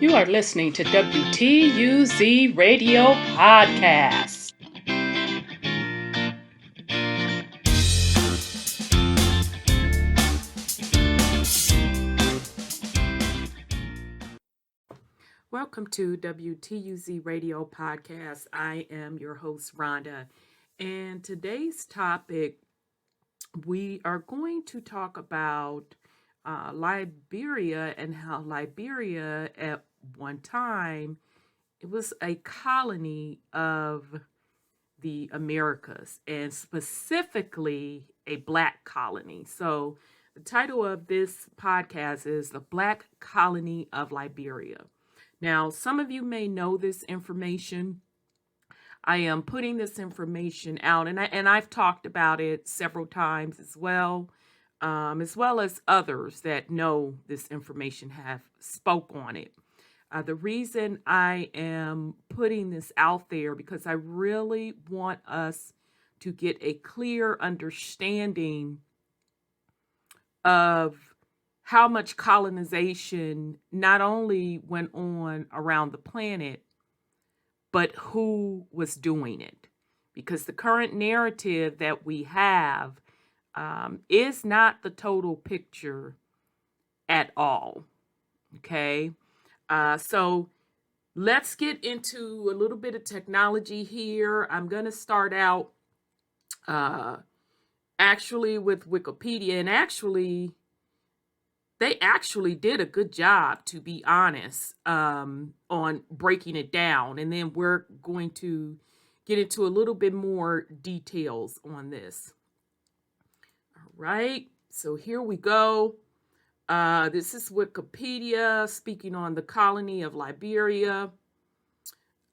You are listening to WTUZ Radio Podcast. Welcome to WTUZ Radio Podcast. I am your host, Rhonda. And today's topic, we are going to talk about Liberia and how Liberia at one time, it was a colony of the Americas and specifically a Black colony. So the title of this podcast is The Black Colony of Liberia. Now, some of you may know this information. I am putting this information out, and I've talked about it several times as well as others that know this information have spoke on it. The reason I am putting this out there because I really want us to get a clear understanding of how much colonization not only went on around the planet, but who was doing it. Because the current narrative that we have is not the total picture at all. Okay, so let's get into a little bit of technology here. I'm going to start out actually with Wikipedia, and they actually did a good job, to be honest, on breaking it down. And then we're going to get into a little bit more details on this. All right, so here we go. This is Wikipedia speaking on the colony of Liberia.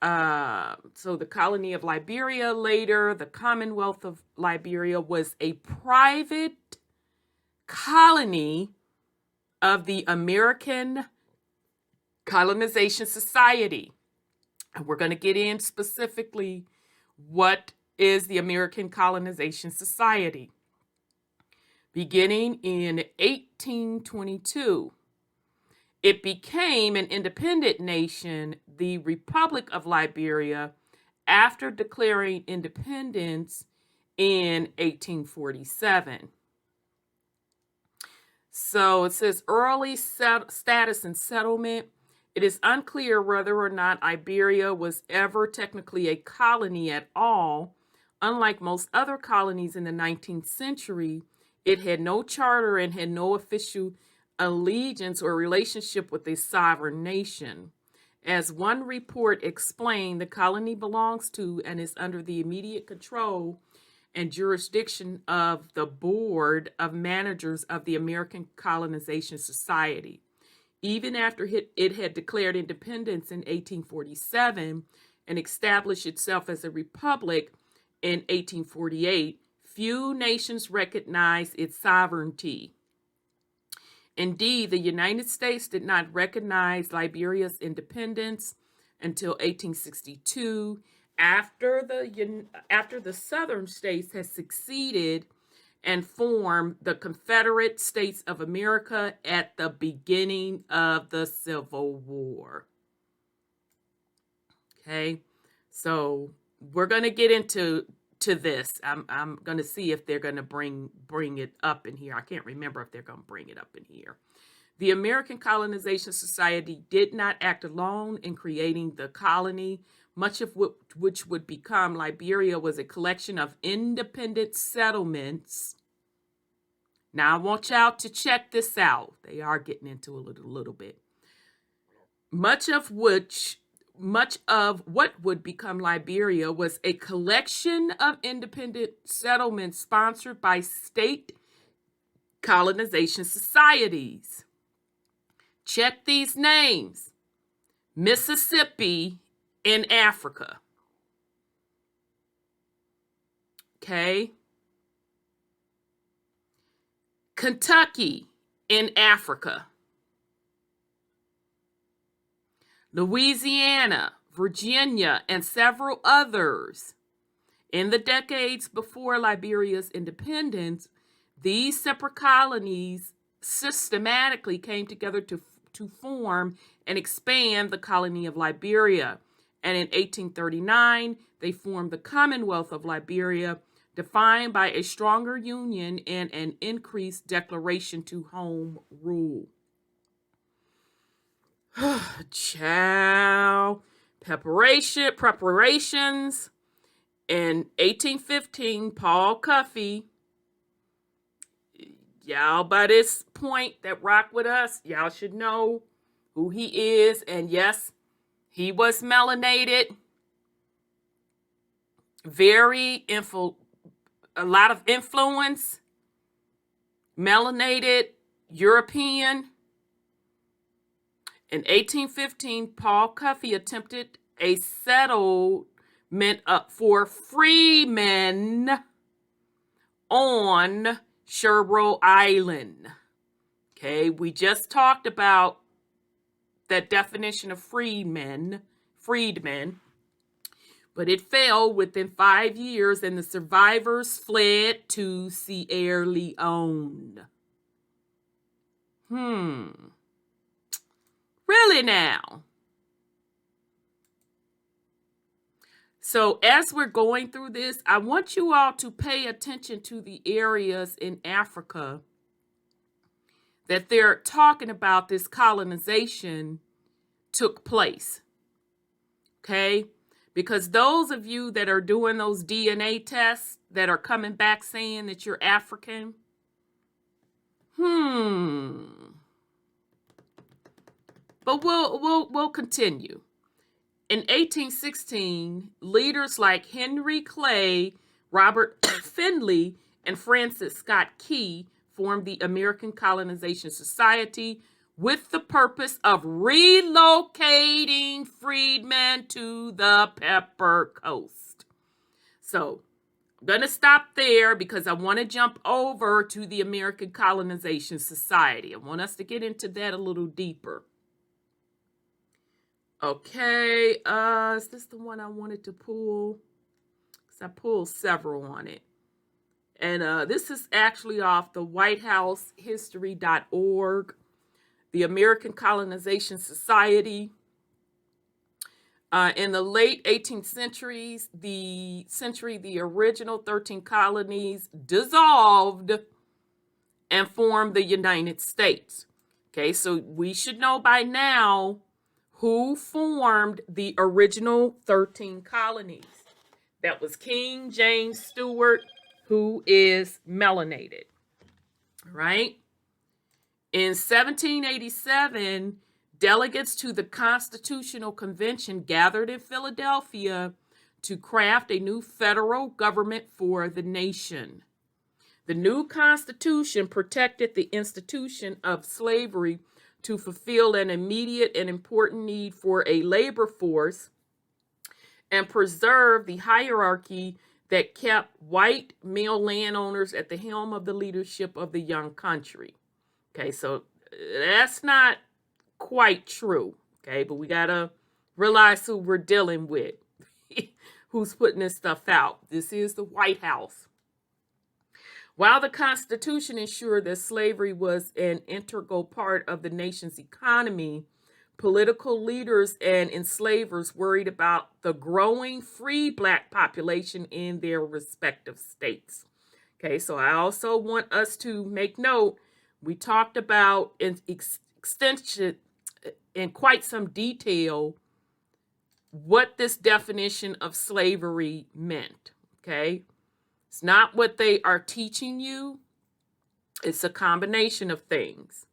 So the colony of Liberia, later the Commonwealth of Liberia, was a private colony of the American Colonization Society. And we're going to get in specifically what is the American Colonization Society. Beginning in 1822, it became an independent nation, the Republic of Liberia, after declaring independence in 1847. So it says early status and settlement. It is unclear whether or not Liberia was ever technically a colony at all. Unlike most other colonies in the 19th century, it had no charter and had no official allegiance or relationship with a sovereign nation. As one report explained, the colony belongs to and is under the immediate control and jurisdiction of the Board of Managers of the American Colonization Society. Even after it had declared independence in 1847 and established itself as a republic in 1848, few nations recognized its sovereignty. Indeed, the United States did not recognize Liberia's independence until 1862, after the southern states had succeeded and formed the Confederate States of America at the beginning of the Civil War. Okay, so we're going to get into this. I'm going to see if they're going to bring it up in here. I can't remember if they're going to bring it up in here. The American Colonization Society did not act alone in creating the colony. Much of which would become Liberia was a collection of independent settlements. Now, I want y'all to check this out. They are getting into a little bit. Much of what would become Liberia was a collection of independent settlements sponsored by state colonization societies. Check these names. Mississippi in Africa. Okay. Kentucky in Africa. Louisiana, Virginia, and several others. In the decades before Liberia's independence, these separate colonies systematically came together to to form and expand the colony of Liberia. And in 1839, they formed the Commonwealth of Liberia, defined by a stronger union and an increased declaration to home rule. Ciao. Preparations. In 1815, Paul Cuffey, y'all by this point that rock with us, y'all should know who he is. And yes, he was melanated, a lot of influence, melanated, European. In 1815, Paul Cuffey attempted a settlement for freedmen on Sherwood Island. Okay, we just talked about that definition of freedmen, but it failed within 5 years, and the survivors fled to Sierra Leone. Really now? So as we're going through this, I want you all to pay attention to the areas in Africa that they're talking about this colonization took place. Okay? Because those of you that are doing those DNA tests that are coming back saying that you're African, but we'll continue. In 1816, leaders like Henry Clay, Robert Finley, and Francis Scott Key formed the American Colonization Society with the purpose of relocating freedmen to the Pepper Coast. So I'm going to stop there because I want to jump over to the American Colonization Society. I want us to get into that a little deeper. Okay, is this the one I wanted to pull? Because I pulled several on it. And this is actually off the WhiteHouseHistory.org, the American Colonization Society. In the late 18th century, the original 13 colonies dissolved and formed the United States. Okay, so we should know by now who formed the original 13 colonies. That was King James Stewart, who is melanated. Right? In 1787, delegates to the Constitutional Convention gathered in Philadelphia to craft a new federal government for the nation. The new Constitution protected the institution of slavery to fulfill an immediate and important need for a labor force and preserve the hierarchy that kept white male landowners at the helm of the leadership of the young country. Okay, so that's not quite true. Okay, but we got to realize who we're dealing with, who's putting this stuff out. This is the White House. While the Constitution ensured that slavery was an integral part of the nation's economy, political leaders and enslavers worried about the growing free Black population in their respective states. Okay, so I also want us to make note, we talked about in extension, in quite some detail, what this definition of slavery meant. Okay, it's not what they are teaching you. It's a combination of things.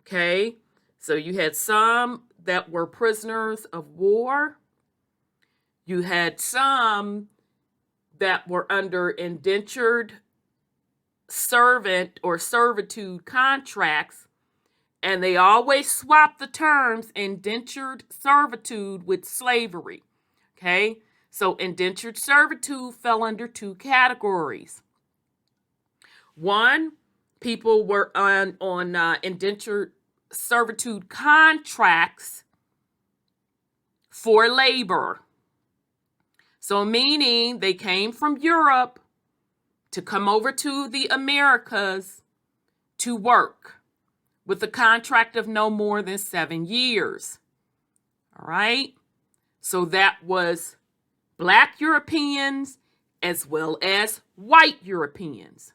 Okay, so you had some that were prisoners of war. You had some that were under indentured servant or servitude contracts, and they always swap the terms indentured servitude with slavery. Okay, so indentured servitude fell under two categories. One, people were on indentured servitude contracts for labor. So meaning they came from Europe to come over to the Americas to work. with a contract of no more than 7 years. All right. So that was Black Europeans as well as white Europeans.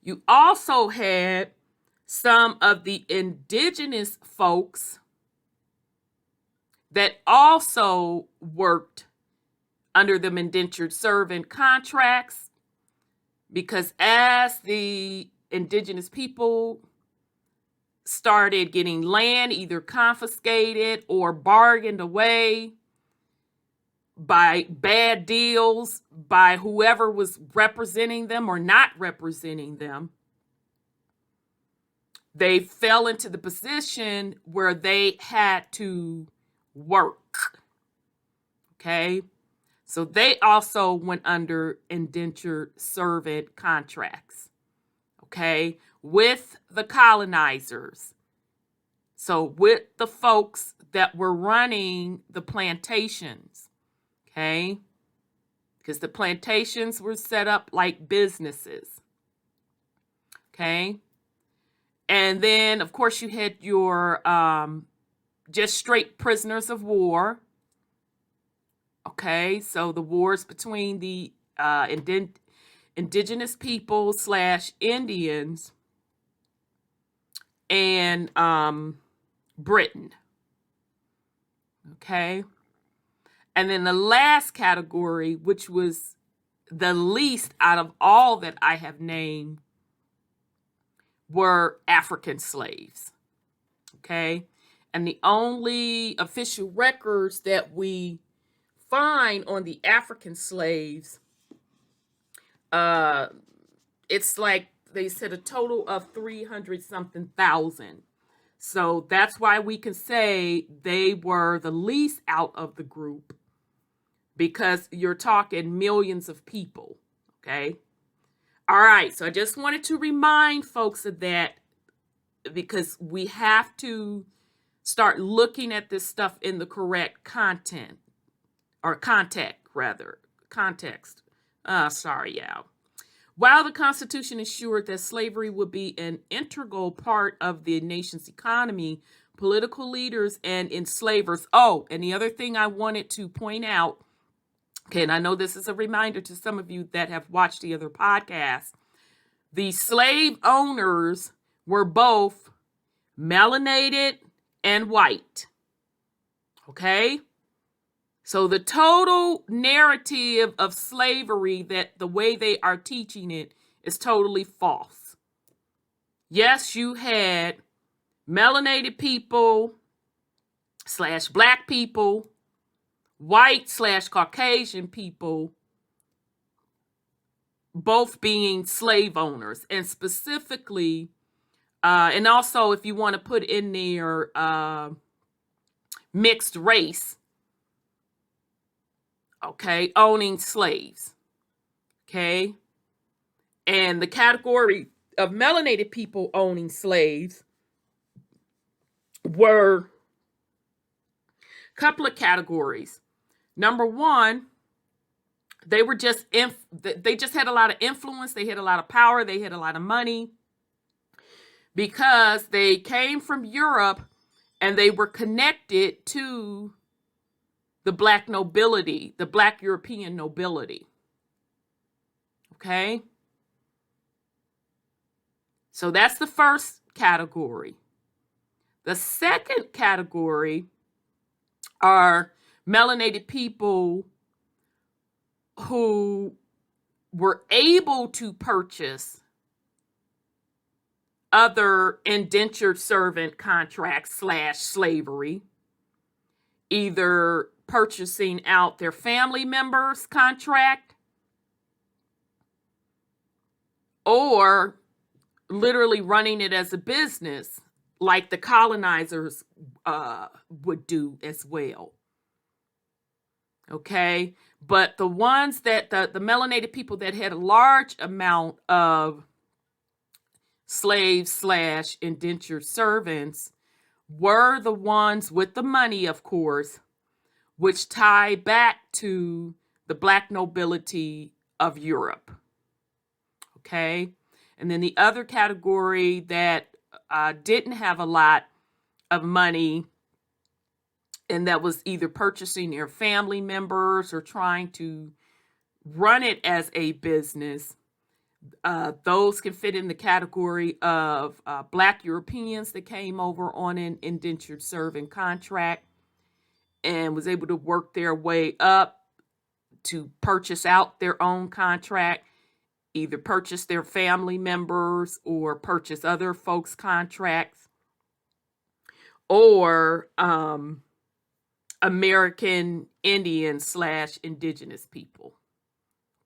You also had some of the indigenous folks that also worked under the indentured servant contracts, because as the indigenous people started getting land either confiscated or bargained away by bad deals by whoever was representing them or not representing them, they fell into the position where they had to work. Okay? So they also went under indentured servant contracts. Okay? With the colonizers. So with the folks that were running the plantations. Okay? Because the plantations were set up like businesses. Okay? And then, of course, you had your just straight prisoners of war. Okay, so the wars between the indigenous people / Indians and Britain. Okay, and then the last category, which was the least out of all that I have named, were African slaves. Okay, and the only official records that we find on the African slaves, it's like they said a total of 300 something thousand. So that's why we can say they were the least out of the group, because you're talking millions of people. Okay. All right. So I just wanted to remind folks of that, because we have to start looking at this stuff in the correct content. Or context. While the Constitution ensured that slavery would be an integral part of the nation's economy, political leaders and enslavers. Oh, and the other thing I wanted to point out, okay, and I know this is a reminder to some of you that have watched the other podcasts, the slave owners were both melanated and white. Okay? So the total narrative of slavery, that the way they are teaching it, is totally false. Yes, you had melanated people / Black people, white / Caucasian people, both being slave owners. And specifically, and also if you want to put in there mixed race, okay, owning slaves. Okay. And the category of melanated people owning slaves were a couple of categories. Number one, they were just they just had a lot of influence, they had a lot of power, they had a lot of money, because they came from Europe and they were connected to the Black nobility, the Black European nobility. Okay? So that's the first category. The second category are melanated people who were able to purchase other indentured servant contracts / slavery, either purchasing out their family members' contract or literally running it as a business like the colonizers would do as well. Okay, but the ones that the melanated people that had a large amount of slaves / indentured servants were the ones with the money, of course, which tie back to the Black nobility of Europe. Okay, and then the other category that didn't have a lot of money, and that was either purchasing their family members or trying to run it as a business. Those can fit in the category of Black Europeans that came over on an indentured serving contract and was able to work their way up to purchase out their own contract, either purchase their family members or purchase other folks' contracts, or American Indian / indigenous people.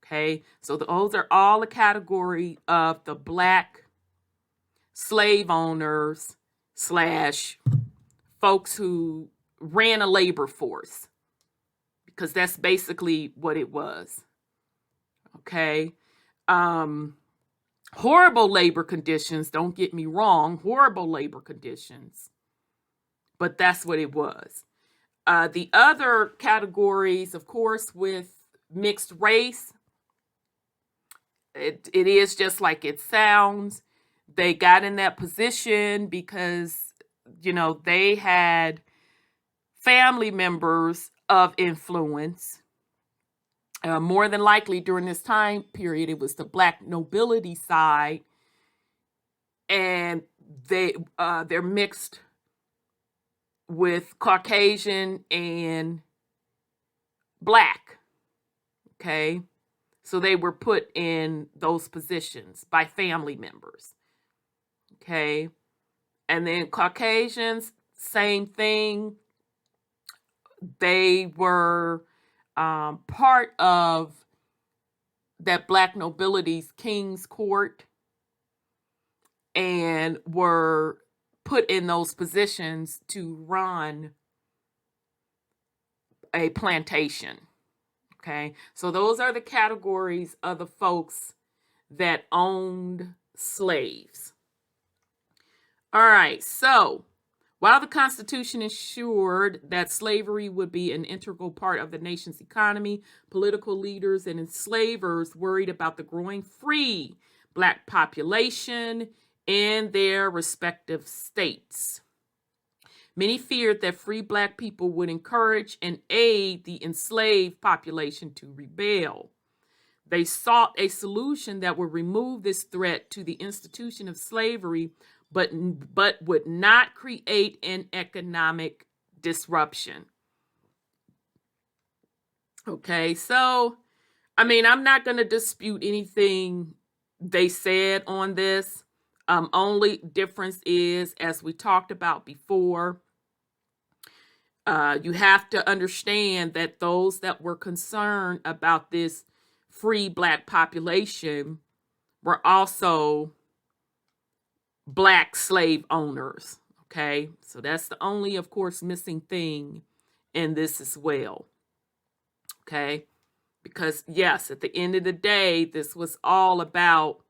Okay, so those are all the category of the Black slave owners / folks who ran a labor force, because that's basically what it was. Okay. Horrible labor conditions, don't get me wrong, horrible labor conditions, but that's what it was. The other categories, of course, with mixed race, it is just like it sounds. They got in that position because, they had family members of influence. More than likely during this time period, it was the Black nobility side, and they're mixed with Caucasian and Black. Okay, so they were put in those positions by family members. Okay, and then Caucasians, same thing. They were part of that Black nobility's king's court and were put in those positions to run a plantation. Okay, so those are the categories of the folks that owned slaves. All right, so while the Constitution ensured that slavery would be an integral part of the nation's economy, political leaders and enslavers worried about the growing free Black population in their respective states. Many feared that free Black people would encourage and aid the enslaved population to rebel. They sought a solution that would remove this threat to the institution of slavery, but would not create an economic disruption. Okay, so, I'm not going to dispute anything they said on this. Only difference is, as we talked about before, you have to understand that those that were concerned about this free Black population were also Black slave owners. Okay, so that's the only, of course, missing thing in this as well. Okay, because yes, at the end of the day, this was all about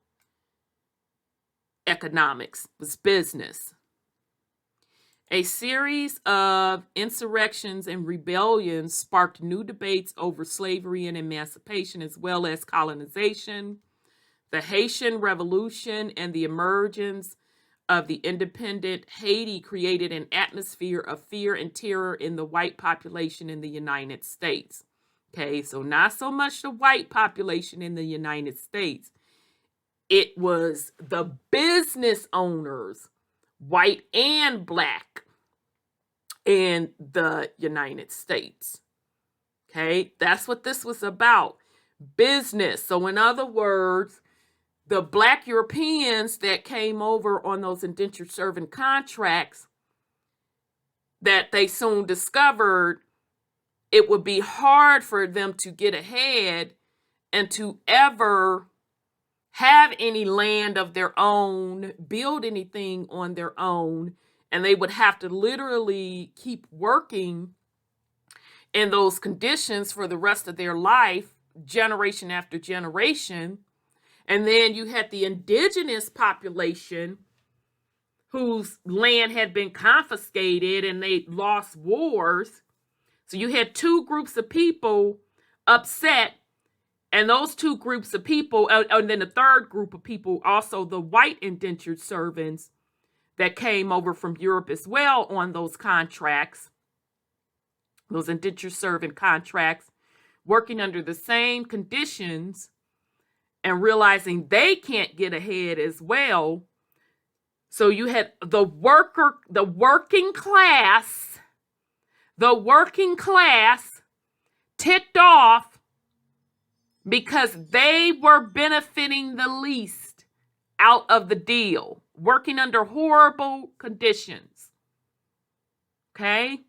economics, it was business. A series of insurrections and rebellions sparked new debates over slavery and emancipation, as well as colonization. The Haitian Revolution and the emergence of the independent Haiti created an atmosphere of fear and terror in the white population in the United States. Okay, so not so much the white population in the United States. It was the business owners, white and Black, in the United States. Okay, that's what this was about. Business. So in other words, the Black Europeans that came over on those indentured servant contracts, that they soon discovered it would be hard for them to get ahead and to ever have any land of their own, build anything on their own, and they would have to literally keep working in those conditions for the rest of their life, generation after generation. And then you had the indigenous population whose land had been confiscated and they lost wars. So you had two groups of people upset, and those two groups of people, and then the third group of people, also the white indentured servants, that came over from Europe as well on those contracts, those indentured servant contracts, working under the same conditions and realizing they can't get ahead as well. So you had the working class ticked off because they were benefiting the least out of the deal, working under horrible conditions. Okay?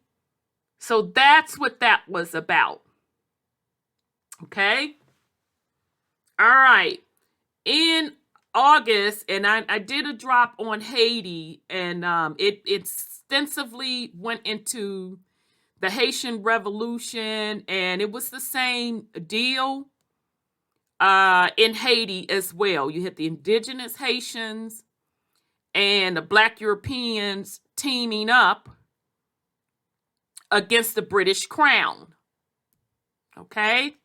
So that's what that was about. Okay? All right. In August, and I did a drop on Haiti, and it extensively went into the Haitian Revolution, and it was the same deal in Haiti as well. You had the indigenous Haitians and the Black Europeans teaming up against the British Crown. Okay?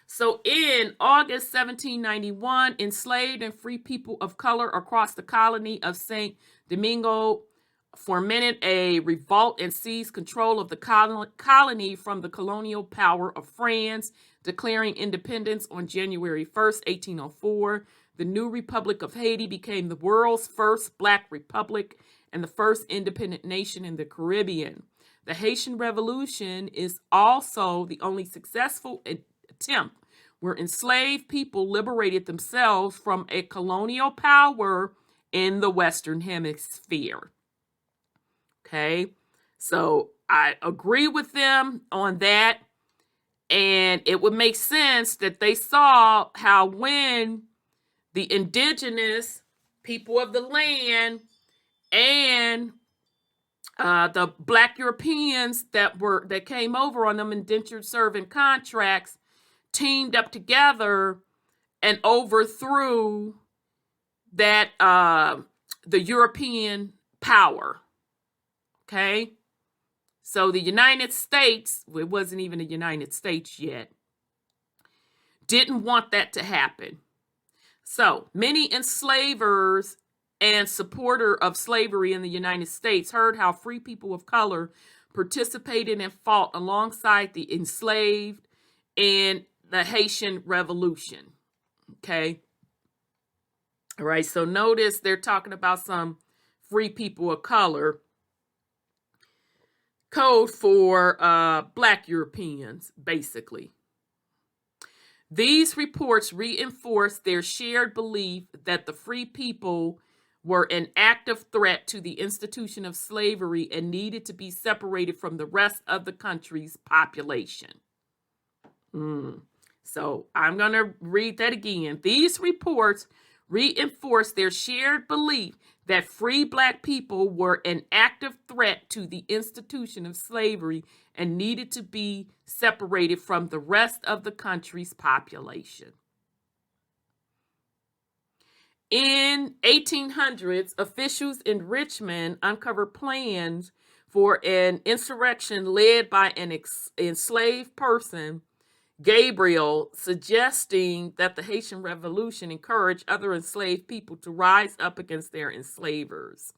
So in August 1791, enslaved and free people of color across the colony of St. Domingo fomented a revolt and seized control of the colony from the colonial power of France, declaring independence on January 1st, 1804. The new Republic of Haiti became the world's first Black republic and the first independent nation in the Caribbean. The Haitian Revolution is also the only successful attempt where enslaved people liberated themselves from a colonial power in the Western Hemisphere. Okay, so I agree with them on that. And it would make sense that they saw how when the indigenous people of the land and the Black Europeans that came over on them indentured servant contracts teamed up together and overthrew that the European power. Okay, so the United States, it wasn't even the United States yet, didn't want that to happen. So many enslavers and supporter of slavery in the United States heard how free people of color participated and fought alongside the enslaved in the Haitian Revolution. Okay. All right. So notice they're talking about some free people of color. Code for Black Europeans, basically. These reports reinforce their shared belief that the free people were an active threat to the institution of slavery and needed to be separated from the rest of the country's population. So I'm going to read that again. These reports reinforce their shared belief that free Black people were an active threat to the institution of slavery and needed to be separated from the rest of the country's population. In 1800s, officials in Richmond uncovered plans for an insurrection led by an enslaved person, Gabriel, suggesting that the Haitian Revolution encouraged other enslaved people to rise up against their enslavers.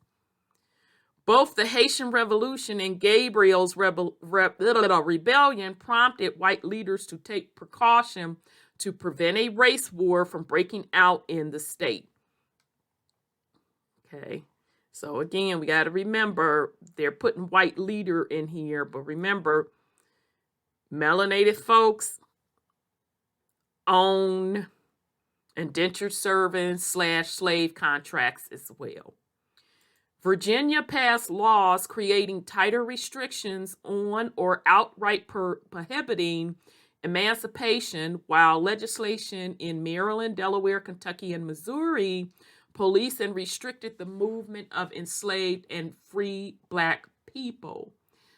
Both the Haitian Revolution and Gabriel's rebellion prompted white leaders to take precaution to prevent a race war from breaking out in the state. Okay, so again, we got to remember they're putting white leader in here, but remember, melanated folks own indentured servants / slave contracts as well. Virginia passed laws creating tighter restrictions on or outright prohibiting emancipation, while legislation in Maryland, Delaware, Kentucky, and Missouri policed and restricted the movement of enslaved and free Black people.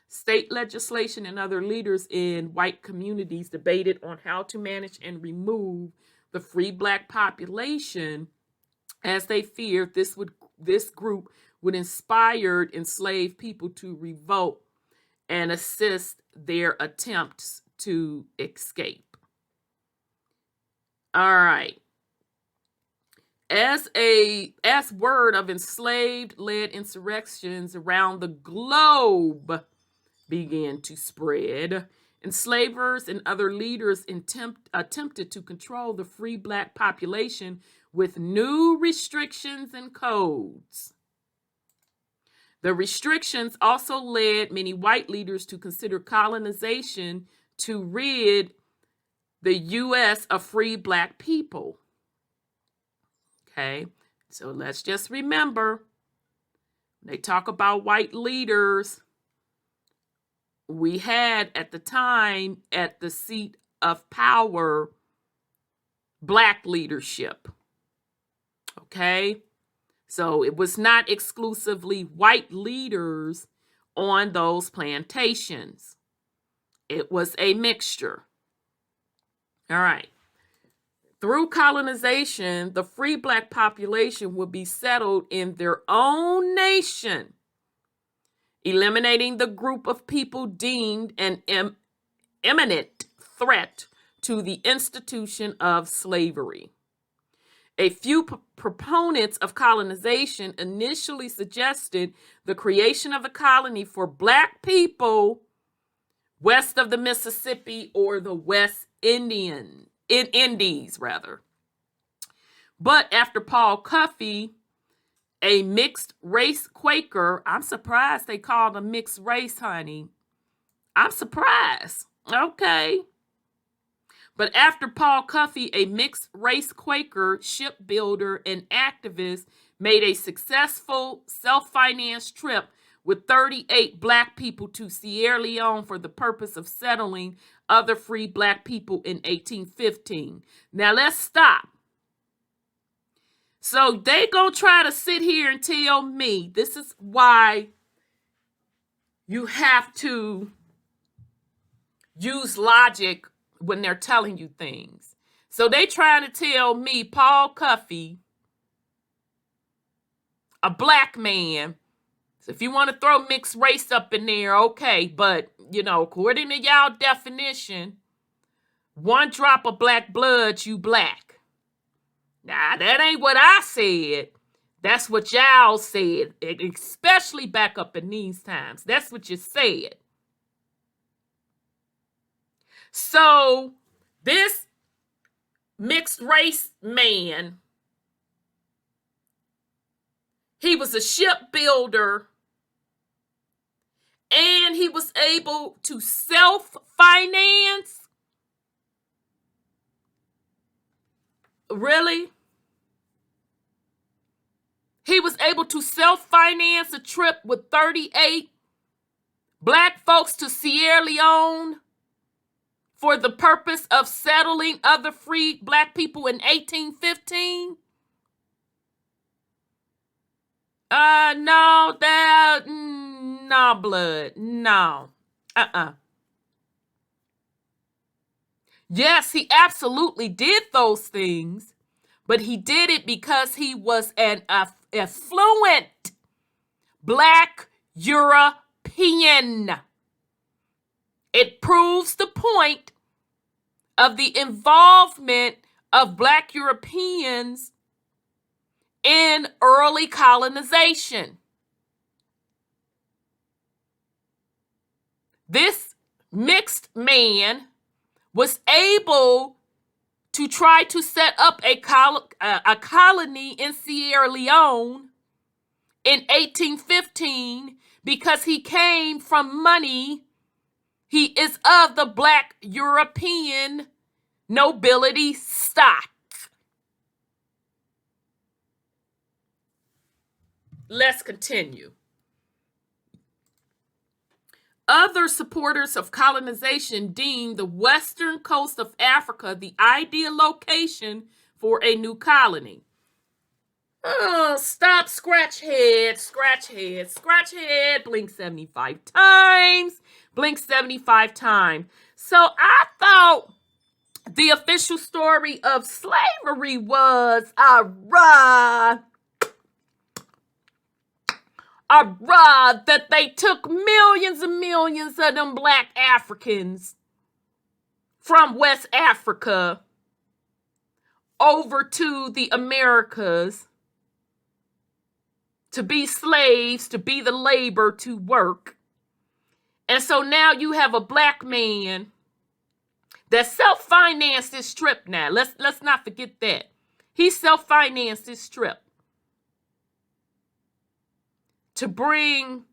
State legislation and other leaders in white communities debated on how to manage and remove the free Black population, as they feared this group would inspire enslaved people to revolt and assist their attempts to escape. All right. As word of enslaved-led insurrections around the globe began to spread, enslavers and other leaders attempted to control the free black population with new restrictions and codes. The restrictions also led many white leaders to consider colonization to rid the U.S. of free black people. Okay, so let's just remember, when they talk about white leaders, we had at the time at the seat of power, black leadership. Okay, so it was not exclusively white leaders on those plantations. It was a mixture. All right. Through colonization, the free black population would be settled in their own nation, eliminating the group of people deemed an imminent threat to the institution of slavery. A few proponents of colonization initially suggested the creation of a colony for black people west of the Mississippi or the West Indies. But after Paul Cuffey, a mixed race Quaker, I'm surprised they called a mixed race, honey. I'm surprised. Okay. But after Paul Cuffey, a mixed race Quaker, shipbuilder, and activist, made a successful self-financed trip with 38 black people to Sierra Leone for the purpose of settling other free black people in 1815. Now let's stop. So they gonna try to sit here and tell me, this is why you have to use logic when they're telling you things. So they trying to tell me Paul Cuffey, a black man, so if you want to throw mixed race up in there, okay, but according to y'all definition, one drop of black blood, you black. Nah, that ain't what I said. That's what y'all said, especially back up in these times. That's what you said. So this mixed race man, he was a shipbuilder and he was able to self-finance. Really? He was able to self-finance a trip with 38 black folks to Sierra Leone for the purpose of settling other free black people in 1815? No, blood, no. Yes, he absolutely did those things, but he did it because he was an affluent black European. It proves the point of the involvement of black Europeans in early colonization. This mixed man was able to try to set up a colony in Sierra Leone in 1815 because he came from money. He is of the black European nobility stock. Let's continue. Other supporters of colonization deemed the western coast of Africa the ideal location for a new colony. Oh, stop, scratch head, blink 75 times, blink 75 times. So I thought the official story of slavery was that they took millions and millions of them black Africans from West Africa over to the Americas to be slaves, to be the labor, to work. And so now you have a black man that self-financed this trip now. Let's not forget that. He self-financed this trip to bring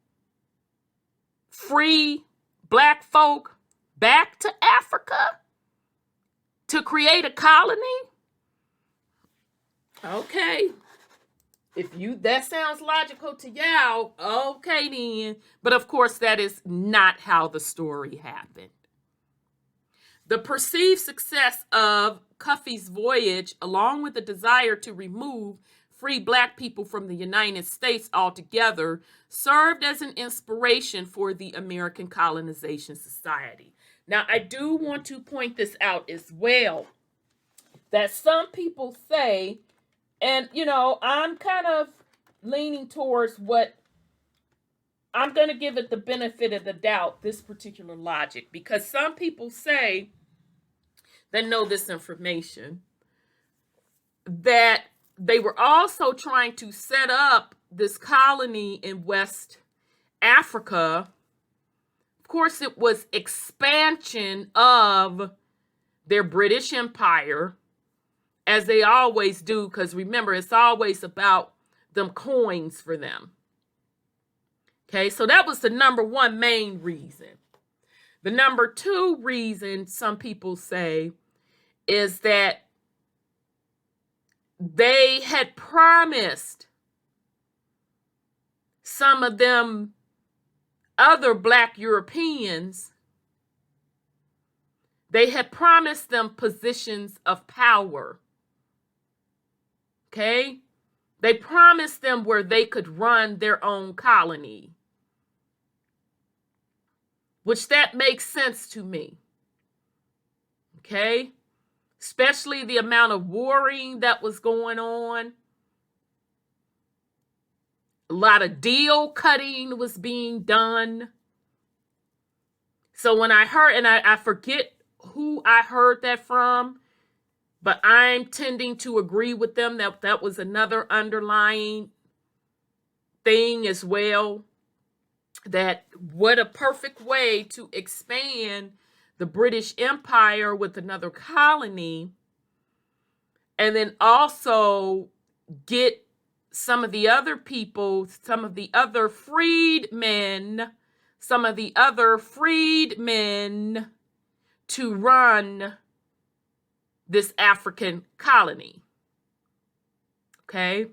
free black folk back to Africa to create a colony. Okay. If that sounds logical to y'all, okay then. But of course, that is not how the story happened. The perceived success of Cuffey's voyage, along with the desire to remove free black people from the United States altogether, served as an inspiration for the American Colonization Society. Now, I do want to point this out as well, that some people say, and, I'm kind of leaning towards what I'm going to give it the benefit of the doubt, this particular logic, because some people say that know this information, that they were also trying to set up this colony in West Africa. Of course, it was expansion of their British Empire, as they always do, because remember, it's always about them coins for them. Okay, so that was the number one main reason. The number two reason, some people say, is that they had promised some of them other black Europeans, they had promised them positions of power. Okay? They promised them where they could run their own colony. Which that makes sense to me. Okay? Especially the amount of warring that was going on. A lot of deal cutting was being done. So when I heard, and I forget who I heard that from, but I'm tending to agree with them that was another underlying thing as well. That what a perfect way to expand the British Empire with another colony, and then also get some of the other people, some of the other freedmen to run this African colony. Okay?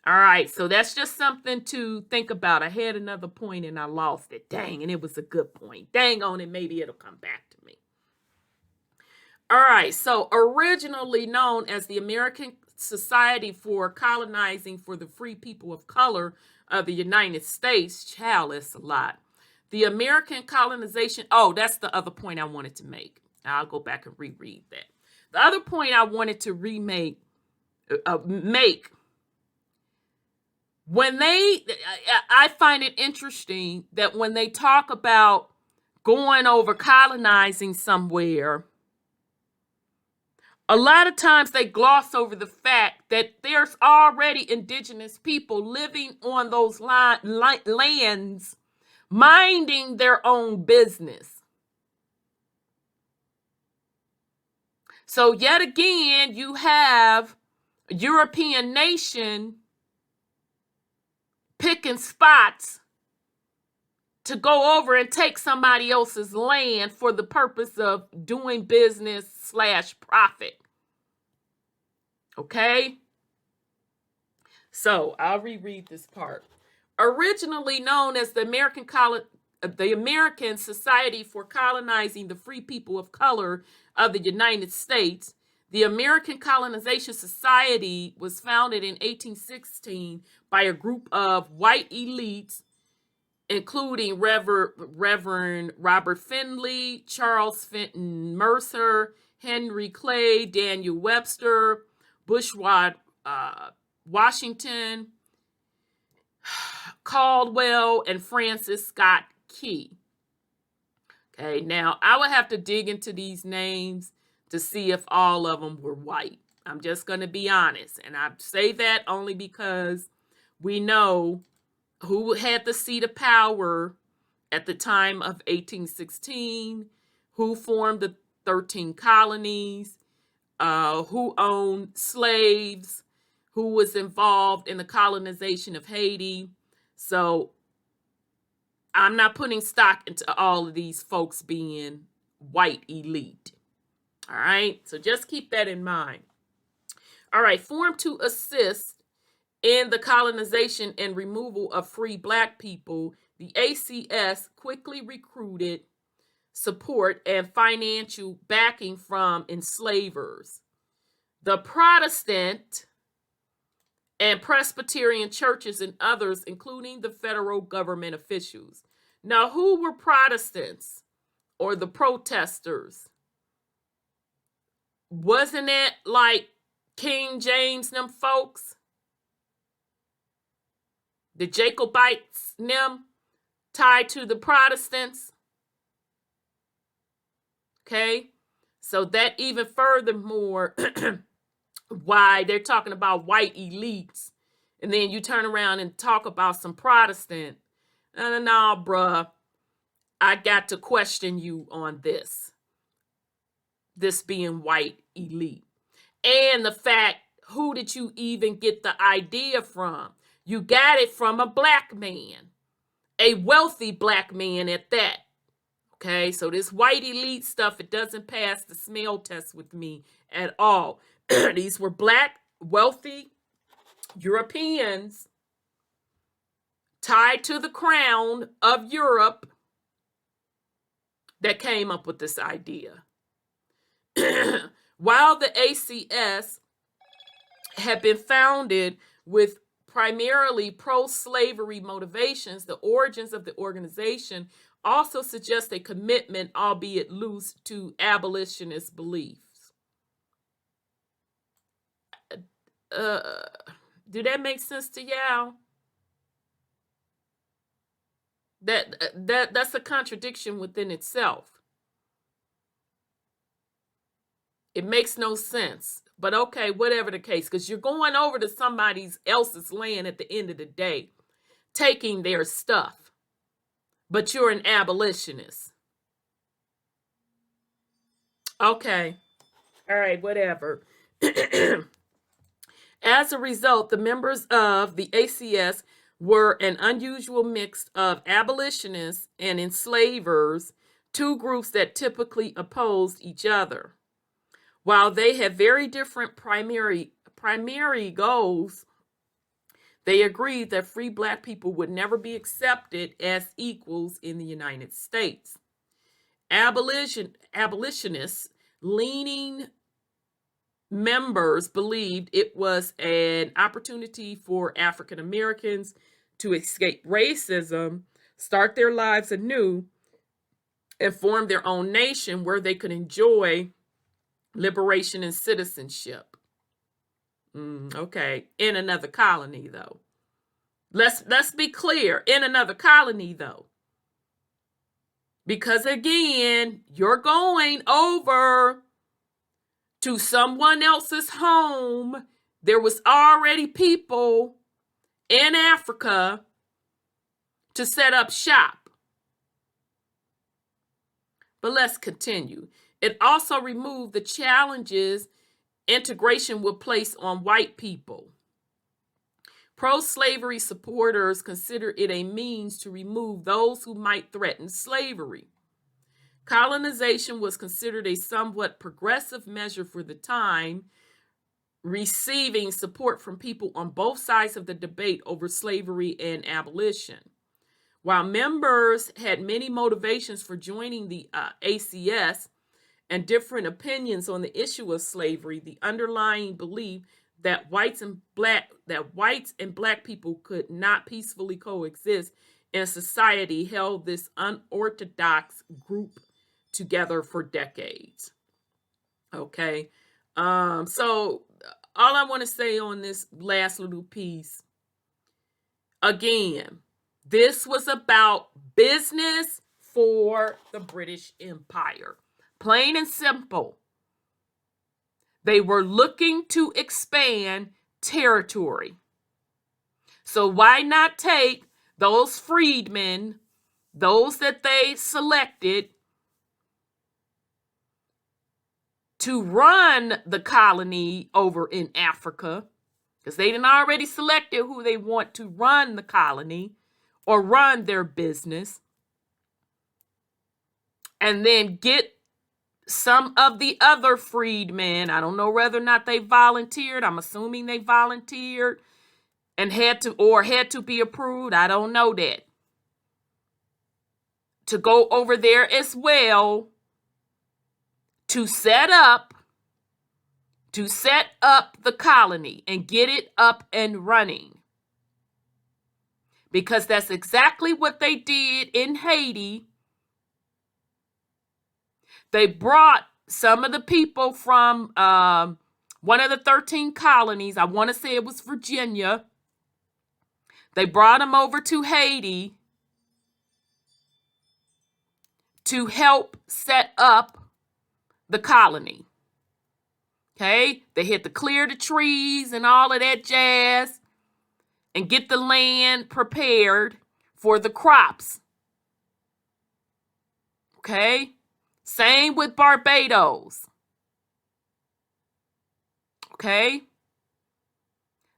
All right, so that's just something to think about. I had another point and I lost it. Dang, and it was a good point. Dang on it, maybe it'll come back to me. All right, so originally known as the American Society for Colonizing for the Free People of Color of the United States, child, that's a lot. The American Colonization, that's the other point I wanted to make. I'll go back and reread that. The other point I wanted to make, when I find it interesting that when they talk about going over colonizing somewhere, a lot of times they gloss over the fact that there's already indigenous people living on those lands, minding their own business. So yet again, you have a European nation picking spots to go over and take somebody else's land for the purpose of doing business / profit. Okay? So I'll reread this part. Originally known as the American Society for Colonizing the Free People of Color of the United States, the American Colonization Society was founded in 1816 by a group of white elites, including Reverend Robert Finley, Charles Fenton Mercer, Henry Clay, Daniel Webster, Bushwhack Washington, Caldwell, and Francis Scott Key. Okay, now I would have to dig into these names to see if all of them were white. I'm just going to be honest. And I say that only because we know who had the seat of power at the time of 1816, who formed the 13 colonies, who owned slaves, who was involved in the colonization of Haiti. So I'm not putting stock into all of these folks being white elite. All right, so just keep that in mind. All right, formed to assist in the colonization and removal of free Black people, the ACS quickly recruited support and financial backing from enslavers. The Protestant and Presbyterian churches and others, including the federal government officials. Now, who were Protestants or the protesters? Wasn't it like King James, them folks? The Jacobites, them, tied to the Protestants? Okay, so that even furthermore why they're talking about white elites, and then you turn around and talk about some Protestant. No, bruh, I got to question you on this being white elite. And the fact, who did you even get the idea from? You got it from a Black man, a wealthy Black man at that. Okay, so this white elite stuff, it doesn't pass the smell test with me at all. These were Black, wealthy Europeans tied to the crown of Europe that came up with this idea. While the ACS had been founded with primarily pro-slavery motivations, the origins of the organization also suggest a commitment, albeit loose, to abolitionist beliefs. Do that make sense to y'all? That's a contradiction within itself. It makes no sense. But okay, whatever the case, because you're going over to somebody else's land at the end of the day, taking their stuff. But you're an abolitionist. Okay. All right, whatever. As a result, the members of the ACS were an unusual mix of abolitionists and enslavers, two groups that typically opposed each other. While they had very different primary goals, they agreed that free Black people would never be accepted as equals in the United States. Abolitionists leaning members believed it was an opportunity for African Americans to escape racism, start their lives anew, and form their own nation where they could enjoy liberation and citizenship. Okay, in another colony, though. Let's be clear, in another colony, though. Because again, you're going over to someone else's home. There was already people in Africa to set up shop. But let's continue. It also removed the challenges integration would place on white people. Pro-slavery supporters consider it a means to remove those who might threaten slavery. Colonization was considered a somewhat progressive measure for the time, receiving support from people on both sides of the debate over slavery and abolition. While members had many motivations for joining the ACS and different opinions on the issue of slavery, the underlying belief that whites and black people could not peacefully coexist in society held this unorthodox group together for decades. Okay, so all I want to say on this last little piece, again, this was about business for the British Empire. Plain and simple. They were looking to expand territory. So why not take those freedmen, those that they selected to run the colony over in Africa, because they done already selected who they want to run the colony or run their business, and then get some of the other freedmen. I don't know whether or not they volunteered. I'm assuming they volunteered and had to be approved. I don't know that. To go over there as well to set up the colony and get it up and running. Because that's exactly what they did in Haiti. They brought some of the people from one of the 13 colonies. I want to say it was Virginia. They brought them over to Haiti to help set up the colony. Okay? They had to clear the trees and all of that jazz and get the land prepared for the crops. Okay? Same with Barbados. Okay?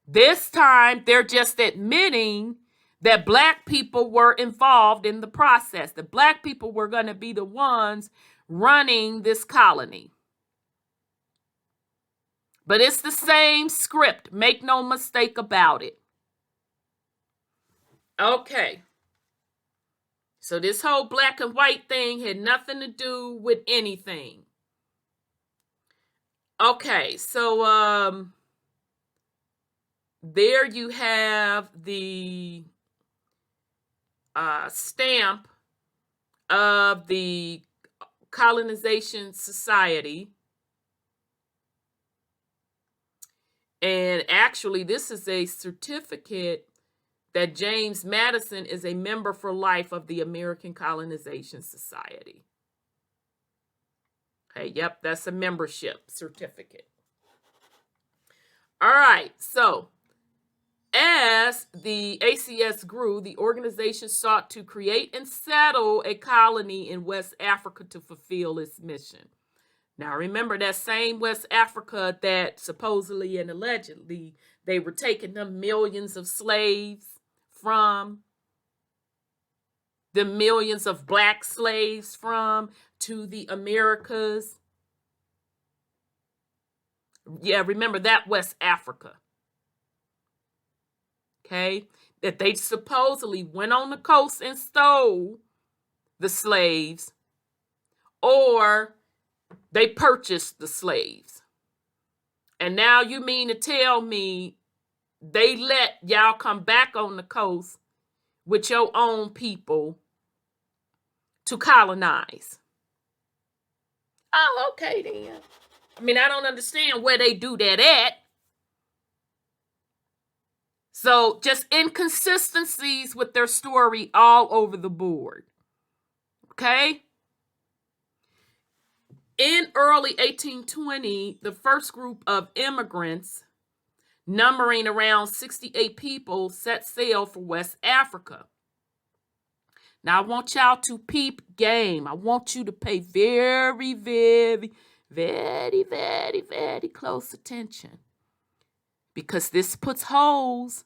This time, they're just admitting that black people were involved in the process. The black people were going to be the ones running this colony. But it's the same script. Make no mistake about it. Okay. So this whole black and white thing had nothing to do with anything. Okay, so there you have the stamp of the Colonization Society. And actually, this is a certificate that James Madison is a member for life of the American Colonization Society. Okay, yep, that's a membership certificate. All right, so as the ACS grew, the organization sought to create and settle a colony in West Africa to fulfill its mission. Now, remember that same West Africa that supposedly and allegedly they were taking them millions of slaves from, the millions of black slaves from, to the Americas. Yeah, remember that West Africa. Okay, that they supposedly went on the coast and stole the slaves, or they purchased the slaves. And now you mean to tell me they let y'all come back on the coast with your own people to colonize? Oh, okay then. I mean, I don't understand where they do that at. So just inconsistencies with their story all over the board. Okay? In early 1820, the first group of immigrants, numbering around 68 people, set sail for West Africa. Now, I want y'all to peep game. I want you to pay very, very, very, very, very close attention, because this puts holes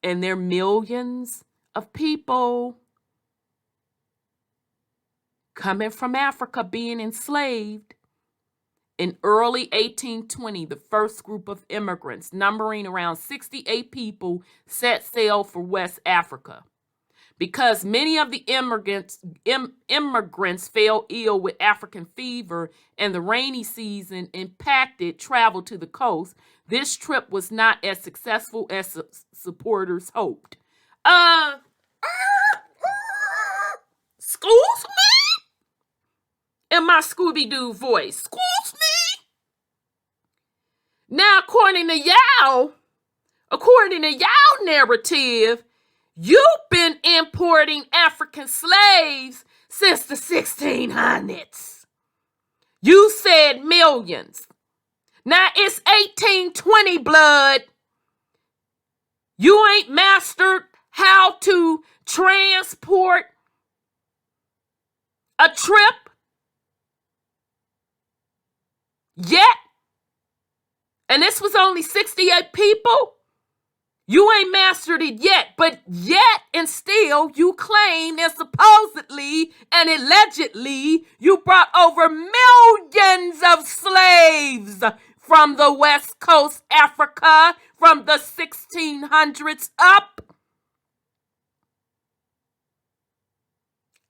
in their millions of people coming from Africa being enslaved. In early 1820, the first group of immigrants, numbering around 68 people, set sail for West Africa. Because many of the immigrants fell ill with African fever and the rainy season impacted travel to the coast, this trip was not as successful as supporters hoped. Excuse me? In my Scooby-Doo voice, excuse me? Now, according to y'all narrative, you've been importing African slaves since the 1600s. You said millions. Now it's 1820 blood. You ain't mastered how to transport a trip yet. And this was only 68 people. You ain't mastered it yet, but yet and still you claim that supposedly and allegedly you brought over millions of slaves from the West Coast Africa from the 1600s up.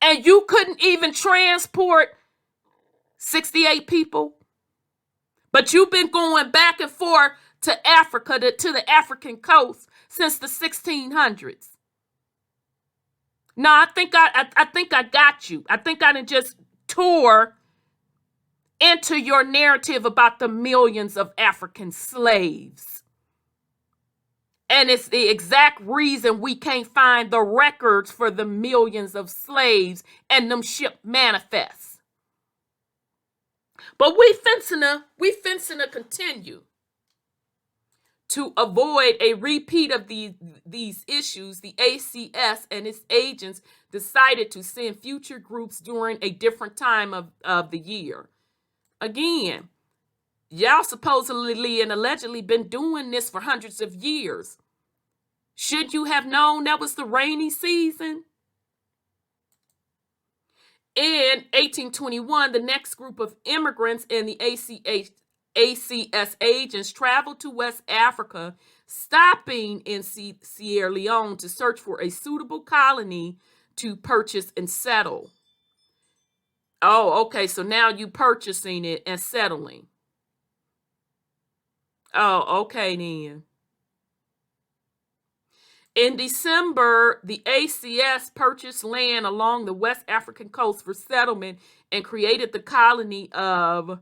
And you couldn't even transport 68 people. But you've been going back and forth to Africa, to the African coast since the 1600s. No, I think I got you. I think I done just tore into your narrative about the millions of African slaves. And it's the exact reason we can't find the records for the millions of slaves and them ship manifests. But we finna continue to avoid a repeat of these issues. The ACS and its agents decided to send future groups during a different time of the year. Again, y'all supposedly and allegedly been doing this for hundreds of years. Should you have known that was the rainy season? In 1821, the next group of immigrants and the ACS agents traveled to West Africa, stopping in Sierra Leone to search for a suitable colony to purchase and settle. Oh, okay, so now you purchasing it and settling. Oh, okay then. In December, the ACS purchased land along the West African coast for settlement and created the colony of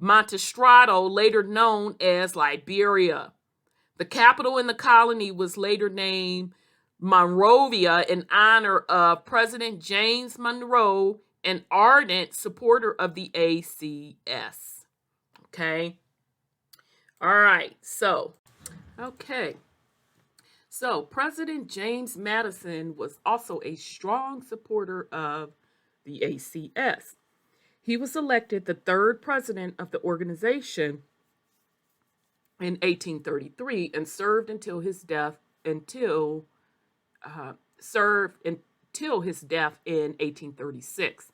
Montestrado, later known as Liberia. The capital in the colony was later named Monrovia in honor of President James Monroe, an ardent supporter of the ACS. Okay. All right. So President James Madison was also a strong supporter of the ACS. He was elected the third president of the organization in 1833 and served until his death in 1836.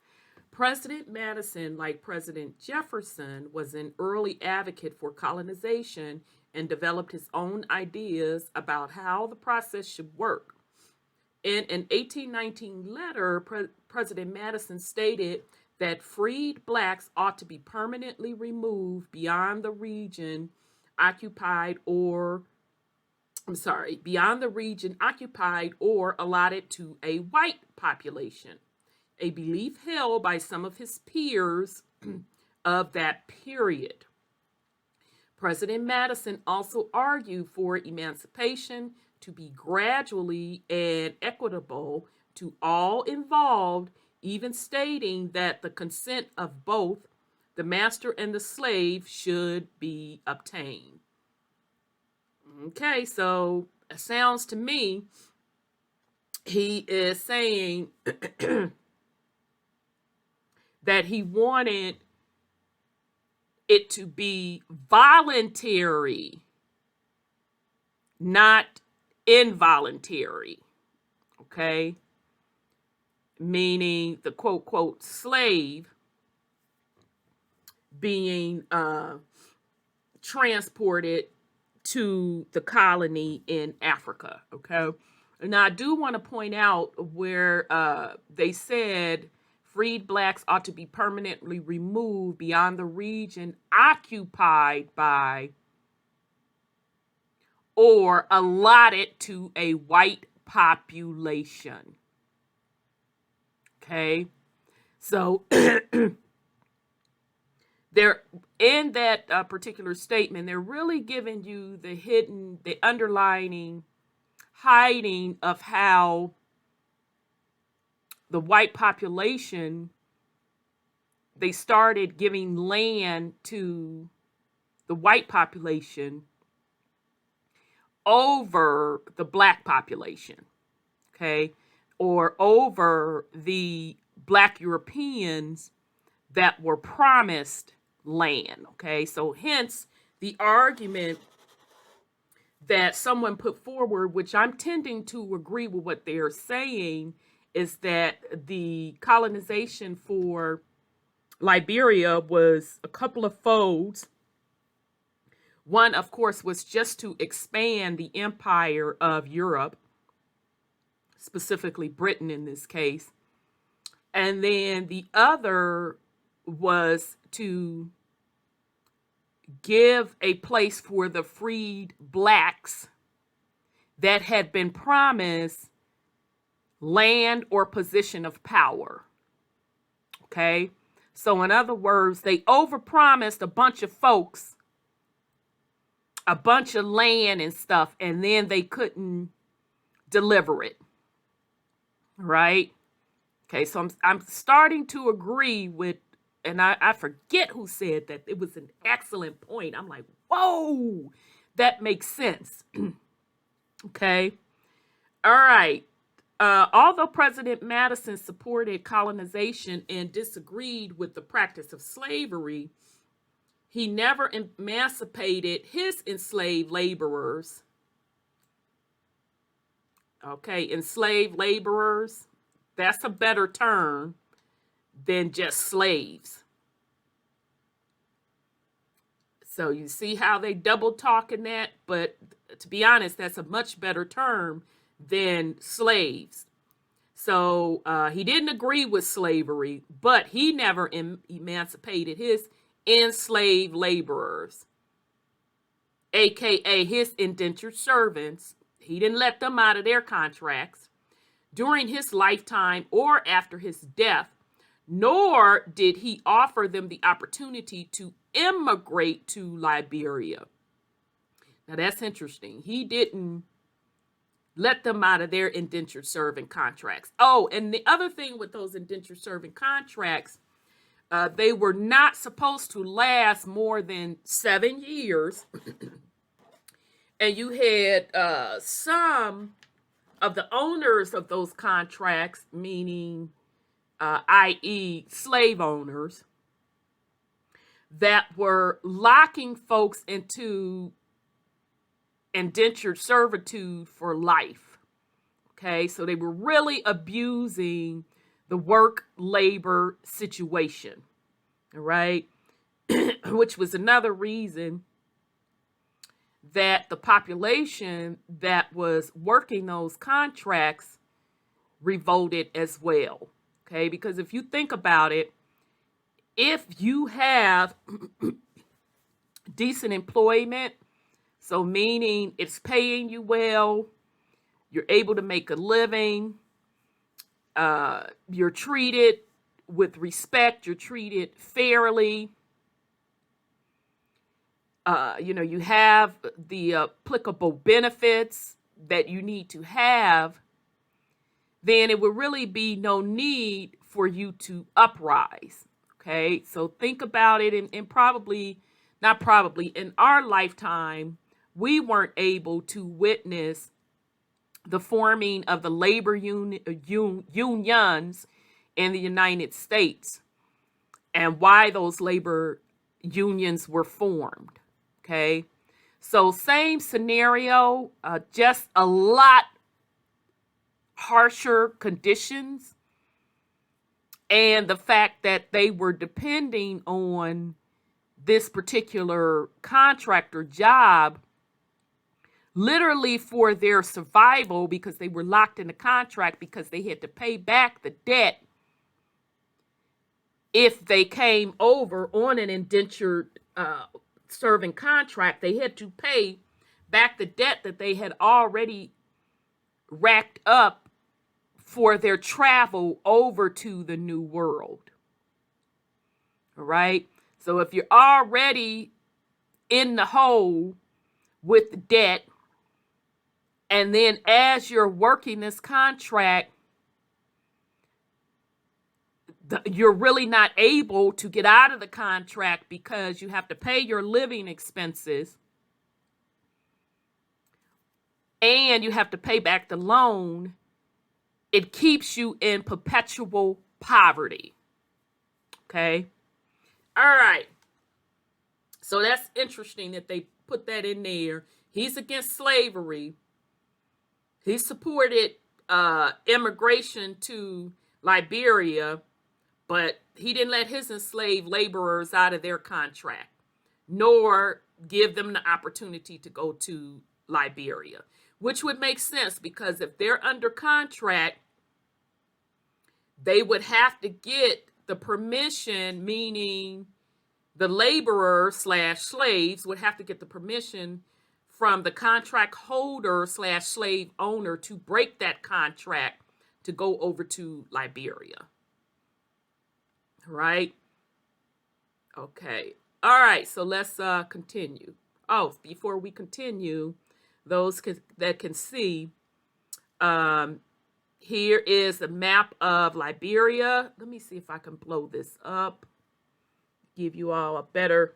President Madison, like President Jefferson, was an early advocate for colonization and developed his own ideas about how the process should work. In an 1819 letter, President Madison stated that freed blacks ought to be permanently removed beyond the region occupied or allotted to a white population, a belief held by some of his peers of that period. President Madison also argued for emancipation to be gradually and equitable to all involved, even stating that the consent of both the master and the slave should be obtained. Okay, so it sounds to me he is saying that he wanted it to be voluntary, not involuntary. Okay? Meaning the quote, quote, slave being transported to the colony in Africa. Okay? Now, I do want to point out where they said freed blacks ought to be permanently removed beyond the region occupied by or allotted to a white population. Okay, so they're in that particular statement, they're really giving you the underlining hiding of how the white population, they started giving land to the white population over the black population, okay, or over the black Europeans that were promised land, okay? So hence the argument that someone put forward, which I'm tending to agree with what they're saying, is that the colonization for Liberia was a couple of folds. One, of course, was just to expand the empire of Europe, specifically Britain in this case. And then the other was to give a place for the freed blacks that had been promised land or position of power. Okay? So in other words, they overpromised a bunch of folks a bunch of land and stuff, and then they couldn't deliver it. Right? Okay, so I'm starting to agree with, and I forget who said that. It was an excellent point. I'm like, whoa, that makes sense. Okay. All right. Although President Madison supported colonization and disagreed with the practice of slavery, he never emancipated his enslaved laborers. Okay, enslaved laborers, that's a better term than just slaves. So you see how they double talking that, but to be honest, that's a much better term than slaves. So he didn't agree with slavery, but he never emancipated his enslaved laborers, aka his indentured servants. He didn't let them out of their contracts during his lifetime or after his death, nor did he offer them the opportunity to immigrate to Liberia. Now that's interesting. He didn't let them out of their indentured servant contracts. Oh, and the other thing with those indentured servant contracts, they were not supposed to last more than 7 years. And you had some of the owners of those contracts, meaning, i.e., slave owners, that were locking folks into indentured servitude for life. Okay, so they were really abusing the work-labor situation, all right, which was another reason that the population that was working those contracts revolted as well. Okay, because if you think about it, if you have decent employment, so meaning it's paying you well, you're able to make a living, you're treated with respect, you're treated fairly, you have the applicable benefits that you need to have, then it would really be no need for you to uprise. Okay, so think about it, and probably, not probably, in our lifetime, we weren't able to witness the forming of the labor unions in the United States and why those labor unions were formed. Okay, so same scenario, just a lot harsher conditions, and the fact that they were depending on this particular contractor job literally for their survival, because they were locked in a contract because they had to pay back the debt if they came over on an indentured serving contract. They had to pay back the debt that they had already racked up for their travel over to the New World. All right. So if you're already in the hole with the debt, and then as you're working this contract, you're really not able to get out of the contract because you have to pay your living expenses and you have to pay back the loan. It keeps you in perpetual poverty. Okay. All right. So that's interesting that they put that in there. He's against slavery. He supported immigration to Liberia, but he didn't let his enslaved laborers out of their contract, nor give them the opportunity to go to Liberia, which would make sense because if they're under contract, they would have to get the permission, meaning the laborer / slaves would have to get the permission from the contract holder / slave owner to break that contract to go over to Liberia. Right? Okay. All right. So let's continue. Oh, before we continue, those that can see, here is a map of Liberia. Let me see if I can blow this up, give you all a better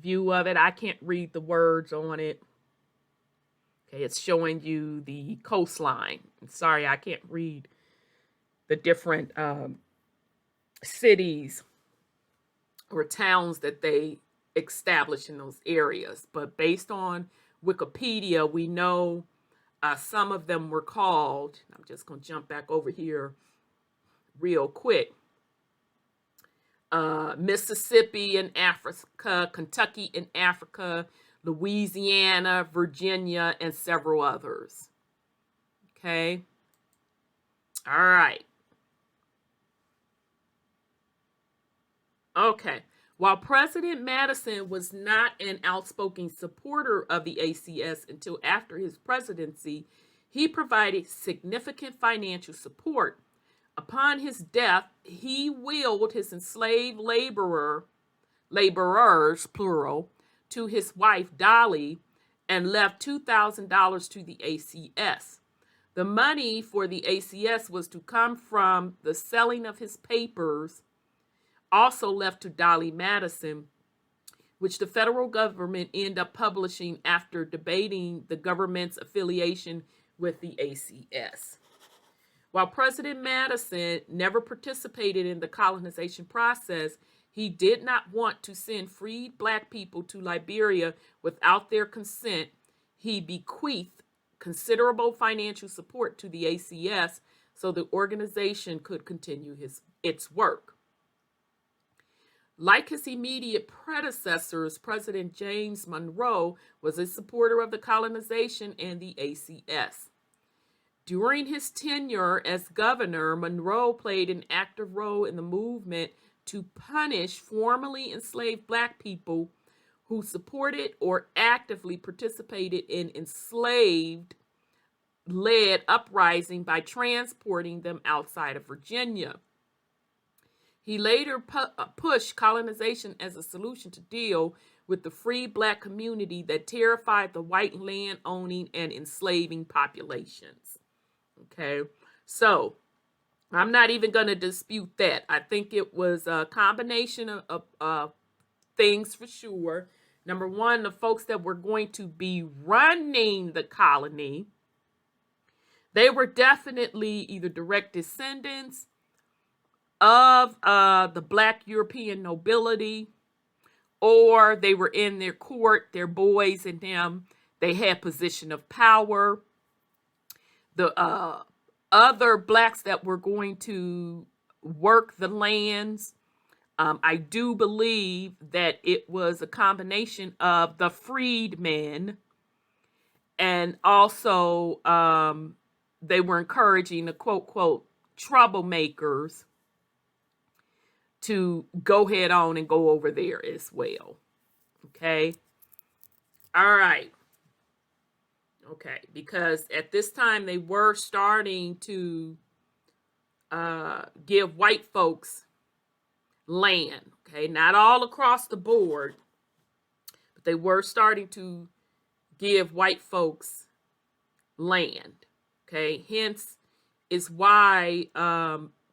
view of it. I can't read the words on it. Okay, it's showing you the coastline. Sorry, I can't read the different cities or towns that they establish in those areas. But based on Wikipedia, we know some of them were called, I'm just going to jump back over here real quick, Mississippi in Africa, Kentucky in Africa, Louisiana, Virginia, and several others. Okay. All right. Okay. While President Madison was not an outspoken supporter of the ACS until after his presidency, he provided significant financial support. Upon his death, he willed his enslaved laborers, plural, to his wife Dolly and left $2,000 to the ACS. The money for the ACS was to come from the selling of his papers, also left to Dolly Madison, which the federal government ended up publishing after debating the government's affiliation with the ACS. While President Madison never participated in the colonization process, he did not want to send freed Black people to Liberia without their consent. He bequeathed considerable financial support to the ACS so the organization could continue its work. Like his immediate predecessors, President James Monroe was a supporter of the colonization and the ACS. During his tenure as governor, Monroe played an active role in the movement to punish formerly enslaved Black people who supported or actively participated in enslaved-led uprising by transporting them outside of Virginia. He later pushed colonization as a solution to deal with the free Black community that terrified the white land-owning and enslaving populations. Okay, so I'm not even going to dispute that. I think it was a combination of things for sure. Number one, the folks that were going to be running the colony, they were definitely either direct descendants of the Black European nobility, or they were in their court, their boys and them, they had position of power. The other Blacks that were going to work the lands, I do believe that it was a combination of the freedmen, and also they were encouraging the quote troublemakers to go head on and go over there as well. Okay. All right. Okay. Because at this time they were starting to give white folks land. Okay. Not all across the board, but they were starting to give white folks land. Okay. Hence is why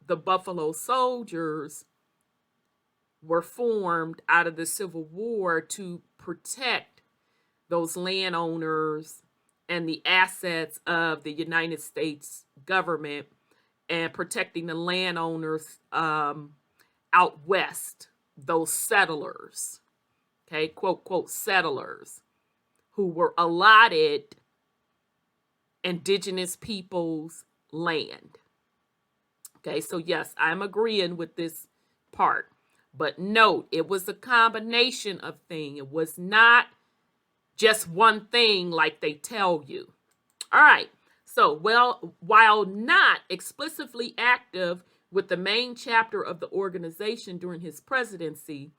the Buffalo Soldiers were formed out of the Civil War to protect those landowners and the assets of the United States government, and protecting the landowners out west, those settlers, okay, quote, quote, settlers, who were allotted indigenous peoples' land. Okay, so yes, I'm agreeing with this part. But note, it was a combination of things. It was not just one thing like they tell you. All right, so while not explicitly active with the main chapter of the organization during his presidency,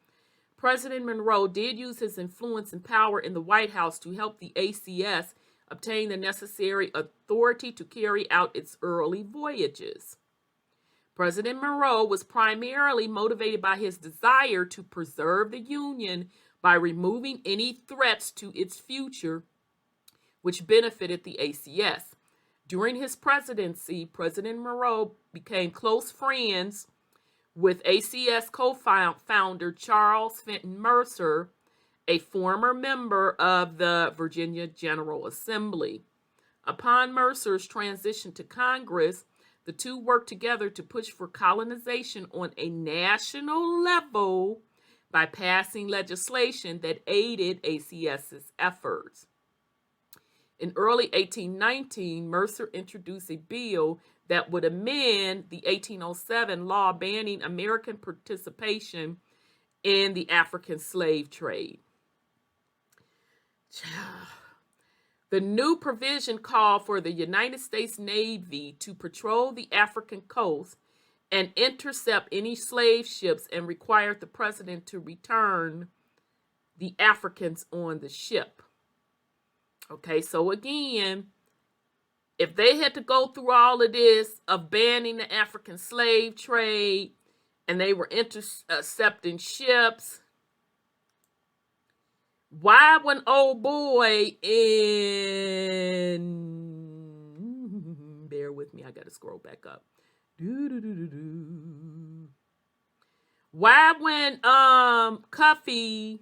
President Monroe did use his influence and power in the White House to help the ACS obtain the necessary authority to carry out its early voyages. President Monroe was primarily motivated by his desire to preserve the Union by removing any threats to its future, which benefited the ACS. During his presidency, President Monroe became close friends with ACS co-founder Charles Fenton Mercer, a former member of the Virginia General Assembly. Upon Mercer's transition to Congress, the two worked together to push for colonization on a national level by passing legislation that aided ACS's efforts. In early 1819, Mercer introduced a bill that would amend the 1807 law banning American participation in the African slave trade. The new provision called for the United States Navy to patrol the African coast and intercept any slave ships, and required the president to return the Africans on the ship. Okay, so again, if they had to go through all of this of banning the African slave trade, and they were intercepting ships, why when old boy in, bear with me, I gotta scroll back up. Why when Cuffey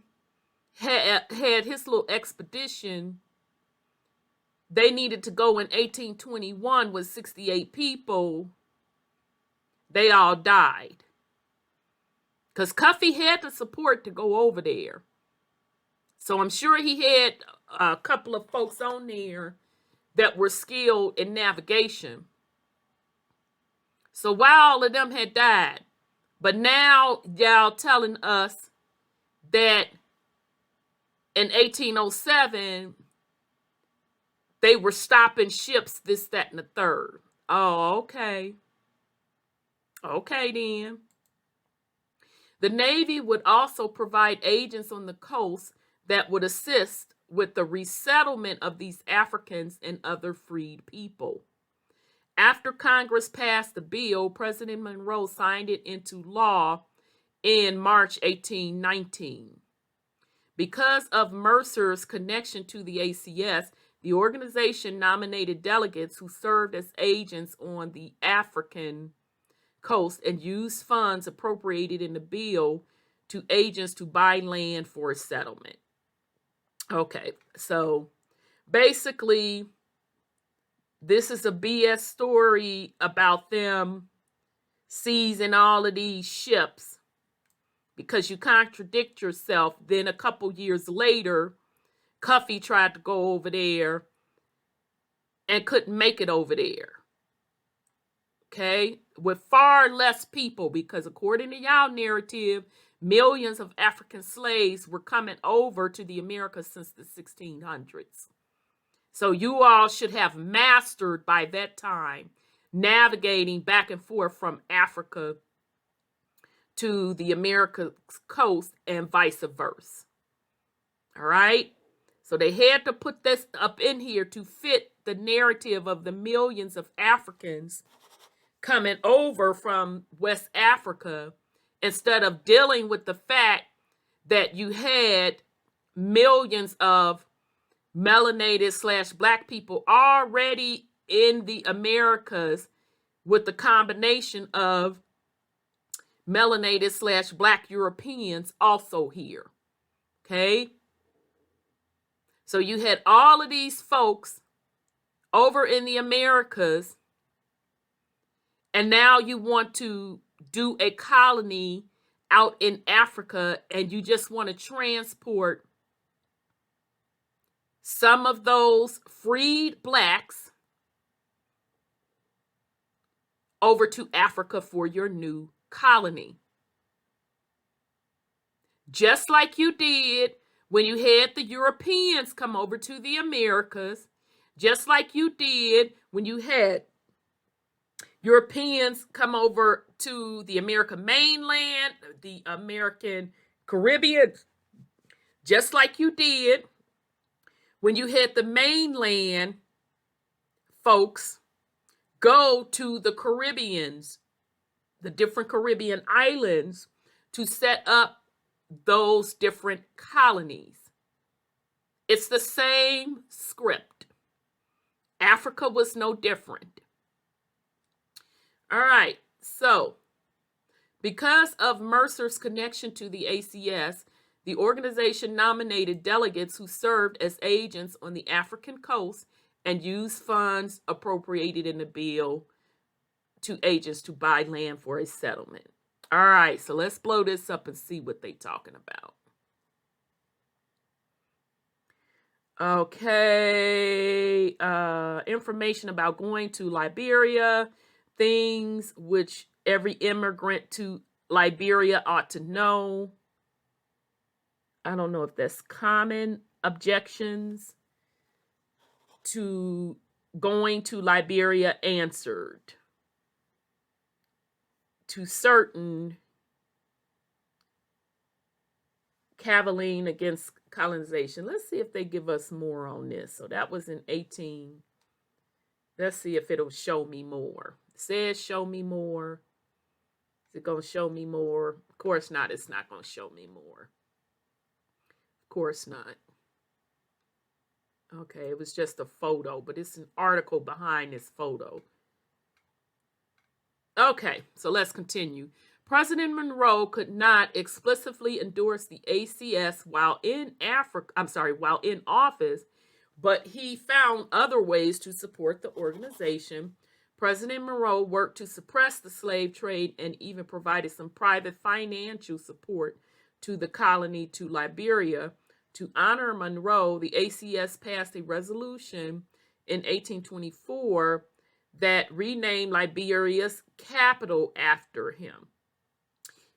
had his little expedition, they needed to go in 1821 with 68 people, they all died. Because Cuffey had the support to go over there. So I'm sure he had a couple of folks on there that were skilled in navigation. So why all of them had died? But now y'all telling us that in 1807, they were stopping ships, this, that, and the third. Oh, okay. Okay, then. The Navy would also provide agents on the coast that would assist with the resettlement of these Africans and other freed people. After Congress passed the bill, President Monroe signed it into law in March 1819. Because of Mercer's connection to the ACS, the organization nominated delegates who served as agents on the African coast and used funds appropriated in the bill to agents to buy land for a settlement. Okay, so basically, this is a BS story about them seizing all of these ships because you contradict yourself. Then a couple years later, Cuffey tried to go over there and couldn't make it over there. Okay, with far less people, because according to y'all narrative, millions of African slaves were coming over to the Americas since the 1600s. So you all should have mastered by that time navigating back and forth from Africa to the America's coast and vice versa. All right? So they had to put this up in here to fit the narrative of the millions of Africans coming over from West Africa, instead of dealing with the fact that you had millions of melanated / black people already in the Americas with the combination of melanated / Black Europeans also here. Okay? So you had all of these folks over in the Americas, and now you want to do a colony out in Africa, and you just want to transport some of those freed blacks over to Africa for your new colony. Just like you did when you had the Europeans come over to the Americas, just like you did when you had Europeans come over to the American mainland, the American Caribbean, just like you did when you had the mainland folks go to the Caribbeans, the different Caribbean islands, to set up those different colonies. It's the same script. Africa was no different. All right, so because of Mercer's connection to the ACS, the organization nominated delegates who served as agents on the African coast and used funds appropriated in the bill to agents to buy land for a settlement. All right, so let's blow this up and see what they're talking about. Okay, information about going to Liberia, things which every immigrant to Liberia ought to know. I don't know if that's common objections to going to Liberia answered to certain cavilling against colonization. Let's see if they give us more on this. So that was in 18. Let's see if it'll show me more. It says show me more. Is it going to show me more? Of course not. It's not going to show me more. Of course not. Okay, it was just a photo, but it's an article behind this photo. Okay, so let's continue. President Monroe could not explicitly endorse the ACS while in office, but he found other ways to support the organization. President Monroe worked to suppress the slave trade and even provided some private financial support to the colony to Liberia. To honor Monroe, the ACS passed a resolution in 1824 that renamed Liberia's capital after him.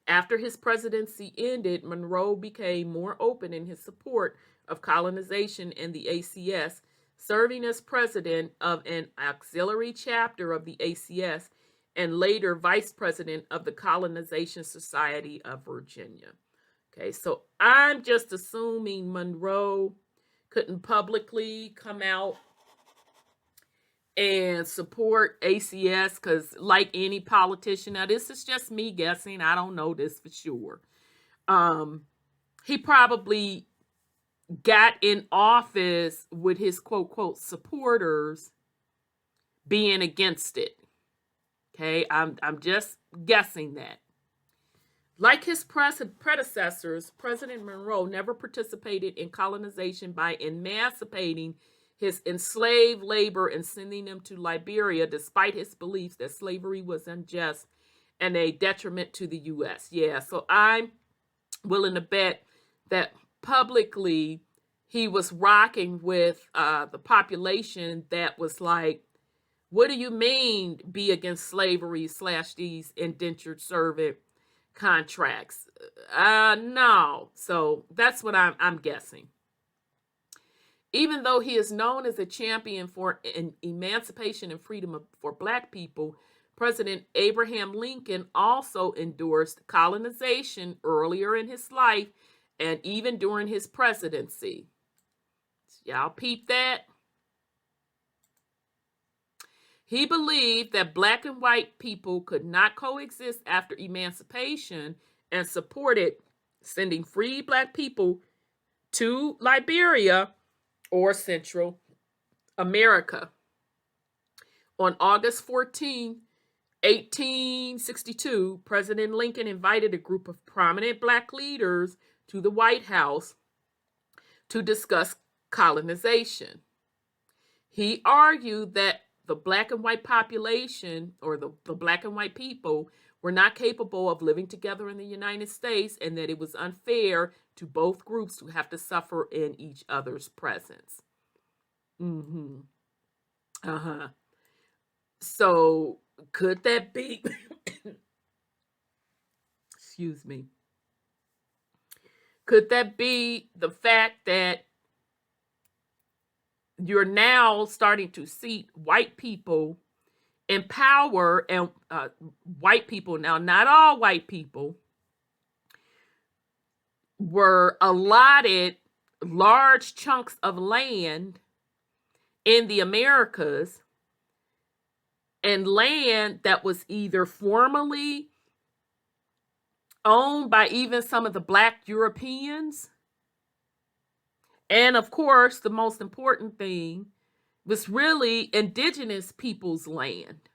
After his presidency ended, Monroe became more open in his support of colonization and the ACS, serving as president of an auxiliary chapter of the ACS and later vice president of the Colonization Society of Virginia. Okay, so I'm just assuming Monroe couldn't publicly come out and support ACS because, like any politician, now this is just me guessing, I don't know this for sure. He probably got in office with his quote, quote, supporters being against it. Okay, I'm just guessing that. Like his predecessors, President Monroe never participated in colonization by emancipating his enslaved labor and sending them to Liberia, despite his beliefs that slavery was unjust and a detriment to the U.S. Yeah, so I'm willing to bet that publicly he was rocking with the population that was like, what do you mean be against slavery / these indentured servant contracts? No. So that's what I'm guessing. Even though he is known as a champion for emancipation and freedom for Black people, President Abraham Lincoln also endorsed colonization earlier in his life and even during his presidency. Y'all peep that? He believed that Black and white people could not coexist after emancipation and supported sending free Black people to Liberia or Central America. On August 14, 1862, President Lincoln invited a group of prominent Black leaders to the White House to discuss colonization. He argued that the Black and white population, or the Black and white people, were not capable of living together in the United States, and that it was unfair to both groups to have to suffer in each other's presence. So could that be, excuse me, could that be the fact that you're now starting to see white people in power, and white people, now not all white people, were allotted large chunks of land in the Americas, and land that was either formerly owned by even some of the Black Europeans. And of course, the most important thing was really indigenous people's land.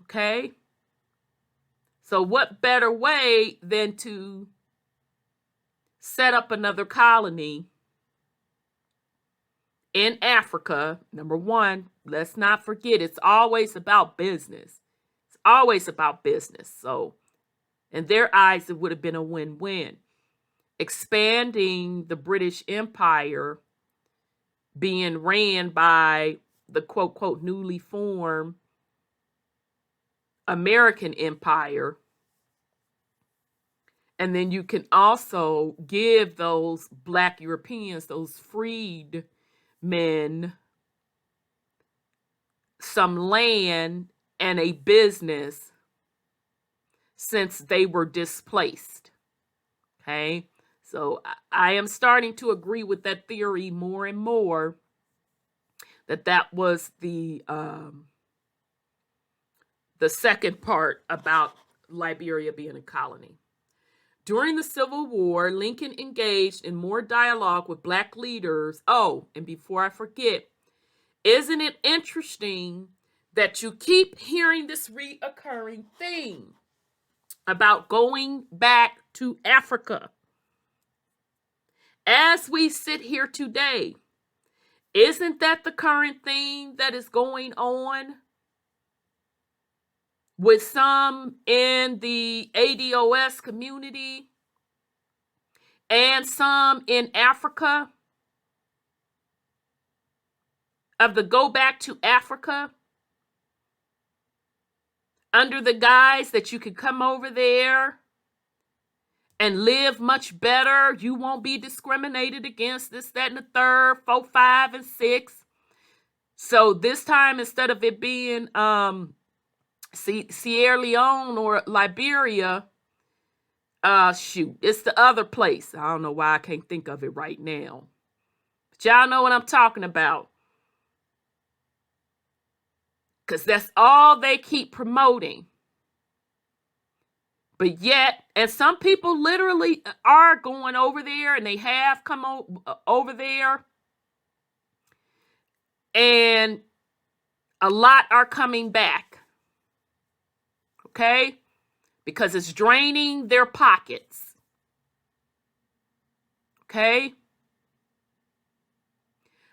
Okay? So what better way than to set up another colony in Africa? Number one, let's not forget, it's always about business. It's always about business. So in their eyes, it would have been a win-win. Expanding the British Empire, being ran by the quote, quote, newly formed American Empire. And then you can also give those Black Europeans, those freedmen, some land and a business since they were displaced. Okay? So I am starting to agree with that theory more and more, that was the second part about Liberia being a colony. During the Civil War, Lincoln engaged in more dialogue with Black leaders. Oh, and before I forget, isn't it interesting that you keep hearing this reoccurring theme about going back to Africa? As we sit here today, isn't that the current thing that is going on with some in the ADOS community and some in Africa, of the go back to Africa, under the guise that you can come over there and live much better? You won't be discriminated against, this, that, and the third, 4, 5, and 6. So this time, instead of it being Sierra Leone or Liberia, it's the other place. I don't know why I can't think of it right now. But y'all know what I'm talking about. Because that's all they keep promoting. But yet, and some people literally are going over there, and they have come over there. And a lot are coming back. Okay? Because it's draining their pockets. Okay?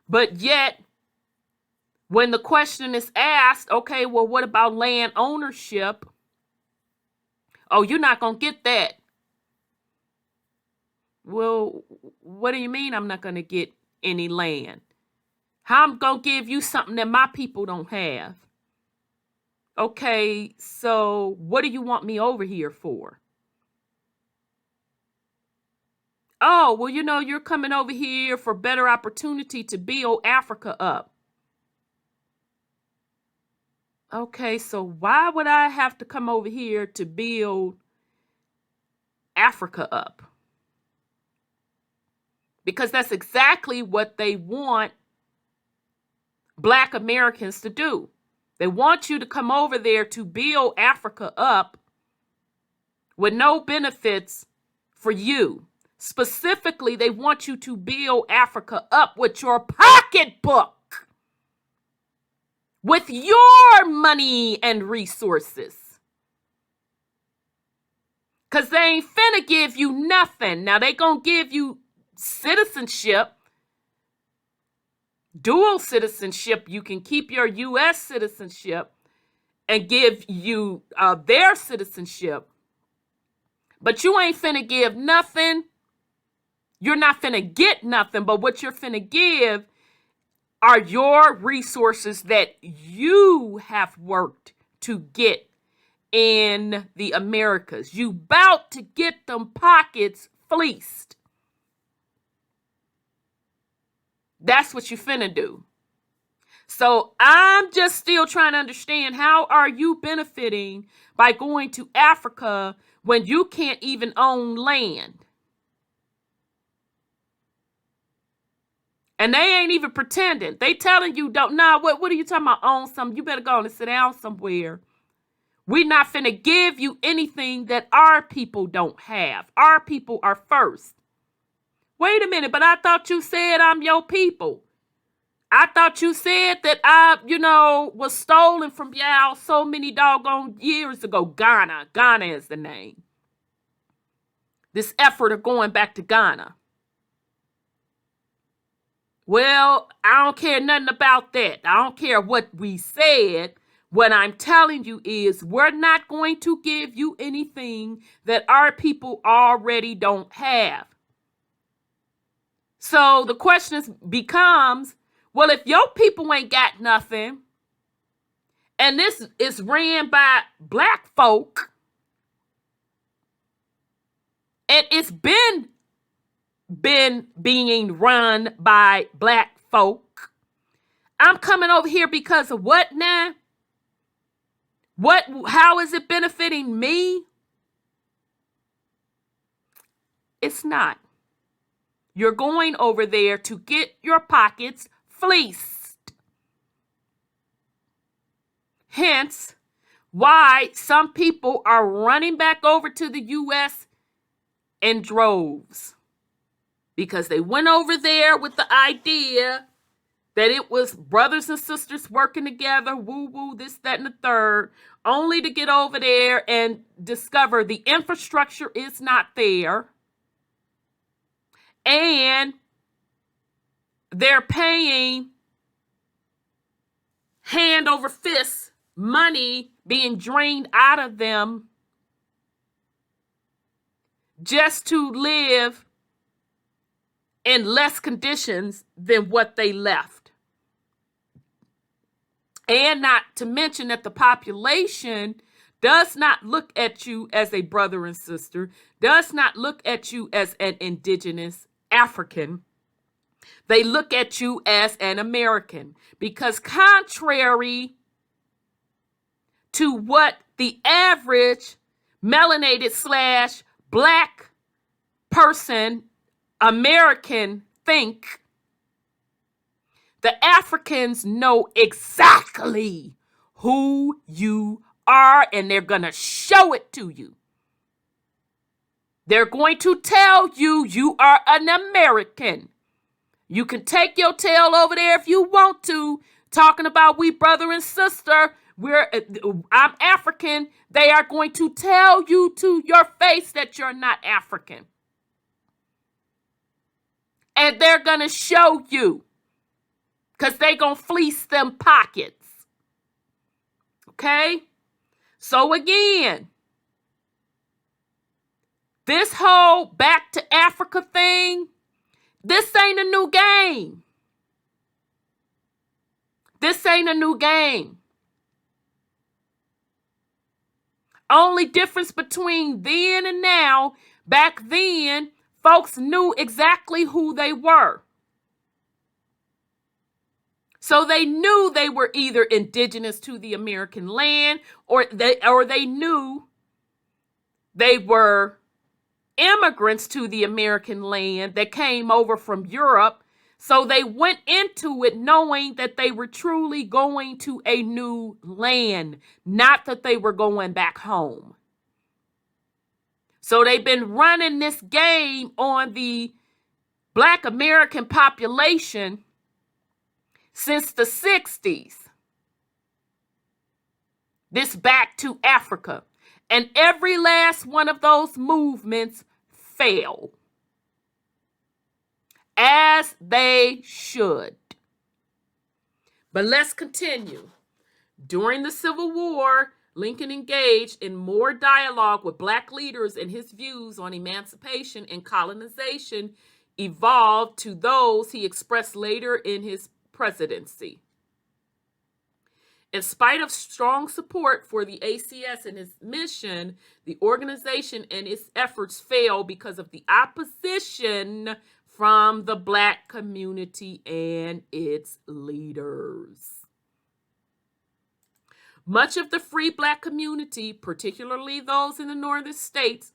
But yet, when the question is asked, okay, well, what about land ownership? Oh, you're not going to get that. Well, what do you mean I'm not going to get any land? How I'm going to give you something that my people don't have? Okay, so what do you want me over here for? Oh, well, you're coming over here for better opportunity to build Africa up. Okay, so why would I have to come over here to build Africa up? Because that's exactly what they want Black Americans to do. They want you to come over there to build Africa up with no benefits for you. Specifically, they want you to build Africa up with your pocketbook. with your money and resources. Because they ain't finna give you nothing. Now, they gonna give you citizenship, dual citizenship. You can keep your U.S. citizenship and give you their citizenship. But you ain't finna give nothing. You're not finna get nothing. But what you're finna give are your resources that you have worked to get in the Americas. You bout to get them pockets fleeced. That's what you finna do. So I'm just still trying to understand, how are you benefiting by going to Africa when you can't even own land? And they ain't even pretending. They telling you, what are you talking about, own something? You better go and sit down somewhere. We're not finna give you anything that our people don't have. Our people are first. Wait a minute, but I thought you said I'm your people. I thought you said that I, was stolen from y'all so many doggone years ago. Ghana. Ghana is the name. This effort of going back to Ghana. Well, I don't care nothing about that. I don't care what we said. What I'm telling you is we're not going to give you anything that our people already don't have. So the question becomes, well, if your people ain't got nothing, and this is ran by black folk, and it's been being run by black folk, I'm coming over here because of what now? How is it benefiting me? It's not. You're going over there to get your pockets fleeced. Hence, why some people are running back over to the U.S. in droves. Because they went over there with the idea that it was brothers and sisters working together, woo-woo, this, that, and the third, only to get over there and discover the infrastructure is not there. And they're paying hand over fist money being drained out of them just to live in less conditions than what they left. And not to mention that the population does not look at you as a brother and sister, does not look at you as an indigenous African. They look at you as an American, because contrary to what the average melanated / black person, American, think, the Africans know exactly who you are, and they're going to show it to you. They're going to tell you you are an American. You can take your tail over there if you want to, talking about we brother and sister. I'm African. They are going to tell you to your face that you're not African. And they're going to show you, because they're going to fleece them pockets. Okay? So again, this whole back to Africa thing, this ain't a new game. This ain't a new game. Only difference between then and now, back then, folks knew exactly who they were. So they knew they were either indigenous to the American land, or they knew they were immigrants to the American land that came over from Europe. So they went into it knowing that they were truly going to a new land, not that they were going back home. So they've been running this game on the Black American population since the 60s. this back to Africa. And every last one of those movements failed, as they should. But let's continue. During the Civil War, Lincoln engaged in more dialogue with Black leaders, and his views on emancipation and colonization evolved to those he expressed later in his presidency. In spite of strong support for the ACS and its mission, the organization and its efforts failed because of the opposition from the Black community and its leaders. Much of the free Black community, particularly those in the northern states,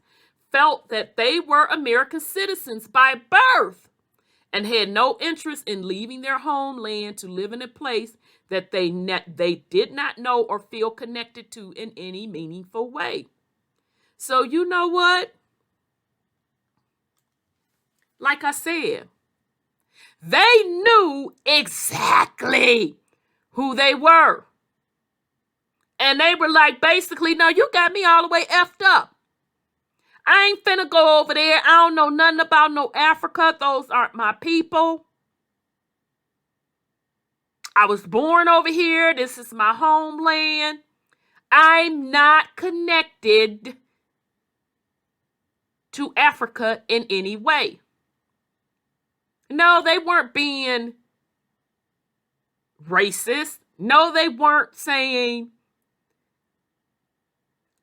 felt that they were American citizens by birth and had no interest in leaving their homeland to live in a place that they did not know or feel connected to in any meaningful way. So you know what? Like I said, they knew exactly who they were. And they were like, basically, no, you got me all the way effed up. I ain't finna go over there. I don't know nothing about no Africa. Those aren't my people. I was born over here. This is my homeland. I'm not connected to Africa in any way. No, they weren't being racist. No, they weren't saying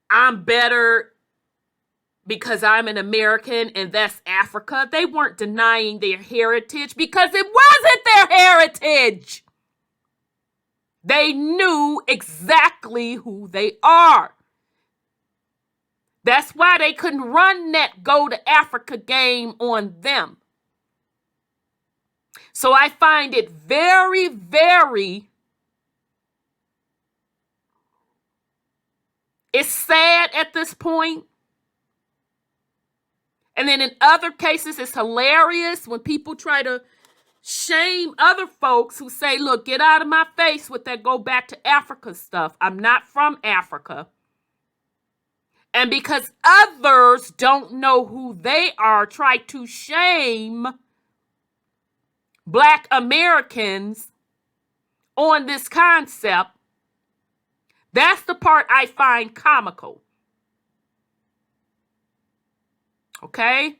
I'm better because I'm an American and that's Africa. They weren't denying their heritage because it wasn't their heritage. They knew exactly who they are. That's why they couldn't run that Go to Africa game on them. So I find it very, very, it's sad at this point. And then in other cases, it's hilarious when people try to shame other folks who say, look, get out of my face with that go back to Africa stuff. I'm not from Africa. And because others don't know who they are, try to shame Black Americans on this concept. That's the part I find comical. Okay?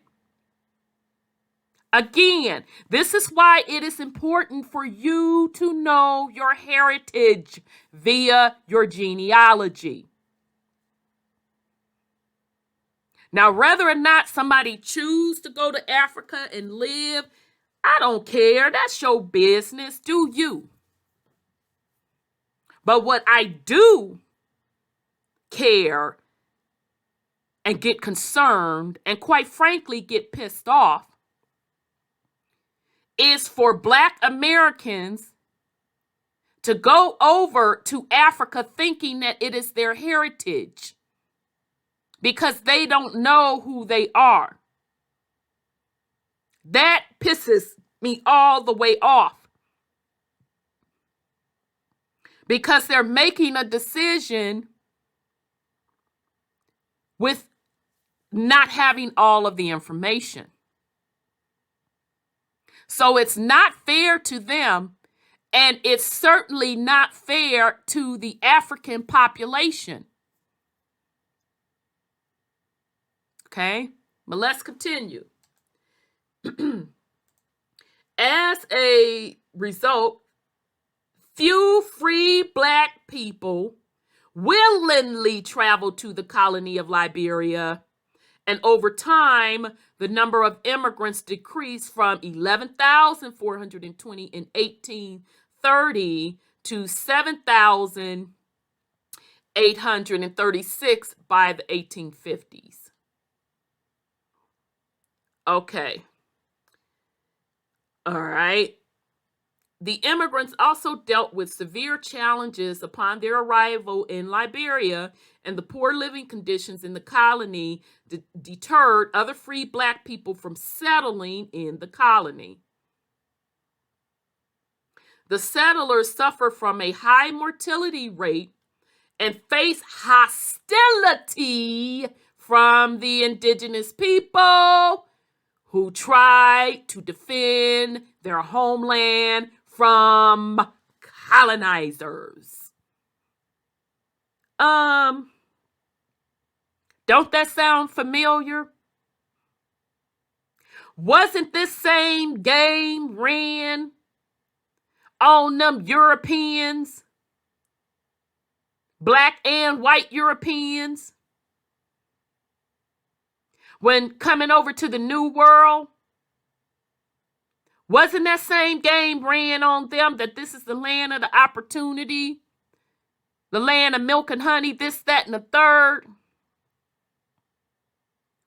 Again, this is why it is important for you to know your heritage via your genealogy. Now, whether or not somebody choose to go to Africa and live, I don't care. That's your business. Do you? But what I do care and get concerned and quite frankly get pissed off is for Black Americans to go over to Africa thinking that it is their heritage because they don't know who they are. That pisses me all the way off because they're making a decision with not having all of the information. So it's not fair to them, and it's certainly not fair to the African population. Okay, but let's continue. As a result, few free Black people willingly traveled to the colony of Liberia, and over time, the number of immigrants decreased from 11,420 in 1830 to 7,836 by the 1850s. Okay. All right. The immigrants also dealt with severe challenges upon their arrival in Liberia, and the poor living conditions in the colony deterred other free Black people from settling in the colony. The settlers suffered from a high mortality rate and face hostility from the indigenous people who tried to defend their homeland from colonizers. Don't that sound familiar? Wasn't this same game ran on them Europeans, black and white Europeans, when coming over to the New World? Wasn't that same game ran on them, that this is the land of the opportunity, the land of milk and honey, this, that, and the third?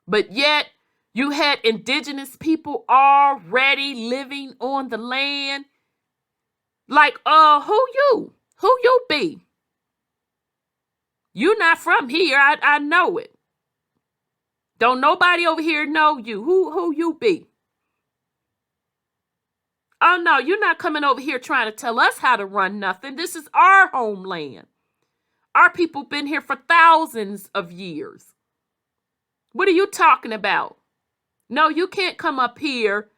But yet, you had indigenous people already living on the land. Like, who you? Who you be? You not from here, I know it. Don't nobody over here know you. Who you be? Oh no, you're not coming over here trying to tell us how to run nothing. This is our homeland. Our people been here for thousands of years. What are you talking about? No, you can't come up here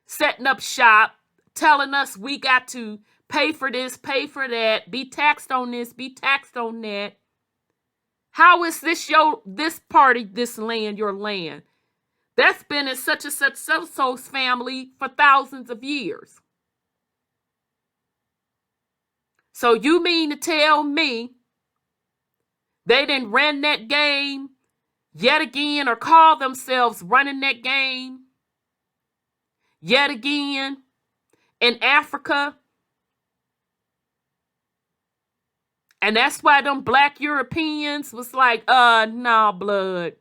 setting up shop, telling us we got to pay for this, pay for that, be taxed on this, be taxed on that. How is this this part of this land your land? That's been in such and such so-so's family for thousands of years. So you mean to tell me they didn't run that game yet again, or call themselves running that game yet again in Africa? And that's why them black Europeans was like, nah, blood.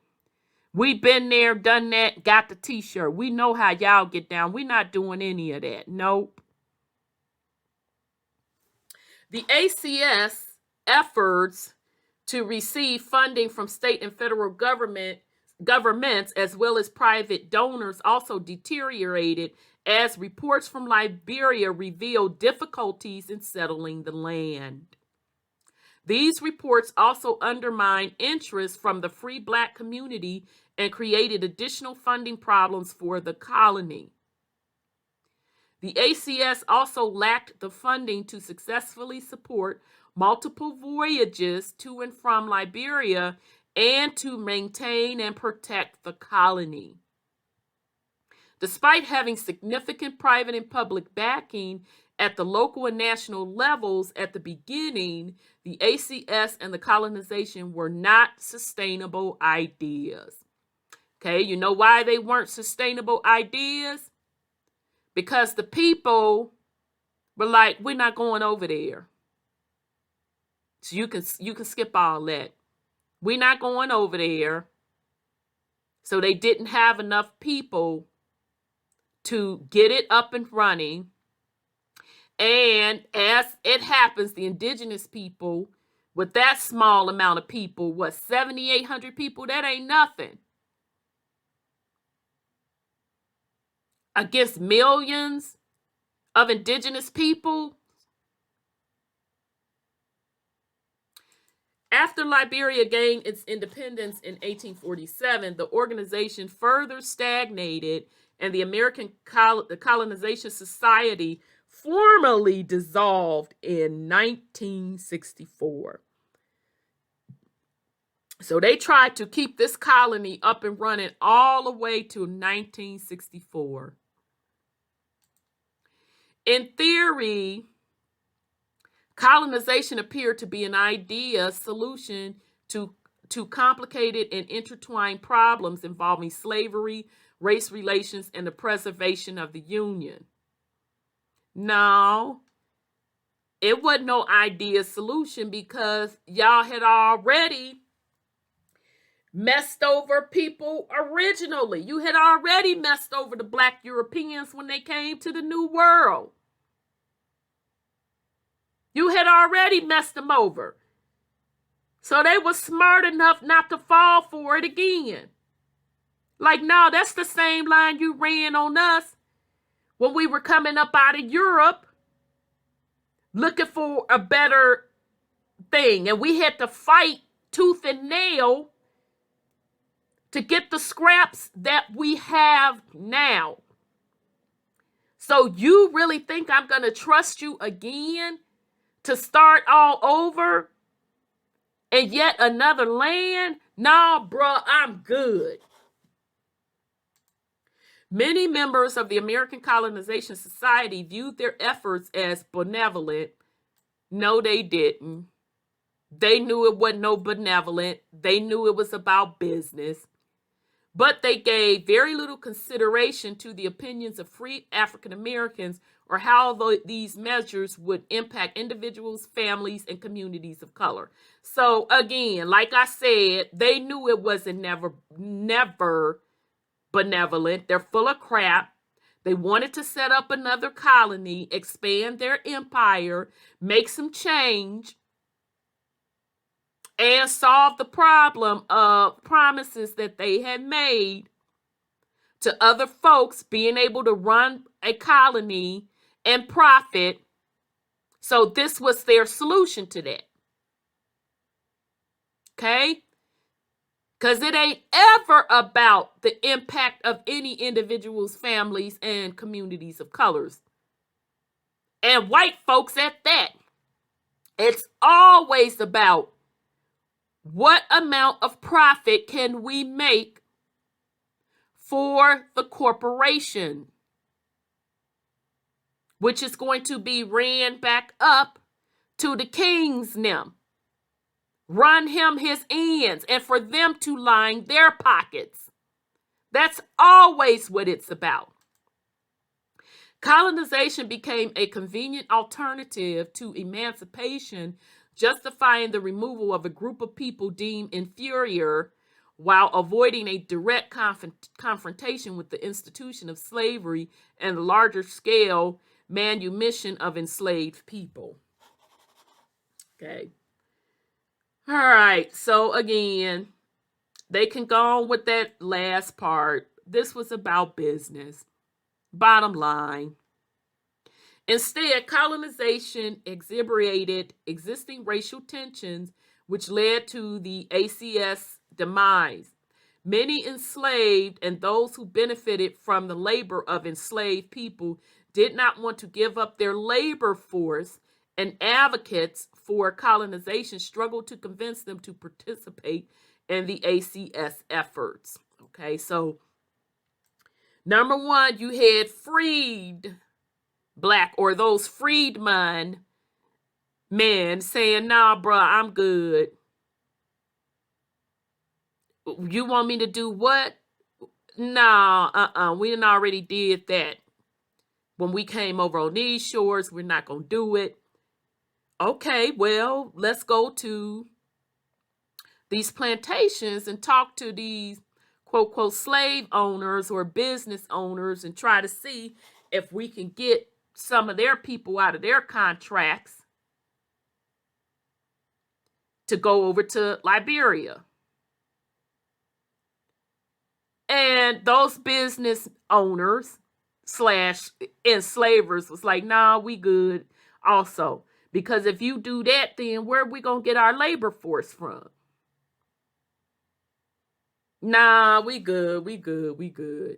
We been there, done that, got the t-shirt. We know how y'all get down. We not doing any of that. Nope. The ACS efforts to receive funding from state and federal governments as well as private donors also deteriorated as reports from Liberia revealed difficulties in settling the land. These reports also undermined interest from the free black community and created additional funding problems for the colony. The ACS also lacked the funding to successfully support multiple voyages to and from Liberia and to maintain and protect the colony. Despite having significant private and public backing at the local and national levels at the beginning, the ACS and the colonization were not sustainable ideas. Okay, you know why they weren't sustainable ideas? Because the people were like, we're not going over there. So you can skip all that. We're not going over there. So they didn't have enough people to get it up and running. And as it happens, the indigenous people, with that small amount of people, 7,800 people, that ain't nothing. Against millions of indigenous people. After Liberia gained its independence in 1847, the organization further stagnated and the American Colonization Society formally dissolved in 1964. So they tried to keep this colony up and running all the way to 1964. In theory, colonization appeared to be an solution to complicated and intertwined problems involving slavery, race relations, and the preservation of the Union. No, it wasn't no ideal solution because y'all had already messed over people originally. You had already messed over the black Europeans when they came to the New World. You had already messed them over. So they were smart enough not to fall for it again. Like, no, that's the same line you ran on us when we were coming up out of Europe looking for a better thing, and we had to fight tooth and nail to get the scraps that we have now. So you really think I'm going to trust you again to start all over in yet another land? Nah, bruh, I'm good. Many members of the American Colonization Society viewed their efforts as benevolent. No, they didn't. They knew it wasn't no benevolent. They knew it was about business. But they gave very little consideration to the opinions of free African Americans or how these measures would impact individuals, families, and communities of color. So again, like I said, they knew it wasn't never benevolent. They're full of crap. They wanted to set up another colony, expand their empire, make some change, and solve the problem of promises that they had made to other folks being able to run a colony and profit. So this was their solution to that. Okay? Because it ain't ever about the impact of any individual's families and communities of colors. And white folks at that. It's always about what amount of profit can we make for the corporation, which is going to be ran back up to the kings now. Run him his ends, and for them to line their pockets. That's always what it's about. Colonization became a convenient alternative to emancipation, justifying the removal of a group of people deemed inferior while avoiding a direct confrontation with the institution of slavery and the larger scale manumission of enslaved people. Okay. All right, so again, they can go on with that last part. This was about business. Bottom line. Instead, colonization exacerbated existing racial tensions, which led to the ACS demise. Many enslaved and those who benefited from the labor of enslaved people did not want to give up their labor force, and advocates for colonization struggled to convince them to participate in the ACS efforts. Okay, so number one, you had freed black or those freedmen men saying, nah, bruh, I'm good. You want me to do what? Nah, we done already did that. When we came over on these shores, we're not going to do it. Okay, well, let's go to these plantations and talk to these quote, quote, slave owners or business owners and try to see if we can get some of their people out of their contracts to go over to Liberia. And those business owners / enslavers was like, nah, we good also. Because if you do that, then where are we going to get our labor force from? Nah, we good.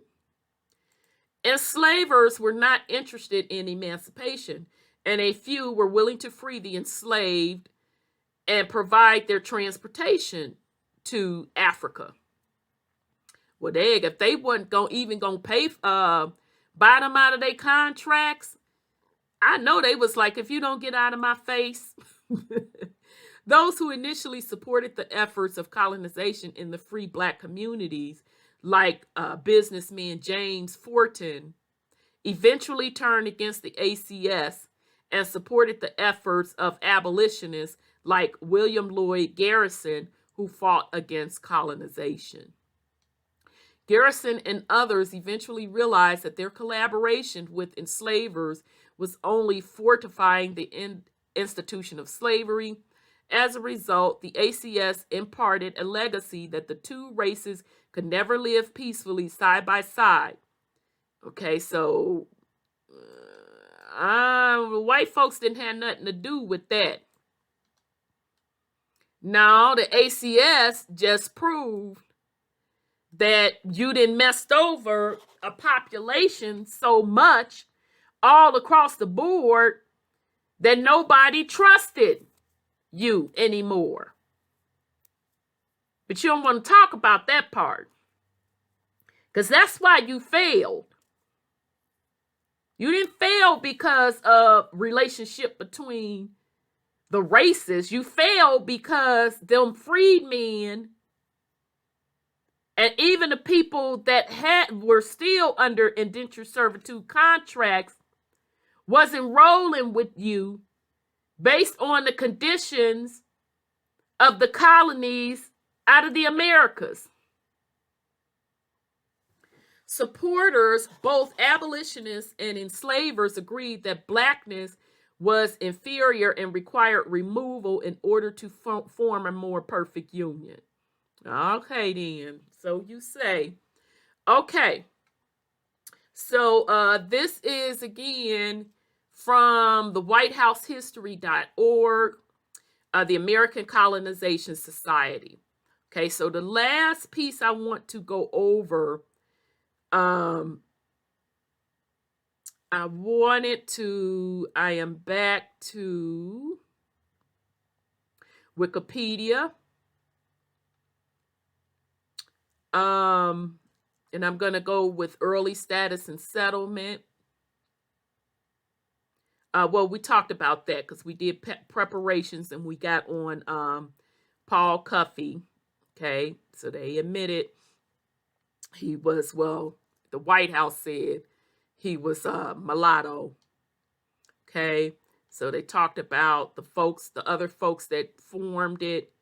Enslavers were not interested in emancipation, and a few were willing to free the enslaved and provide their transportation to Africa. Well, if they wasn't even going to pay, buy them out of their contracts, I know they was like, if you don't get out of my face. Those who initially supported the efforts of colonization in the free black communities, like businessman James Fortin, eventually turned against the ACS and supported the efforts of abolitionists like William Lloyd Garrison, who fought against colonization. Garrison and others eventually realized that their collaboration with enslavers was only fortifying the institution of slavery. As a result, the ACS imparted a legacy that the two races could never live peacefully side by side. Okay, so white folks didn't have nothing to do with that. Now, the ACS just proved that you done messed over a population so much all across the board that nobody trusted you anymore. But you don't want to talk about that part, because that's why you failed. You didn't fail because of relationship between the races. You failed because them freedmen and even the people that were still under indentured servitude contracts wasn't rolling with you based on the conditions of the colonies out of the Americas. Supporters, both abolitionists and enslavers, agreed that blackness was inferior and required removal in order to form a more perfect union. Okay, then. So you say. Okay. So this is, again, from the WhiteHouseHistory.org, the American Colonization Society. Okay, so the last piece I want to go over, I am back to Wikipedia. And I'm going to go with early status and settlement. Well, we talked about that because we did preparations and we got on Paul Cuffey. Okay, so they admitted he was, well, the White House said he was mulatto. Okay, so they talked about the other folks that formed it.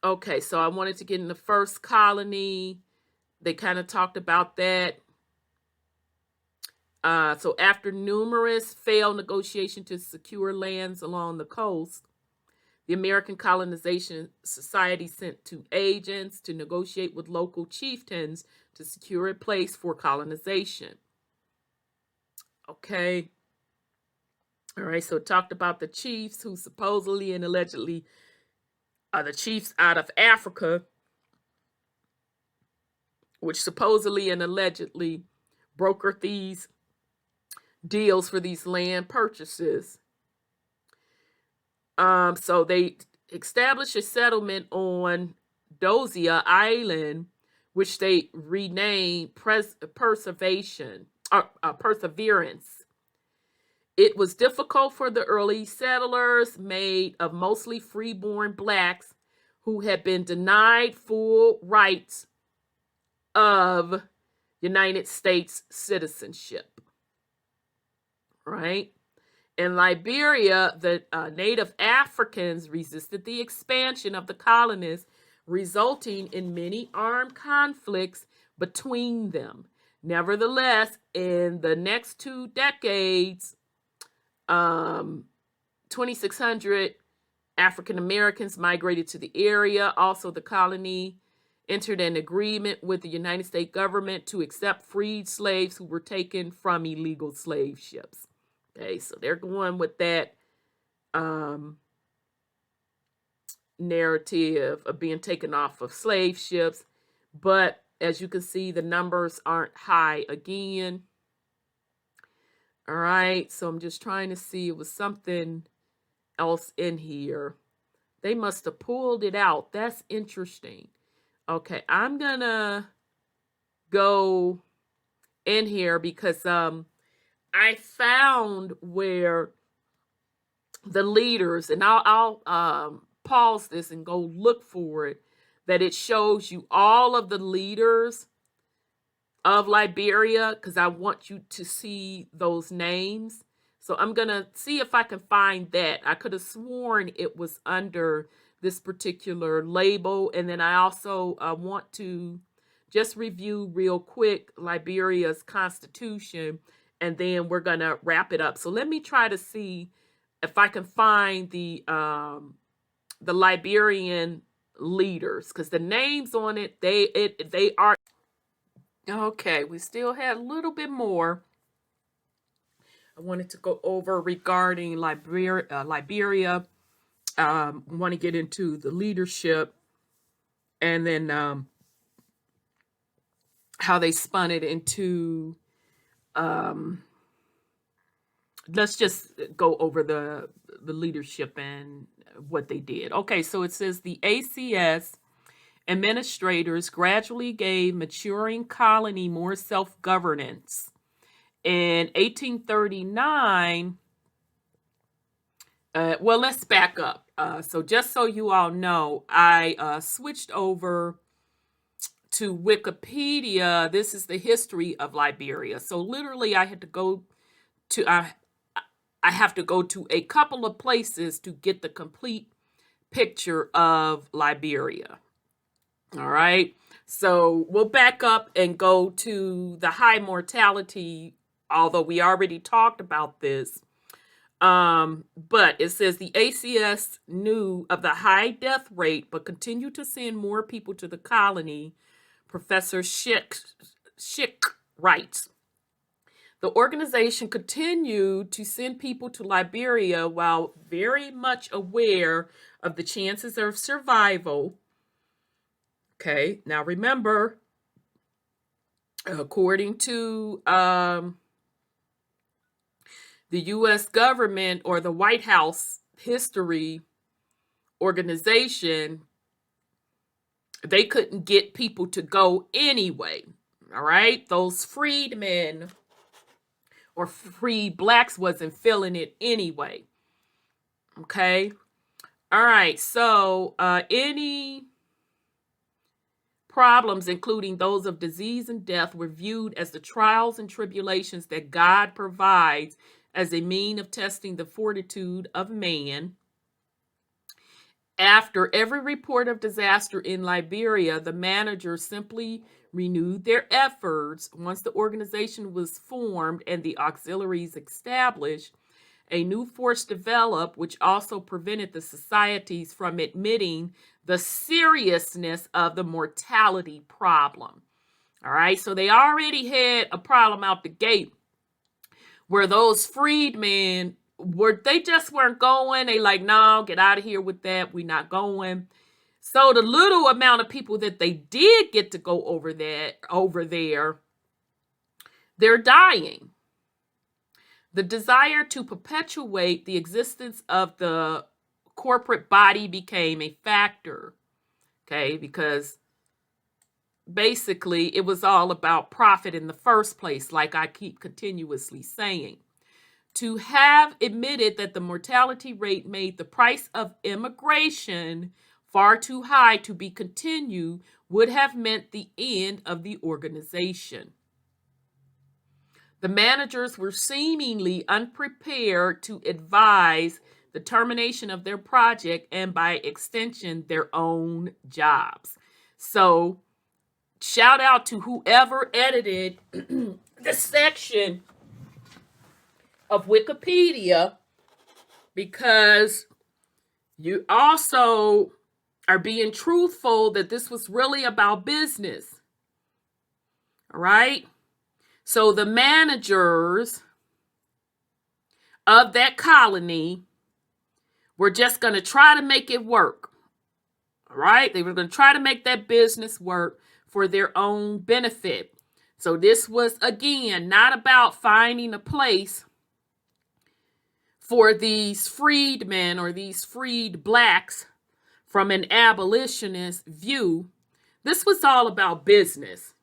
Okay, so I wanted to get in the first colony. They kind of talked about that. So after numerous failed negotiations to secure lands along the coast, the American Colonization Society sent 2 agents to negotiate with local chieftains to secure a place for colonization. Okay. All right, so it talked about the chiefs who supposedly and allegedly are the chiefs out of Africa, which supposedly and allegedly brokered these deals for these land purchases. So they established a settlement on Dosia Island, which they renamed Perseverance. It was difficult for the early settlers, made of mostly freeborn blacks who had been denied full rights of United States citizenship. Right? In Liberia, the native Africans resisted the expansion of the colonists, resulting in many armed conflicts between them. Nevertheless, in the next 2 decades, 2,600 African Americans migrated to the area. Also, the colony entered an agreement with the United States government to accept freed slaves who were taken from illegal slave ships. Okay, so they're going with that narrative of being taken off of slave ships. But as you can see, the numbers aren't high again. All right, so I'm just trying to see. It was something else in here. They must have pulled it out. That's interesting. Okay, I'm going to go in here because I found where the leaders, and I'll pause this and go look for it, that it shows you all of the leaders of Liberia, because I want you to see those names. So I'm going to see if I can find that. I could have sworn it was under this particular label. And then I also want to just review real quick Liberia's constitution, and then we're going to wrap it up. So let me try to see if I can find the Liberian leaders, because the names on it, they are. Okay, we still had a little bit more. I wanted to go over regarding Liberia. Want to get into the leadership, and then how they spun it into. Let's just go over the leadership and what they did. Okay, so it says the ACS administrators gradually gave maturing colony more self-governance. In 1839, well, let's back up. So just so you all know, I switched over to Wikipedia. This is the history of Liberia. So literally, I had to go to I have to go to a couple of places to get the complete picture of Liberia. All right. So we'll back up and go to the high mortality, although we already talked about this. But it says the ACS knew of the high death rate, but continued to send more people to the colony. Professor Schick writes, the organization continued to send people to Liberia while very much aware of the chances of survival. Okay, now remember, according to the U.S. government or the White House history organization, they couldn't get people to go anyway. All right, those freedmen or free blacks wasn't feeling it anyway. Okay. All right. So any problems, including those of disease and death, were viewed as the trials and tribulations that God provides as a mean of testing the fortitude of man. After every report of disaster in Liberia, the managers simply renewed their efforts. Once the organization was formed and the auxiliaries established, a new force developed, which also prevented the societies from admitting the seriousness of the mortality problem. All right, so they already had a problem out the gate where those freedmen they just weren't going. They like, no, get out of here with that. We're not going. So the little amount of people that they did get to go over there, they're dying. The desire to perpetuate the existence of the corporate body became a factor, okay, because basically it was all about profit in the first place, like I keep continuously saying. To have admitted that the mortality rate made the price of immigration far too high to be continued would have meant the end of the organization. The managers were seemingly unprepared to advise the termination of their project and, by extension, their own jobs. So, shout out to whoever edited this section of Wikipedia, because you also are being truthful that this was really about business. All right? So the managers of that colony were just going to try to make it work. All right? They were going to try to make that business work for their own benefit. So this was, again, not about finding a place for these freedmen or these freed blacks from an abolitionist view. This was all about business.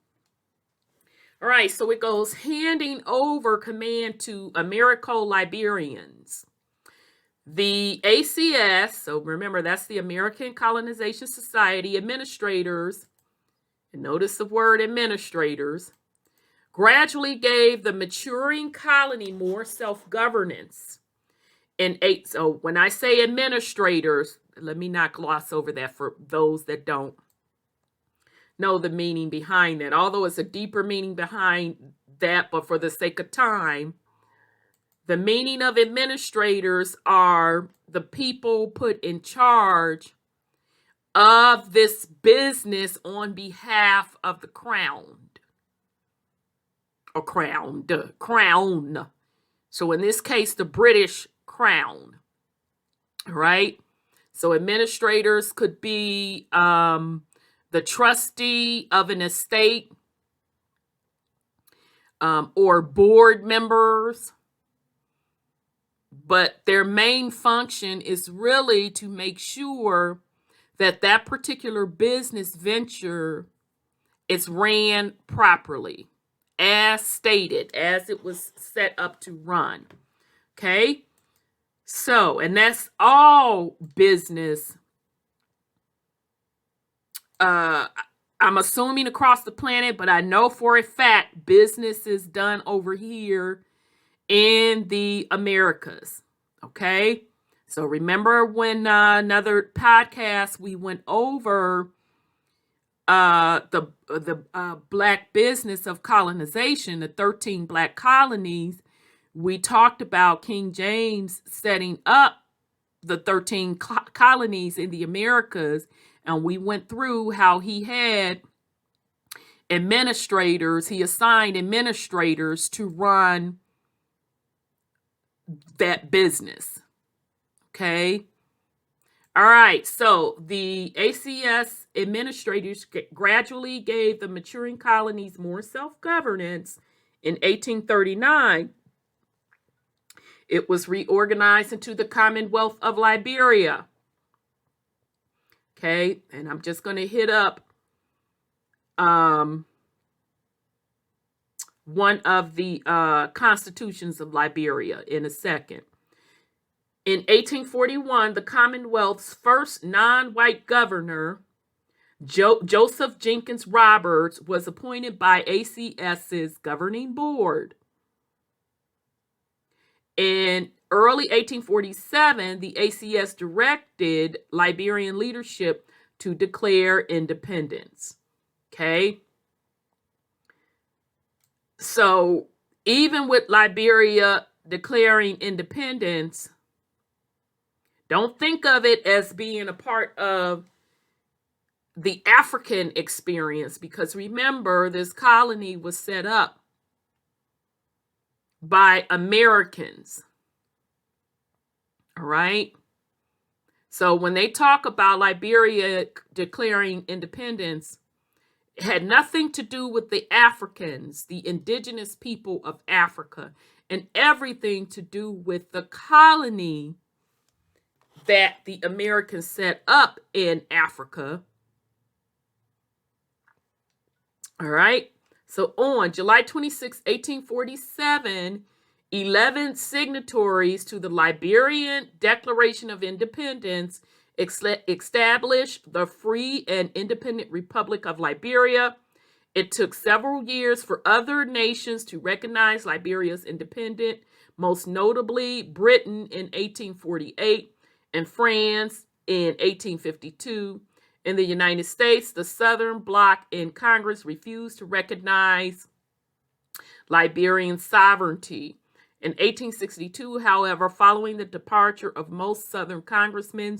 All right, so it goes handing over command to Americo-Liberians. The ACS, so remember that's the American Colonization Society administrators, and notice the word administrators, gradually gave the maturing colony more self-governance. So when I say administrators, let me not gloss over that for those that don't know the meaning behind that. Although it's a deeper meaning behind that, but for the sake of time, the meaning of administrators are the people put in charge of this business on behalf of the crown. So in this case, the British Crown, right? So administrators could be the trustee of an estate, or board members. But their main function is really to make sure that that particular business venture is ran properly, as stated, as it was set up to run. Okay? So, and that's all business. I'm assuming across the planet, but I know for a fact business is done over here in the Americas. Okay? So remember when another podcast we went over the black business of colonization, the 13 black colonies. We talked about King James setting up the 13 colonies in the Americas, and we went through how he had administrators, he assigned administrators to run that business. Okay. All right. So the ACS administrators gradually gave the maturing colonies more self-governance. In 1839, it was reorganized into the Commonwealth of Liberia. Okay. And I'm just going to hit up one of the constitutions of Liberia in a second. In 1841, the Commonwealth's first non-white governor, Joseph Jenkins Roberts, was appointed by ACS's governing board. In early 1847, the ACS directed Liberian leadership to declare independence. Okay? So even with Liberia declaring independence, don't think of it as being a part of the African experience, because remember, this colony was set up by Americans. All right? So when they talk about Liberia declaring independence, it had nothing to do with the Africans, the indigenous people of Africa, and everything to do with the colony that the Americans set up in Africa. All right. So on July 26, 1847, 11 signatories to the Liberian Declaration of Independence established the Free and Independent Republic of Liberia. It took several years for other nations to recognize Liberia's independence, most notably Britain in 1848 and France in 1852. In the United States, the Southern Bloc in Congress refused to recognize Liberian sovereignty. In 1862, however, following the departure of most Southern congressmen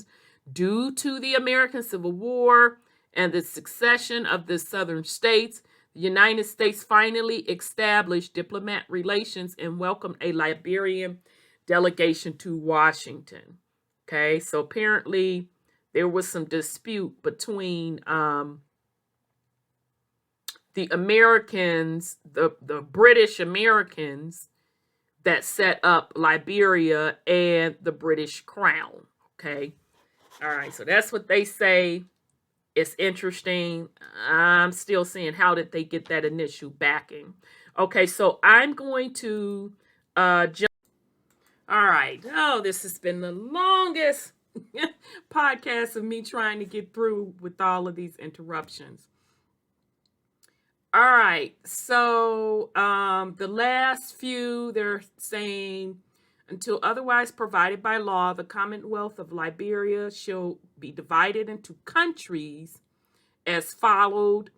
due to the American Civil War and the succession of the Southern states, the United States finally established diplomatic relations and welcomed a Liberian delegation to Washington. Okay, so apparently there was some dispute between the Americans, the British Americans that set up Liberia, and the British Crown. Okay, all right, so that's what they say. It's interesting. I'm still saying, how did they get that initial backing? Okay, so I'm going to jump. All right. Oh, this has been the longest podcast of me trying to get through with all of these interruptions. All right. So the last few, they're saying, until otherwise provided by law, the Commonwealth of Liberia shall be divided into countries as followed.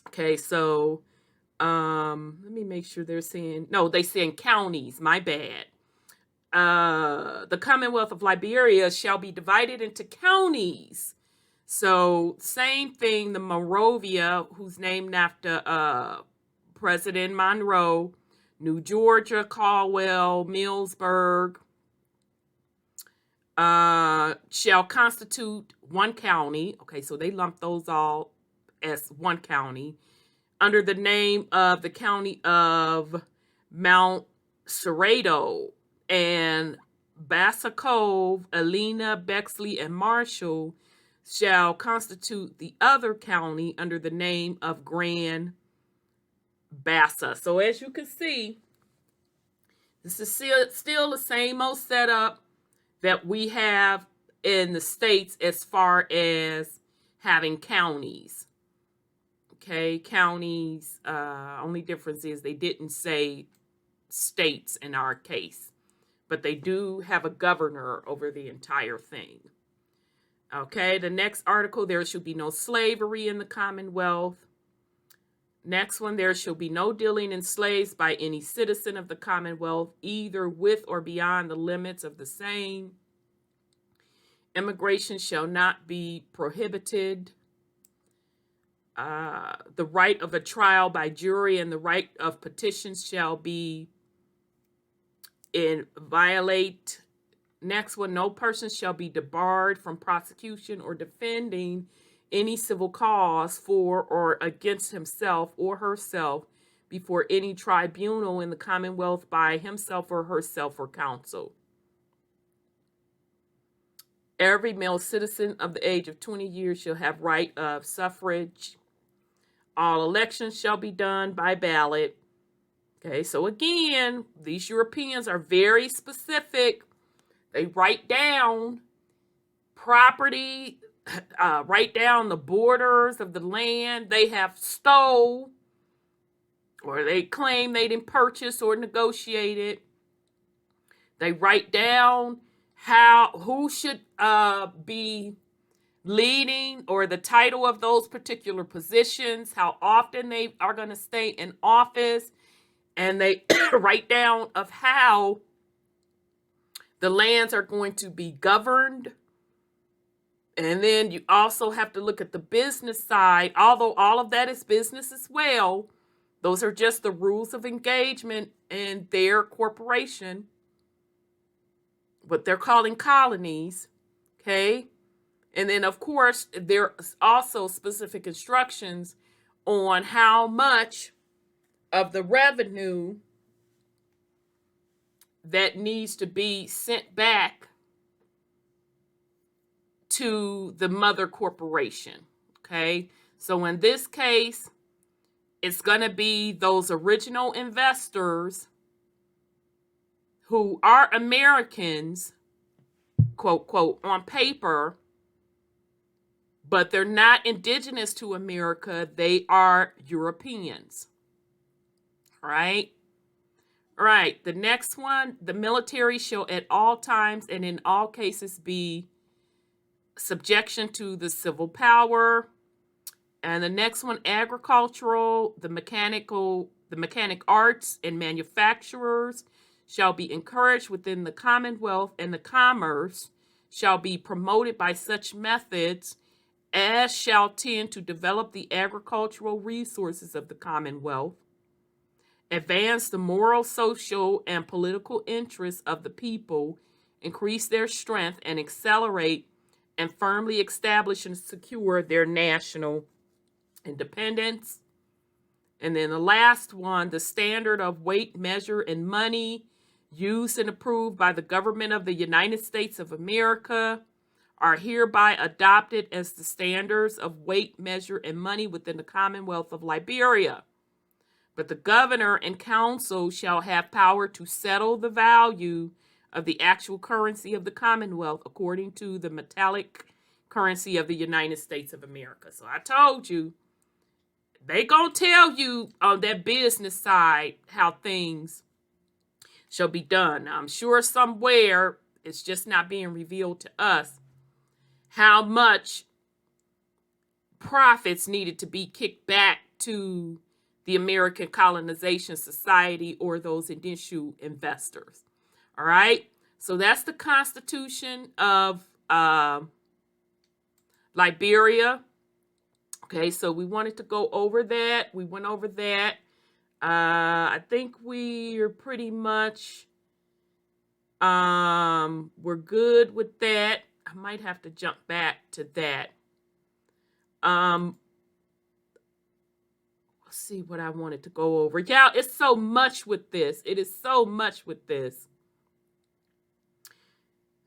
Okay, so let me make sure they're saying, no, they're saying counties, my bad. The Commonwealth of Liberia shall be divided into counties. So same thing, the Monrovia, who's named after President Monroe, New Georgia, Caldwell, Millsburg, shall constitute one county. Okay, so they lump those all as one county under the name of the county of Mount Cerrado, and Bassa Cove, Alena, Bexley, and Marshall shall constitute the other county under the name of Grand Bassa. So as you can see, this is still the same old setup that we have in the states as far as having counties. Okay, counties, only difference is they didn't say states in our case, but they do have a governor over the entire thing. Okay, the next article, there shall be no slavery in the Commonwealth. Next one, there shall be no dealing in slaves by any citizen of the Commonwealth, either with or beyond the limits of the same. Immigration shall not be prohibited. The right of a trial by jury and the right of petitions shall be violate. Next one, no person shall be debarred from prosecution or defending any civil cause for or against himself or herself before any tribunal in the Commonwealth by himself or herself or counsel. Every male citizen of the age of 20 years shall have right of suffrage. All elections shall be done by ballot. Okay, so again, these Europeans are very specific. They write down property, write down the borders of the land they have stole, or they claim they didn't purchase or negotiate it. They write down who should be leading or the title of those particular positions, how often they are going to stay in office, and they write down of how the lands are going to be governed. And then you also have to look at the business side, although all of that is business as well. Those are just the rules of engagement in their corporation, what they're calling colonies, okay? And then, of course, there's also specific instructions on how much of the revenue that needs to be sent back to the mother corporation, okay? So in this case, it's going to be those original investors who are Americans, quote, quote, on paper, but they're not indigenous to America. They are Europeans. All right. All right. The next one, the military shall at all times and in all cases be subjection to the civil power. And the next one, agricultural, the mechanic arts and manufacturers shall be encouraged within the Commonwealth, and the commerce shall be promoted by such methods as shall tend to develop the agricultural resources of the Commonwealth, advance the moral, social, and political interests of the people, increase their strength, and accelerate and firmly establish and secure their national independence. And then the last one, the standard of weight, measure, and money used and approved by the government of the United States of America are hereby adopted as the standards of weight, measure, and money within the Commonwealth of Liberia. But the governor and council shall have power to settle the value of the actual currency of the Commonwealth according to the metallic currency of the United States of America. So I told you, they gonna tell you on that business side how things shall be done. Now, I'm sure somewhere it's just not being revealed to us how much profits needed to be kicked back to the American Colonization Society or those initial investors. All right. So that's the Constitution of Liberia. Okay, so we wanted to go over that. We went over that. I think we're pretty much we're good with that. I might have to jump back to that. Let's see what I wanted to go over. Yeah, it's so much with this. It is so much with this.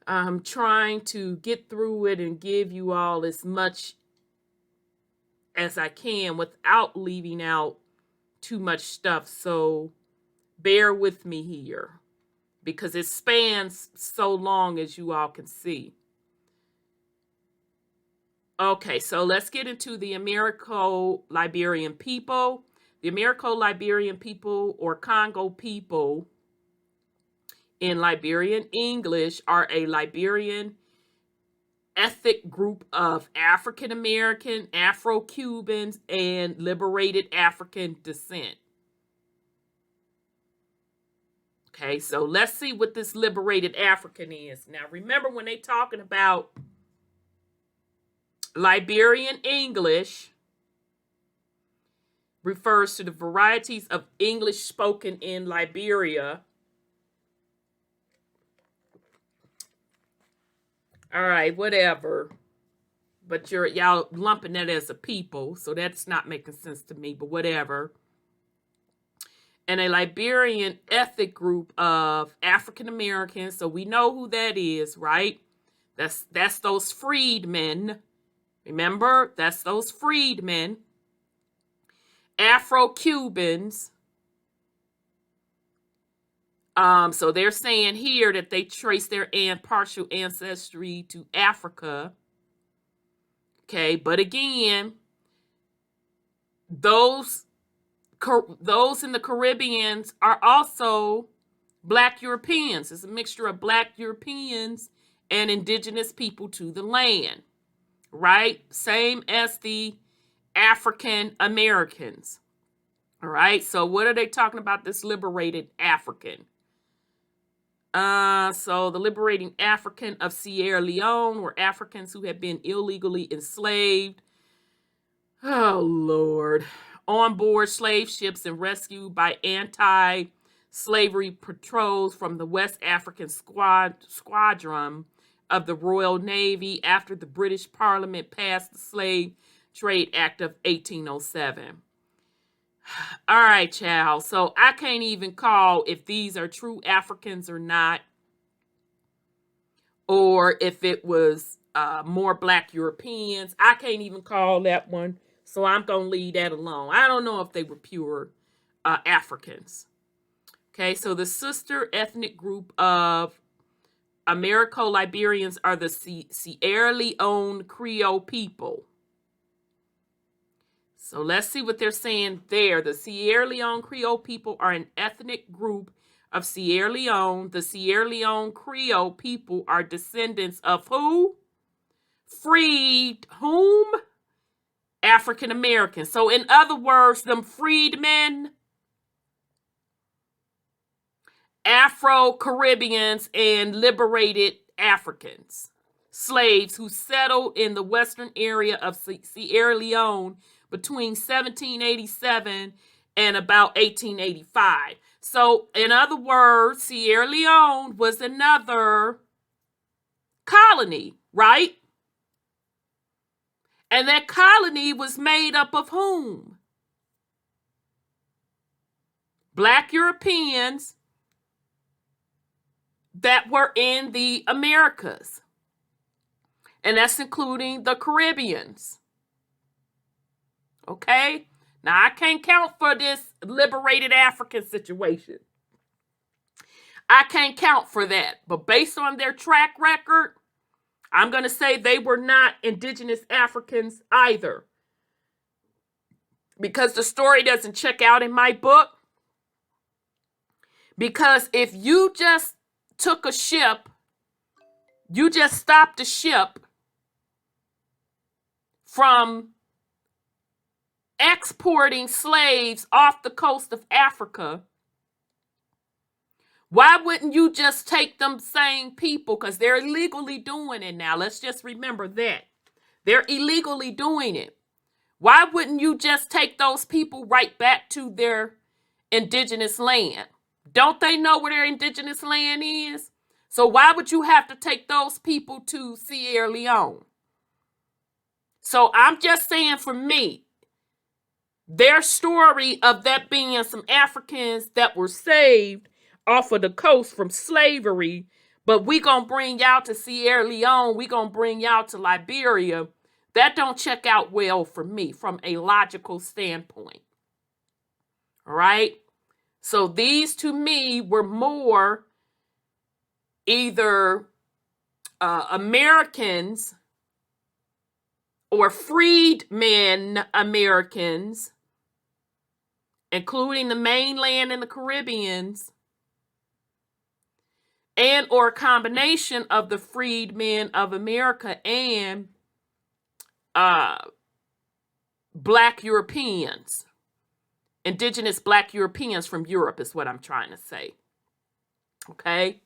I'm trying to get through it and give you all as much as I can without leaving out too much stuff. So bear with me here because it spans so long, as you all can see. Okay, so let's get into the Americo-Liberian people. The Americo-Liberian people, or Congo people, in Liberian English, are a Liberian ethnic group of African American, Afro-Cubans, and liberated African descent. Okay, so let's see what this liberated African is. Now, remember when they're talking about Liberian English, refers to the varieties of English spoken in Liberia. All right, whatever. But y'all lumping that as a people, so that's not making sense to me, but whatever. And a Liberian ethnic group of African Americans, so we know who that is, right? That's those freedmen. Remember, that's those freedmen. Afro-Cubans. So they're saying here that they trace their partial ancestry to Africa. Okay, but again, those in the Caribbeans are also Black Europeans. It's a mixture of Black Europeans and indigenous people to the land. Right? Same as the African Americans. All right. So what are they talking about? This liberated African. So the liberating African of Sierra Leone were Africans who had been illegally enslaved. Oh, Lord. On board slave ships and rescued by anti-slavery patrols from the West African Squadron of the Royal Navy after the British Parliament passed the Slave Trade Act of 1807. All right, child. So I can't even call if these are true Africans or not, or if it was more Black Europeans. I can't even call that one. So I'm going to leave that alone. I don't know if they were pure Africans. Okay, so the sister ethnic group of Americo-Liberians are the Sierra Leone Creole people. So let's see what they're saying there. The Sierra Leone Creole people are an ethnic group of Sierra Leone. The Sierra Leone Creole people are descendants of who? Freed whom? African Americans. So in other words, them freedmen, Afro-Caribbeans, and liberated Africans, slaves who settled in the western area of Sierra Leone between 1787 and about 1885. So, in other words, Sierra Leone was another colony, right? And that colony was made up of whom? Black Europeans that were in the Americas. And that's including the Caribbeans. Okay? Now, I can't count for this liberated African situation. I can't count for that. But based on their track record, I'm going to say they were not indigenous Africans either. Because the story doesn't check out in my book. Because if you just took a ship, you just stopped a ship from exporting slaves off the coast of Africa, why wouldn't you just take them same people? Because they're illegally doing it now. Let's just remember that. They're illegally doing it. Why wouldn't you just take those people right back to their indigenous land. Don't they know where their indigenous land is? So why would you have to take those people to Sierra Leone? So I'm just saying, for me, their story of that being some Africans that were saved off of the coast from slavery, but we gonna bring y'all to Sierra Leone, we gonna bring y'all to Liberia, that don't check out well for me from a logical standpoint. All right? So these to me were more either Americans or freedmen Americans, including the mainland and the Caribbeans, and or a combination of the freedmen of America and Black Europeans, indigenous Black Europeans from Europe is what I'm trying to say. Okay?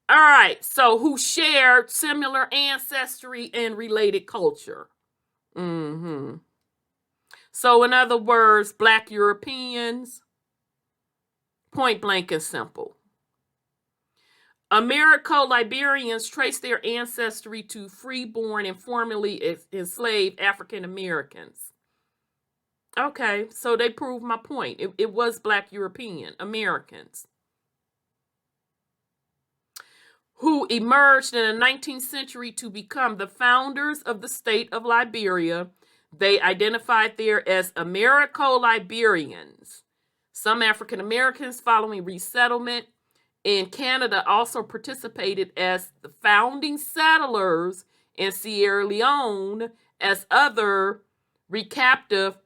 All right, so who shared similar ancestry and related culture. So in other words, Black Europeans, point blank and simple. Americo-Liberians trace their ancestry to freeborn and formerly enslaved African Americans. Okay, so they proved my point. It was Black European Americans who emerged in the 19th century to become the founders of the state of Liberia. They identified there as Americo-Liberians. Some African Americans following resettlement in Canada also participated as the founding settlers in Sierra Leone, as other repatriates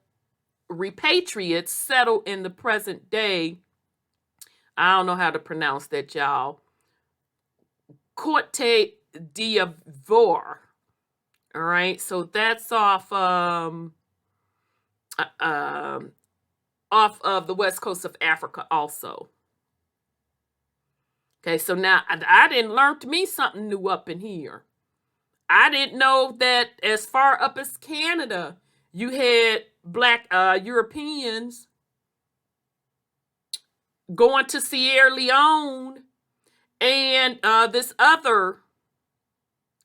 settled in the present day. I don't know how to pronounce that, y'all. Côte d'Ivoire. All right, so that's off of the west coast of Africa also. Okay, so now I didn't learn me something new up in here. I didn't know that as far up as Canada, you had Black Europeans going to Sierra Leone, and this other,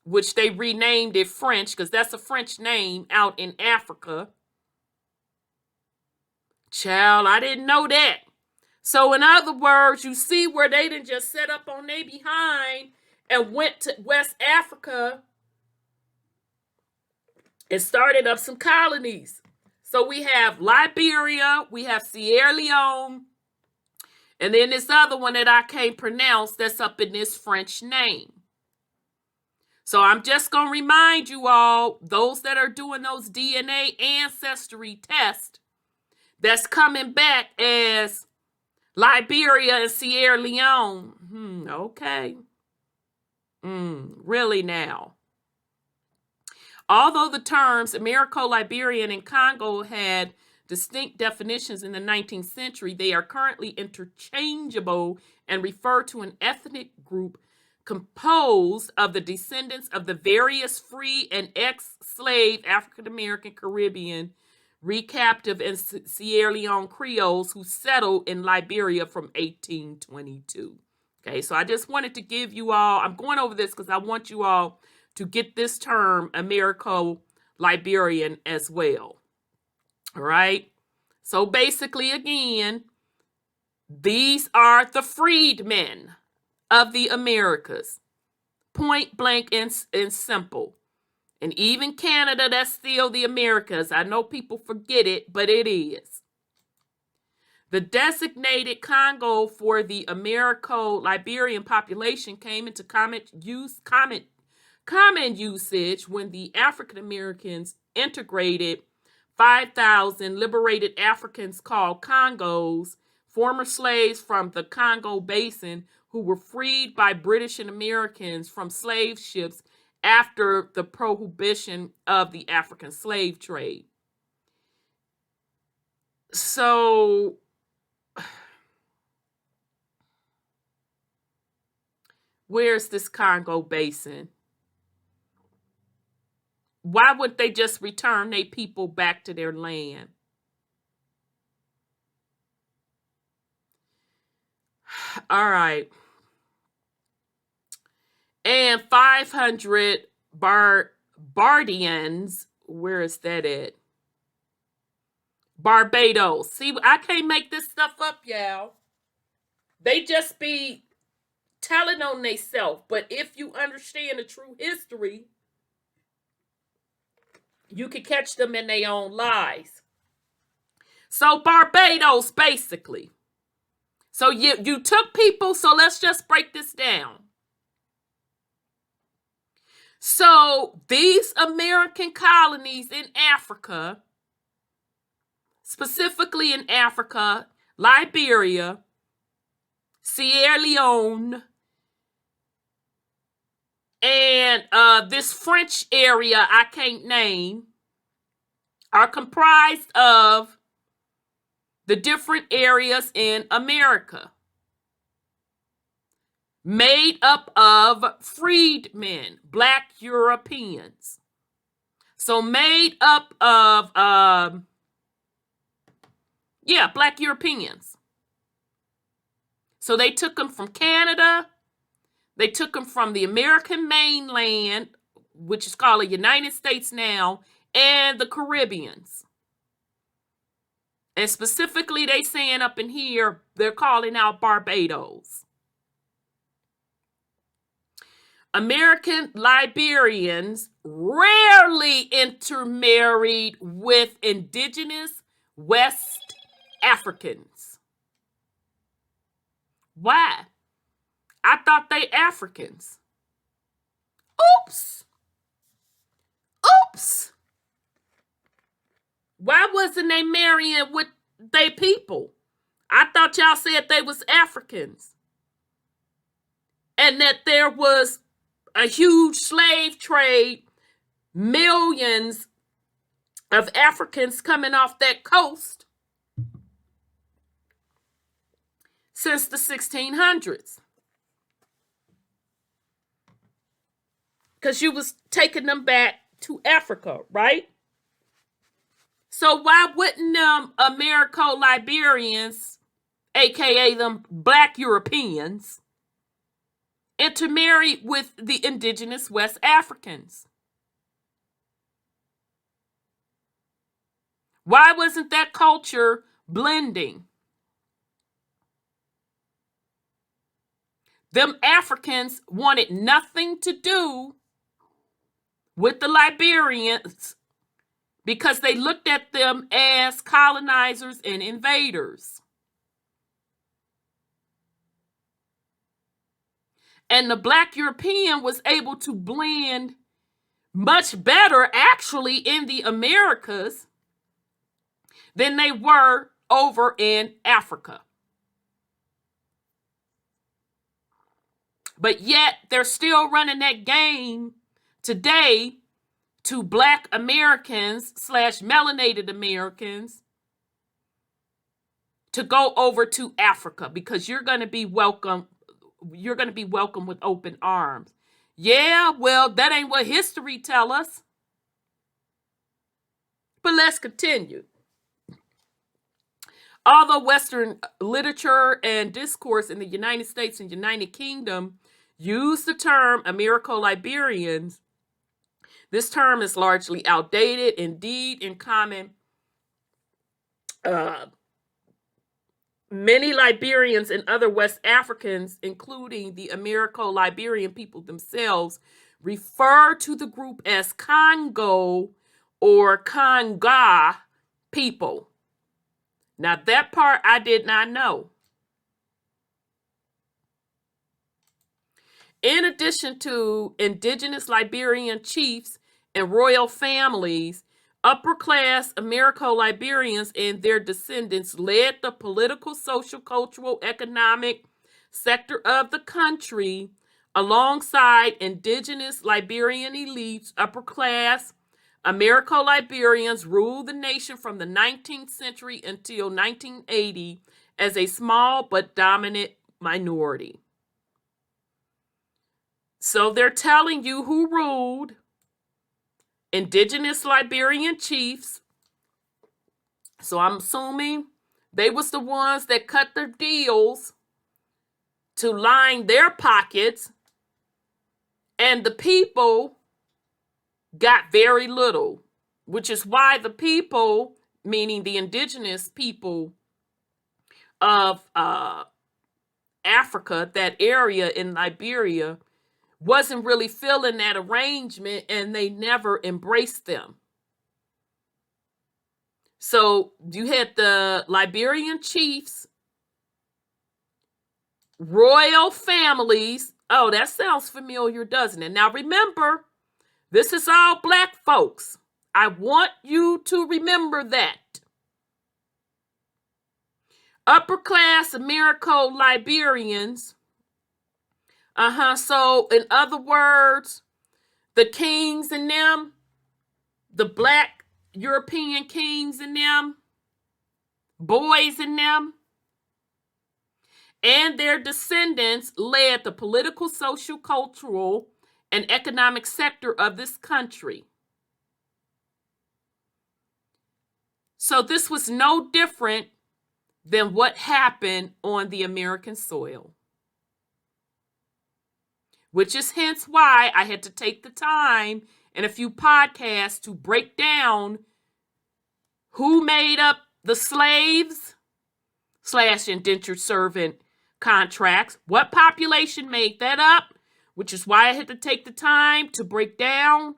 which they renamed it French, because that's a French name out in Africa. Child, I didn't know that. So in other words, you see where they didn't just set up on their behind and went to West Africa and started up some colonies. So we have Liberia, we have Sierra Leone, and then this other one that I can't pronounce that's up in this French name. So I'm just going to remind you all, those that are doing those DNA ancestry tests, that's coming back as Liberia and Sierra Leone. Okay. Really now. Although the terms Americo-Liberian and Congo had distinct definitions in the 19th century, they are currently interchangeable and refer to an ethnic group composed of the descendants of the various free and ex-slave African American, Caribbean, recaptive, and Sierra Leone Creoles who settled in Liberia from 1822. Okay, so I just wanted to give you all, I'm going over this because I want you all to get this term Americo-Liberian as well. All right, so basically, again, these are the freedmen of the Americas. Point blank and simple. And even Canada, that's still the Americas. I know people forget it, but it is. The designated Congo for the Americo-Liberian population came into common usage when the African Americans integrated 5,000 liberated Africans called Congos, former slaves from the Congo Basin who were freed by British and Americans from slave ships after the prohibition of the African slave trade. So, where's this Congo Basin? Why would they just return their people back to their land? All right. And 500 Bardians. Where is that at? Barbados. See, I can't make this stuff up, y'all. They just be telling on themselves. But if you understand the true history, you can catch them in their own lies. So Barbados, basically. So you took people, so let's just break this down. So these American colonies in Africa, specifically in Africa, Liberia, Sierra Leone, and this French area I can't name, are comprised of the different areas in America, made up of freedmen, Black Europeans. So made up of, Black Europeans. So they took them from Canada. They took them from the American mainland, which is called the United States now, and the Caribbeans. And specifically, they saying up in here, they're calling out Barbados. American Liberians rarely intermarried with indigenous West Africans. Why? I thought they Africans. Oops. Why wasn't they marrying with they people? I thought y'all said they was Africans. And that there was a huge slave trade, millions of Africans coming off that coast since the 1600s. Because you was taking them back to Africa, right? So why wouldn't Americo-Liberians, aka them Black Europeans, intermarry with the indigenous West Africans? Why wasn't that culture blending? Them Africans wanted nothing to do with the Liberians because they looked at them as colonizers and invaders. And the Black European was able to blend much better, actually, in the Americas than they were over in Africa. But yet, they're still running that game today to Black Americans / melanated Americans to go over to Africa because you're going to be welcome. You're going to be welcome with open arms. Yeah, well, that ain't what history tell us. But let's continue. Although Western literature and discourse in the United States and United Kingdom use the term Americo-Liberians, this term is largely outdated. Indeed, in common, many Liberians and other West Africans, including the Americo-Liberian people themselves, refer to the group as Congo or Conga people. Now, that part I did not know. In addition to indigenous Liberian chiefs and royal families, upper-class Americo-Liberians and their descendants led the political, social, cultural, economic sector of the country alongside indigenous Liberian elites. Upper-class Americo-Liberians ruled the nation from the 19th century until 1980 as a small but dominant minority. So they're telling you who ruled. Indigenous Liberian chiefs. So I'm assuming they was the ones that cut the deals to line their pockets, and the people got very little, which is why the people, meaning the indigenous people of Africa, that area in Liberia, wasn't really feeling that arrangement, and they never embraced them. So you had the Liberian chiefs, royal families. Oh, that sounds familiar, doesn't it? Now remember, this is all black folks. I want you to remember that. Upper class Americo-Liberians. So in other words, the kings and them, the black European kings and them, boys and them, and their descendants led the political, social, cultural, and economic sector of this country. So this was no different than what happened on the American soil, which is hence why I had to take the time in a few podcasts to break down who made up the slaves / indentured servant contracts, what population made that up, which is why I had to take the time to break down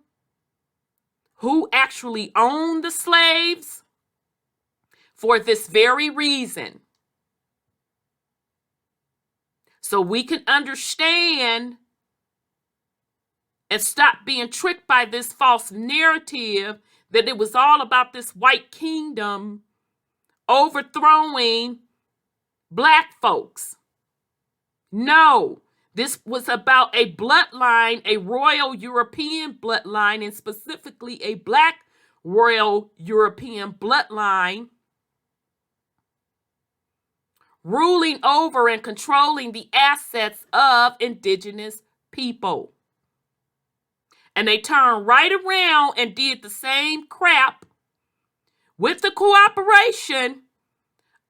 who actually owned the slaves for this very reason. So we can understand and stop being tricked by this false narrative that it was all about this white kingdom overthrowing black folks. No, this was about a bloodline, a royal European bloodline, and specifically a black royal European bloodline, ruling over and controlling the assets of indigenous people. And they turned right around and did the same crap with the cooperation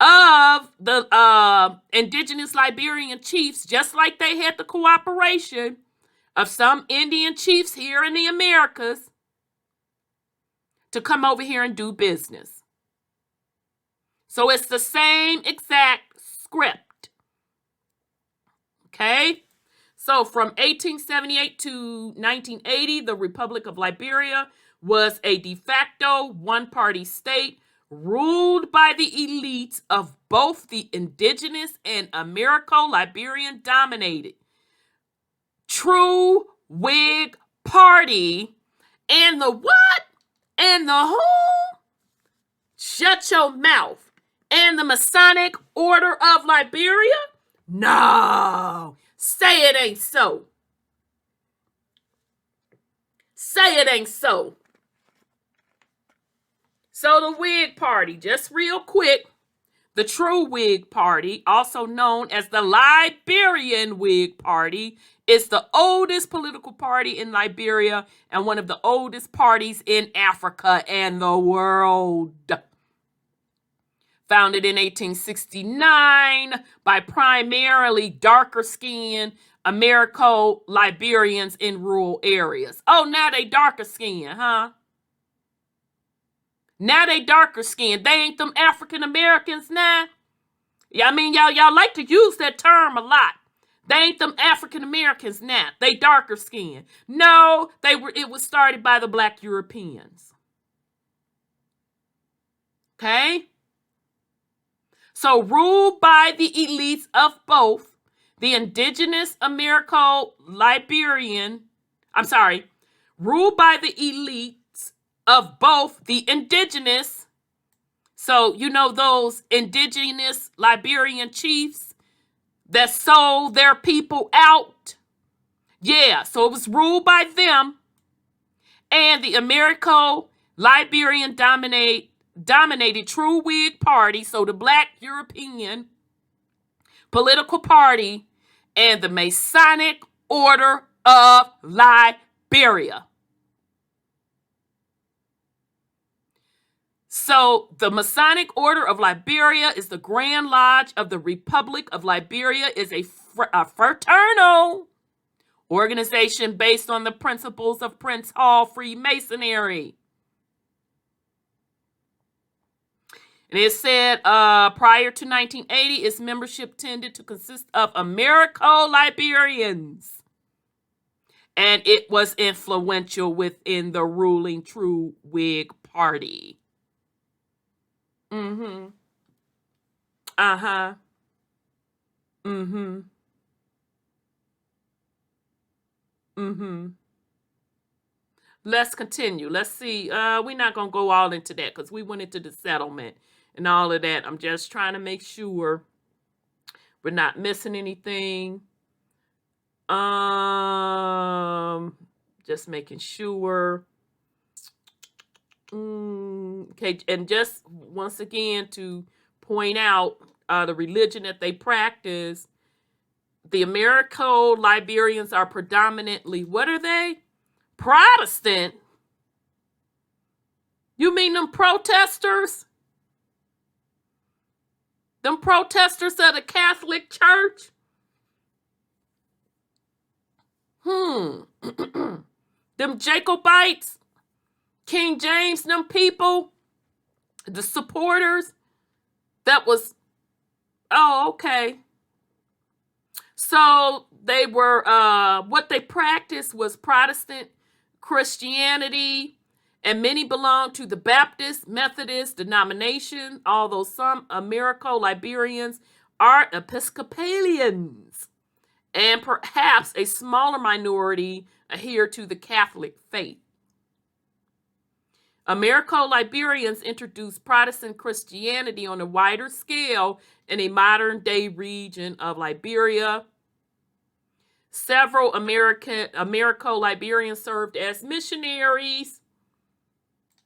of the indigenous Liberian chiefs, just like they had the cooperation of some Indian chiefs here in the Americas to come over here and do business. So it's the same exact script. Okay? So from 1878 to 1980, the Republic of Liberia was a de facto one-party state ruled by the elites of both the indigenous and Americo-Liberian dominated true Whig party. And the what? And the whom? Shut your mouth. And the Masonic Order of Liberia? No. Say it ain't so. Say it ain't so. So the Whig Party, just real quick, the true Whig Party, also known as the Liberian Whig Party, is the oldest political party in Liberia and one of the oldest parties in Africa and the world. Founded in 1869 by primarily darker-skinned Americo-Liberians in rural areas. Oh, now they darker-skinned, huh? Now they darker skinned. They ain't them African Americans now. Yeah, I mean, y'all like to use that term a lot. They ain't them African Americans now. They darker skinned. No, it was started by the black Europeans. Okay? So ruled by the elites of both the indigenous ruled by the elites of both the indigenous, so you know those indigenous Liberian chiefs that sold their people out? Yeah, so it was ruled by them, and the Americo-Liberian dominated true Whig party, so the black European political party, and the Masonic Order of Liberia. So the Masonic Order of Liberia is the Grand Lodge of the Republic of Liberia, is a fraternal organization based on the principles of Prince Hall Freemasonry. And it said prior to 1980, its membership tended to consist of Americo-Liberians. And it was influential within the ruling True Whig Party. Mm-hmm. Uh-huh. Mm-hmm. Mm-hmm. Let's continue. Let's see. We're not going to go all into that because we went into the settlement and all of that. I'm just trying to make sure we're not missing anything. Just making sure. Okay, and just once again to point out the religion that they practice. The Americo-Liberians are predominantly, what are they? Protestant. You mean them protesters? Them protesters of the Catholic Church? Them Jacobites, King James, them people, the supporters, that was, oh, okay. So they were, what they practiced was Protestant Christianity, and many belonged to the Baptist, Methodist denomination, although some Americo-Liberians are Episcopalians, and perhaps a smaller minority adhere to the Catholic faith. Americo-Liberians introduced Protestant Christianity on a wider scale in a modern-day region of Liberia. Several Americo-Liberians served as missionaries.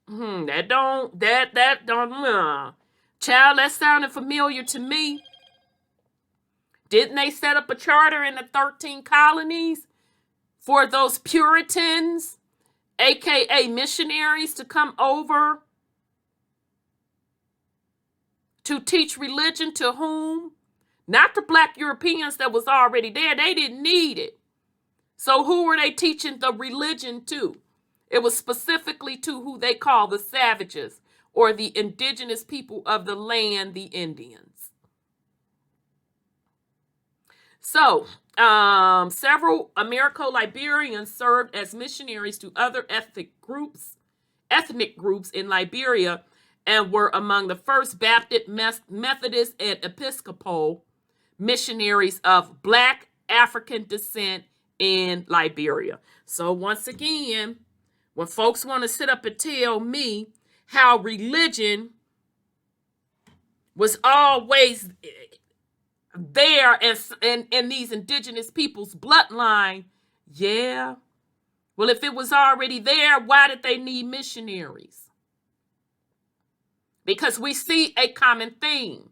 Child, that sounded familiar to me. Didn't they set up a charter in the 13 colonies for those Puritans, aka missionaries, to come over to teach religion to whom? Not the Black Europeans that was already there. They didn't need it. So who were they teaching the religion to? It was specifically to who they call the savages, or the indigenous people of the land, the Indians. So, several Americo-Liberians served as missionaries to other ethnic groups in Liberia, and were among the first Baptist, Methodist, and Episcopal missionaries of Black African descent in Liberia. So once again, when folks want to sit up and tell me how religion was always there in these indigenous people's bloodline, yeah. Well, if it was already there, why did they need missionaries? Because we see a common theme.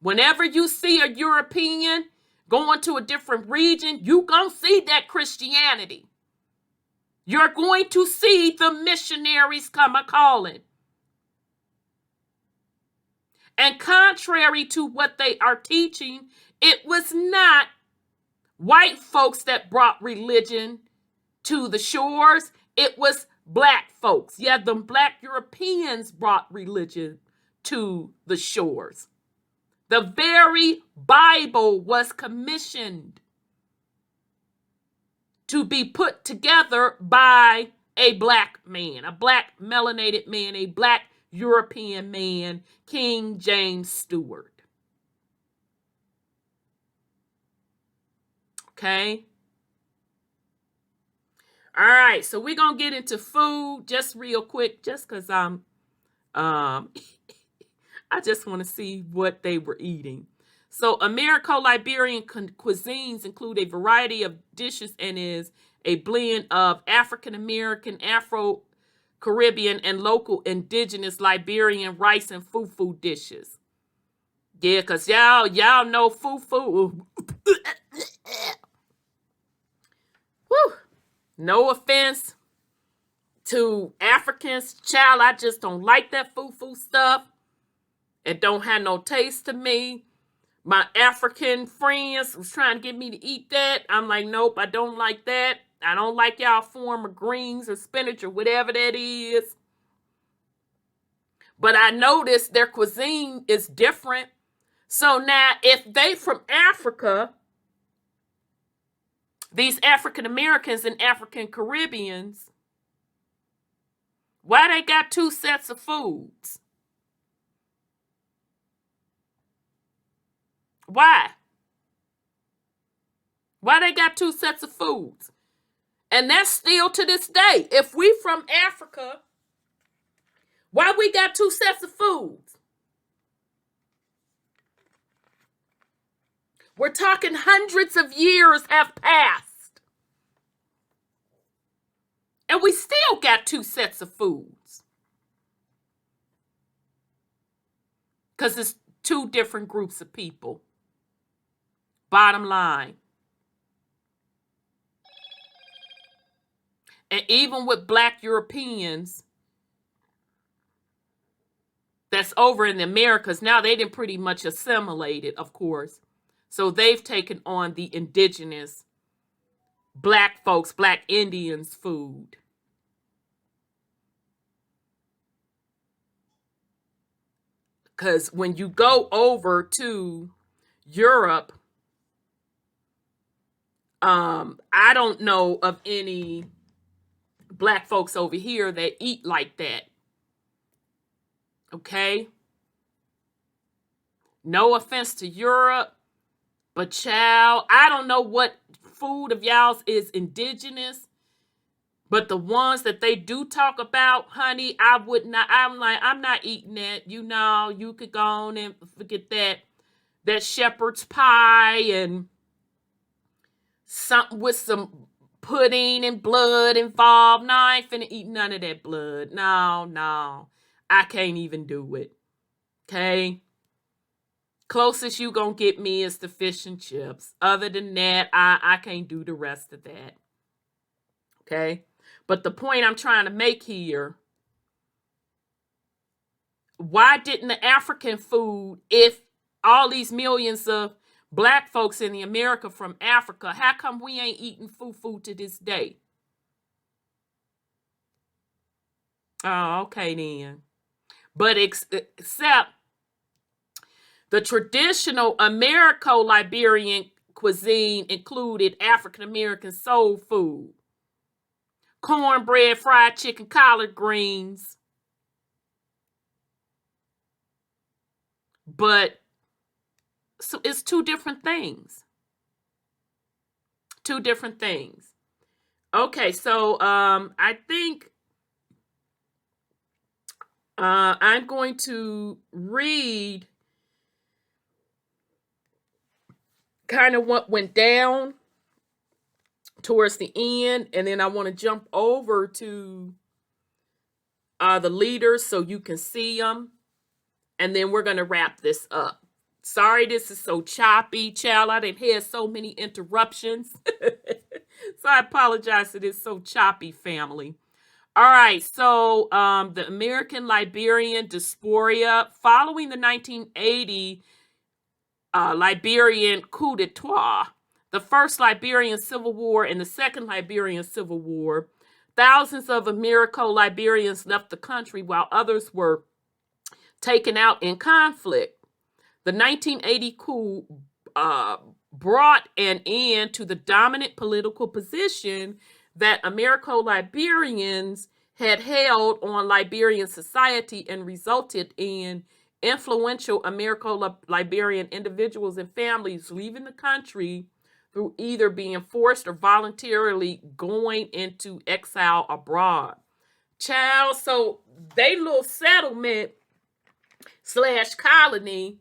Whenever you see a European going to a different region, you're going to see that Christianity. You're going to see the missionaries come a-calling. And contrary to what they are teaching, it was not white folks that brought religion to the shores. It was Black folks. Yeah, the Black Europeans brought religion to the shores. The very Bible was commissioned to be put together by a Black man, a Black melanated man, a Black European man, King James Stewart. Okay. All right, so we're going to get into food just real quick, just because I just want to see what they were eating. So Americo-Liberian cuisines include a variety of dishes and is a blend of African-American, Afro-Caribbean, and local indigenous Liberian rice and fufu dishes. Yeah, because y'all know fufu. Woo. No offense to Africans, child, I just don't like that fufu stuff. It don't have no taste to me. My African friends was trying to get me to eat that. I'm like, nope, I don't like that. I don't like y'all form of greens or spinach or whatever that is. But I noticed their cuisine is different. So now if they from Africa, these African Americans and African Caribbeans, why they got two sets of foods? Why? Why they got two sets of foods? And that's still to this day. If we from Africa, why we got two sets of foods? We're talking hundreds of years have passed. And we still got two sets of foods. Because it's two different groups of people. Bottom line. And even with Black Europeans that's over in the Americas, now they done pretty much assimilated, of course. So they've taken on the indigenous Black folks, Black Indians food. Because when you go over to Europe, I don't know of any Black folks over here that eat like that. Okay? No offense to Europe, but child, I don't know what food of y'all's is indigenous, but the ones that they do talk about, honey, I would not, I'm like, I'm not eating that. You know, you could go on and forget that shepherd's pie and something with some pudding and blood involved. No, I ain't finna eat none of that blood. No. I can't even do it. Okay? Closest you gonna get me is the fish and chips. Other than that, I can't do the rest of that. Okay? But the point I'm trying to make here, why didn't the African food, if all these millions of Black folks in the America from Africa, how come we ain't eating fufu to this day? Oh, okay then. But except the traditional Americo-Liberian cuisine included African American soul food, cornbread, fried chicken, collard greens. But so it's two different things. Two different things. Okay, so I think I'm going to read kind of what went down towards the end, and then I want to jump over to the leaders so you can see them, and then we're going to wrap this up. Sorry this is so choppy, child. I done had so many interruptions. So I apologize that it's so choppy, family. All right, so the American-Liberian Diaspora, following the 1980 Liberian coup d'etat, the first Liberian Civil War and the second Liberian Civil War, thousands of Americo-Liberians left the country while others were taken out in conflict. The 1980 coup brought an end to the dominant political position that Americo-Liberians had held on Liberian society and resulted in influential Americo-Liberian individuals and families leaving the country through either being forced or voluntarily going into exile abroad. Child, so they little settlement / colony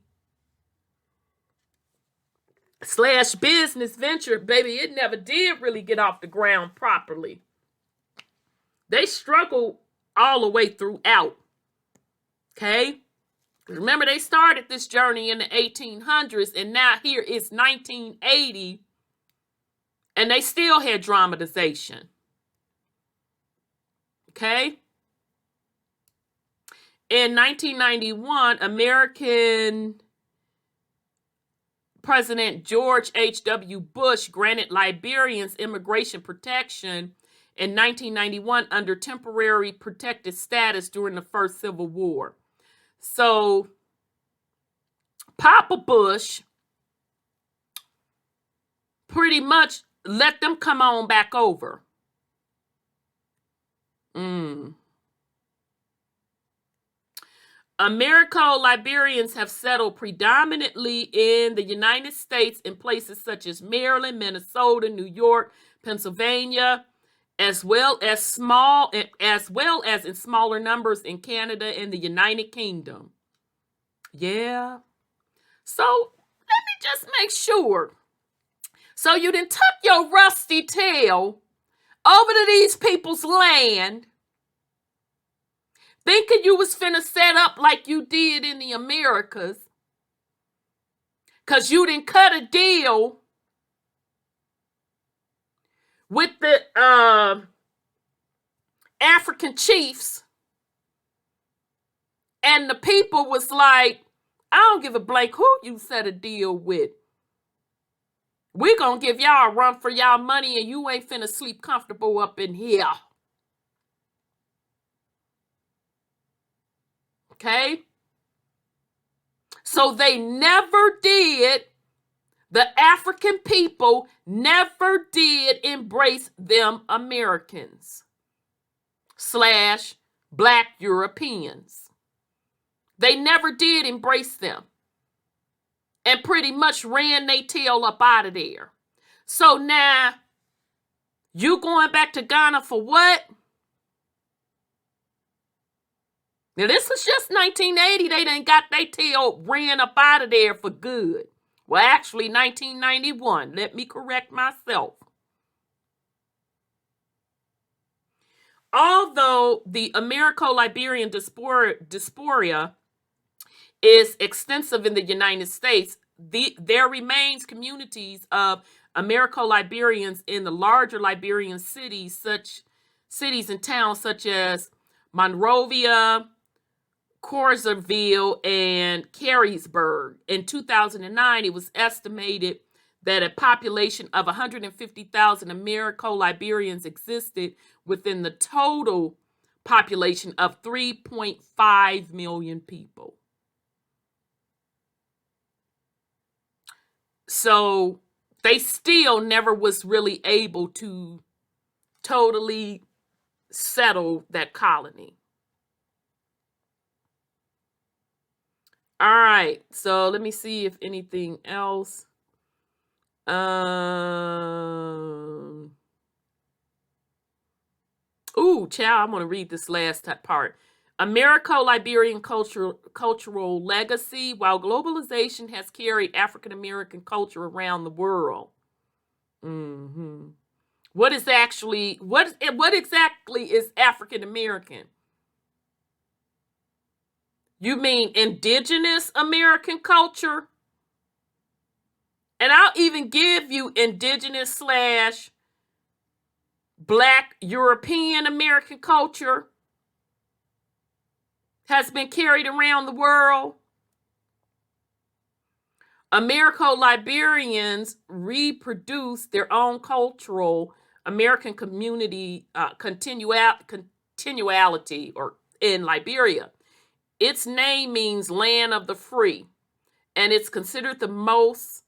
/ business venture, baby, it never did really get off the ground properly. They struggled all the way throughout. Okay? Remember, they started this journey in the 1800s, and now here is 1980, and they still had dramatization. Okay? In 1991, American President George H.W. Bush granted Liberians immigration protection in 1991 under temporary protected status during the first Civil War. So Papa Bush pretty much let them come on back over. Americo-Liberians have settled predominantly in the United States in places such as Maryland, Minnesota, New York, Pennsylvania, as well as in smaller numbers in Canada and the United Kingdom. Yeah. So let me just make sure. So you done took your rusty tail over to these people's land, thinking you was finna set up like you did in the Americas, because you didn't cut a deal with the African chiefs, and the people was like, I don't give a blank who you set a deal with. We're going to give y'all a run for y'all money, and you ain't finna sleep comfortable up in here. Okay? So they never did, the African people never did embrace them Americans / Black Europeans. They never did embrace them and pretty much ran their tail up out of there. So now, you going back to Ghana for what? Now, this was just 1980. They done got their tail ran up out of there for good. Well, actually, 1991. Let me correct myself. Although the Americo-Liberian diaspora is extensive in the United States, there remains communities of Americo-Liberians in the larger Liberian cities and towns such as Monrovia, Corsarville, and Carysburg. In 2009, it was estimated that a population of 150,000 Americo-Liberians existed within the total population of 3.5 million people. So they still never was really able to totally settle that colony. All right, so let me see if anything else. Ooh, child, I'm going to read this last part. Americo-Liberian cultural legacy. While globalization has carried African-American culture around the world. What exactly is African-American? You mean indigenous American culture? And I'll even give you indigenous / Black European American culture has been carried around the world. Americo-Liberians reproduce their own cultural American community continuality or in Liberia. Its name means land of the free, and it's considered the most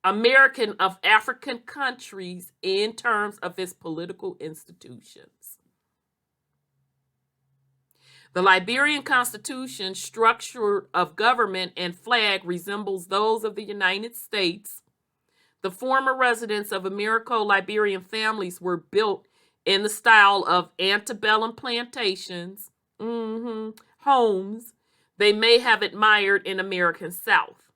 American of African countries in terms of its political institutions. The Liberian Constitution, structure of government, and flag resembles those of the United States. The former residents of Americo-Liberian families were built in the style of antebellum plantations, homes they may have admired in American South.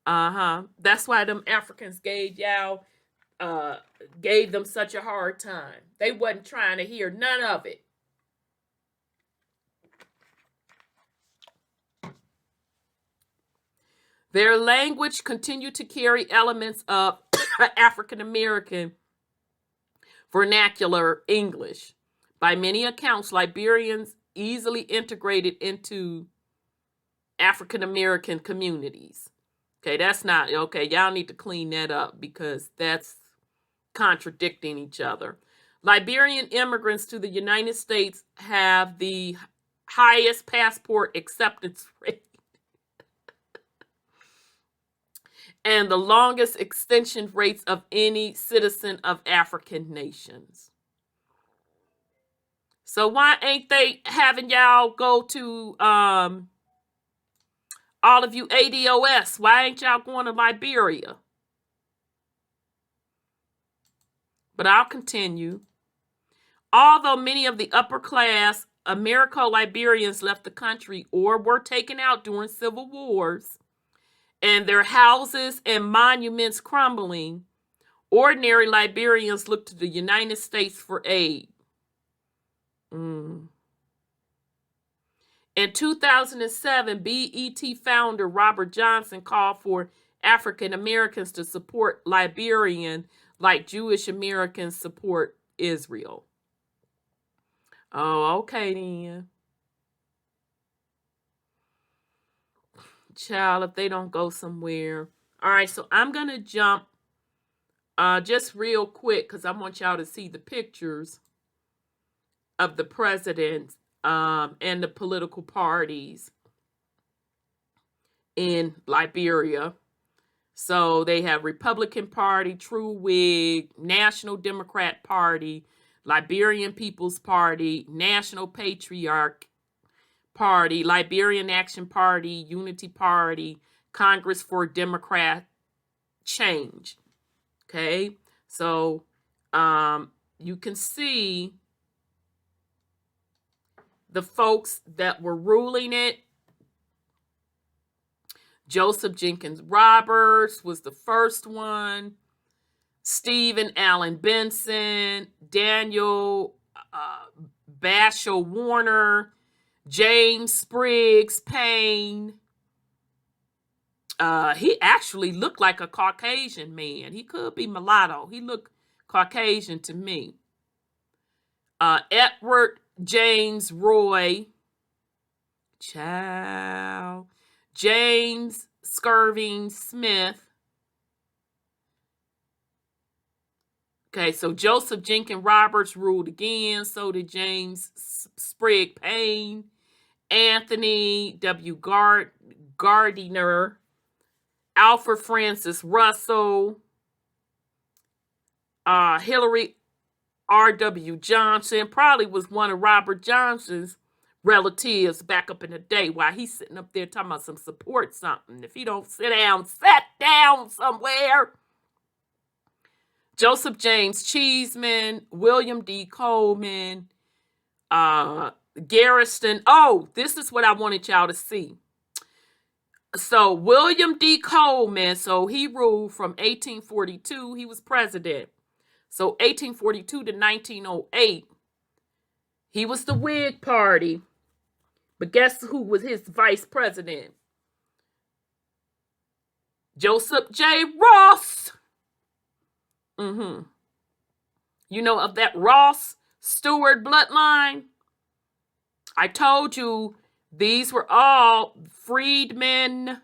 That's why them Africans gave them such a hard time. They wasn't trying to hear none of it. Their language continued to carry elements of African American vernacular English. By many accounts, Liberians easily integrated into African American communities. Okay, that's not okay. Y'all need to clean that up because that's contradicting each other. Liberian immigrants to the United States have the highest passport acceptance rate and the longest extension rates of any citizen of African nations. So why ain't they having y'all go to all of you ADOS? Why ain't y'all going to Liberia? But I'll continue. Although many of the upper class Americo-Liberians left the country or were taken out during civil wars, and their houses and monuments crumbling, ordinary Liberians looked to the United States for aid. In 2007, BET founder Robert Johnson called for African Americans to support Liberian like Jewish Americans support Israel. Oh, okay then. Child, if they don't go somewhere. All right, so I'm going to jump just real quick because I want y'all to see the pictures of the president and the political parties in Liberia. So they have Republican Party, True Whig, National Democrat Party, Liberian People's Party, National Patriarch Party, Liberian Action Party, Unity Party, Congress for Democrat Change. Okay, so you can see the folks that were ruling it. Joseph Jenkins Roberts was the first one. Stephen Allen Benson, Daniel Bashel Warner, James Spriggs Payne. He actually looked like a Caucasian man. He could be mulatto. He looked Caucasian to me. Edward James Roy. Child. James Skirving Smith. Okay, so Joseph Jenkins Roberts ruled again. So did James Spriggs Payne. Anthony W. Gardiner. Alfred Francis Russell. Hillary R.W. Johnson. Probably was one of Robert Johnson's relatives back up in the day while he's sitting up there talking about some support something. If he don't sit down somewhere. Joseph James Cheeseman, William D. Coleman, Garrison. Oh, this is what I wanted y'all to see. So William D. Coleman, so he ruled from 1842. He was president. So 1842 to 1908. He was the Whig Party. But guess who was his vice president? Joseph J. Ross. You know, of that Ross Stewart bloodline. I told you these were all freedmen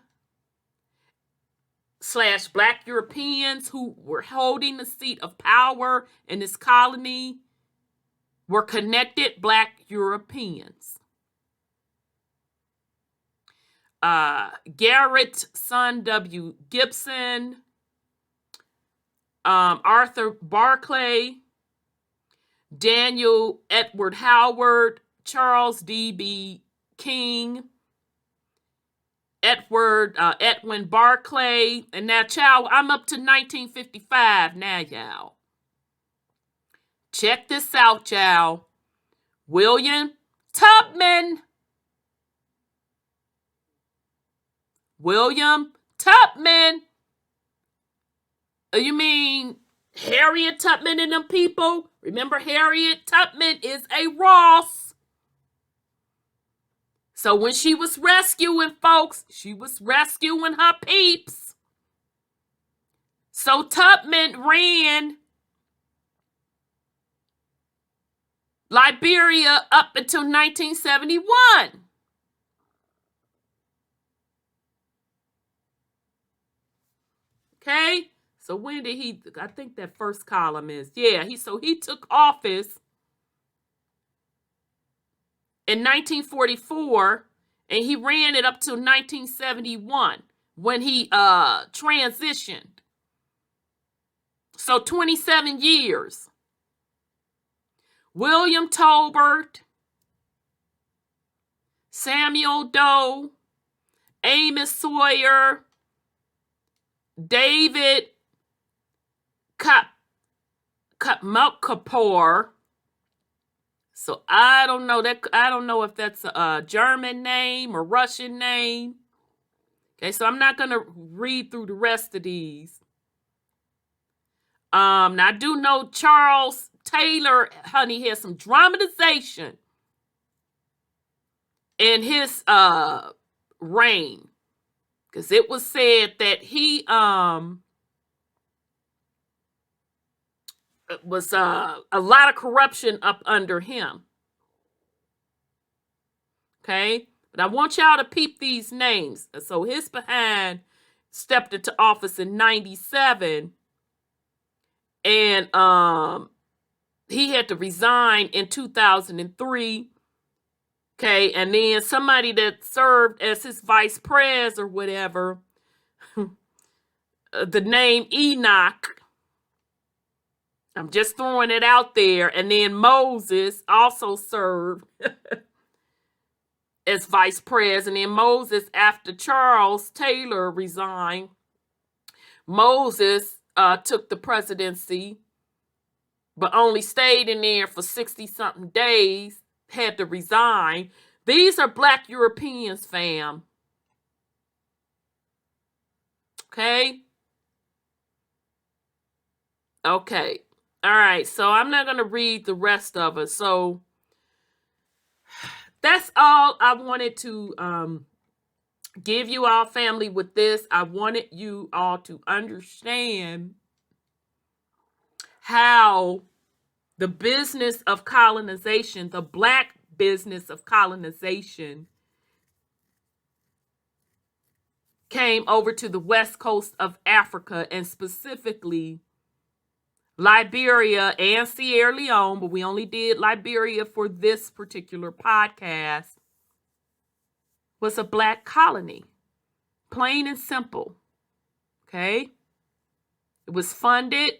/ Black Europeans who were holding the seat of power in this colony were connected Black Europeans. Garrett Son W. Gibson, Arthur Barclay, Daniel Edward Howard, Charles D.B. King, Edwin Barclay, and now, child, I'm up to 1955 now, y'all. Check this out, y'all. William Tubman. William Tubman. You mean Harriet Tubman and them people? Remember, Harriet Tubman is a Ross. So when she was rescuing folks, she was rescuing her peeps. So Tubman ran Liberia up until 1971. Okay? So when did he, I think that first column is, yeah, he took office in 1944, and he ran it up to 1971 when he transitioned. So 27 years. William Tolbert, Samuel Doe, Amos Sawyer, David Kapor. So I don't know if that's a German name or Russian name. Okay, so I'm not gonna read through the rest of these. Now I do know Charles Taylor, honey, has some dramatization in his reign, because it was said that he was a lot of corruption up under him. Okay, but I want y'all to peep these names. So his behind stepped into office in 97, and he had to resign in 2003. Okay, and then somebody that served as his vice pres or whatever, the name Enoch. I'm just throwing it out there. And then Moses also served as vice pres. And then Moses, after Charles Taylor resigned, Moses took the presidency, but only stayed in there for 60-something days, had to resign. These are Black Europeans, fam. Okay? Okay. All right, so I'm not going to read the rest of it. So that's all I wanted to give you all, family, with this. I wanted you all to understand how the business of colonization, the Black business of colonization, came over to the west coast of Africa, and specifically Liberia and Sierra Leone, but we only did Liberia for this particular podcast, was a Black colony. Plain and simple. Okay? It was funded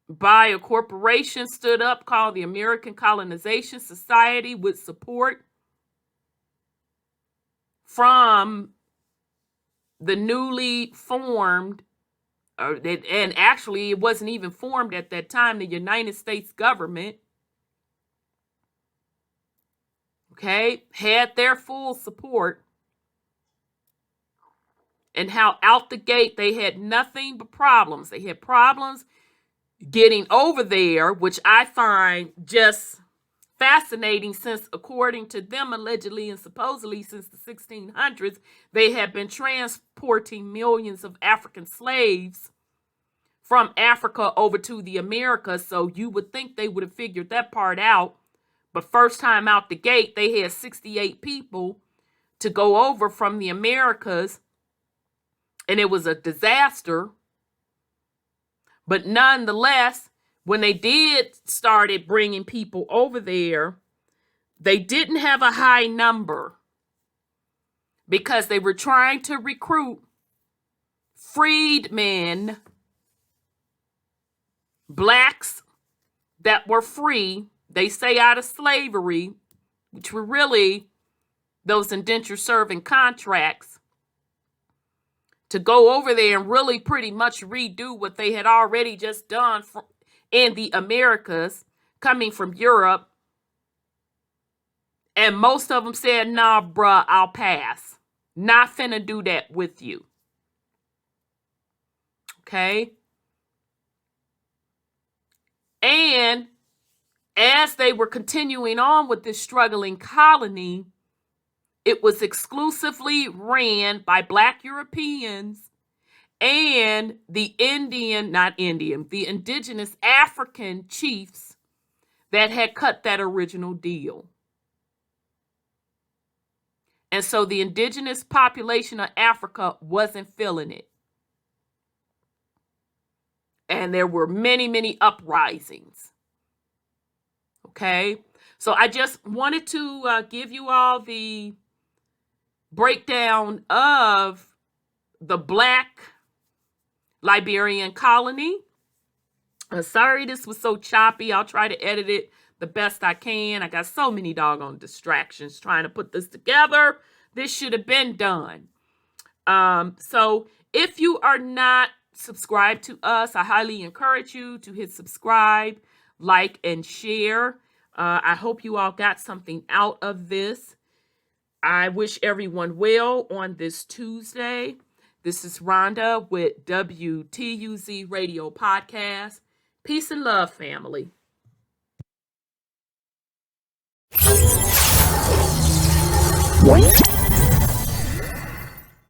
by a corporation stood up called the American Colonization Society, with support from the newly formed, and actually it wasn't even formed at that time, the United States government. Okay, had their full support, and how out the gate they had nothing but problems. They had problems getting over there, which I find just fascinating, since according to them, allegedly and supposedly since the 1600s, they had been transporting millions of African slaves from Africa over to the Americas. So you would think they would have figured that part out. But first time out the gate, they had 68 people to go over from the Americas, and it was a disaster. But nonetheless, when they did started bringing people over there, they didn't have a high number, because they were trying to recruit freedmen, Blacks that were free, they say out of slavery, which were really those indenture serving contracts, to go over there and really pretty much redo what they had already just done in the Americas, coming from Europe. And most of them said, nah, bruh, I'll pass. Not finna do that with you. Okay? And as they were continuing on with this struggling colony, it was exclusively ran by Black Europeans and the indigenous African chiefs that had cut that original deal. And so the indigenous population of Africa wasn't feeling it. and there were many, many uprisings. Okay, so I just wanted to give you all the breakdown of the Black Liberian colony. Sorry this was so choppy. I'll try to edit it the best I can. I got so many doggone distractions trying to put this together. This should have been done. So if you are not subscribed to us, I highly encourage you to hit subscribe, like, and share. I hope you all got something out of this. I wish everyone well on this Tuesday. This is Rhonda with WTUZ Radio Podcast. Peace and love, family. What?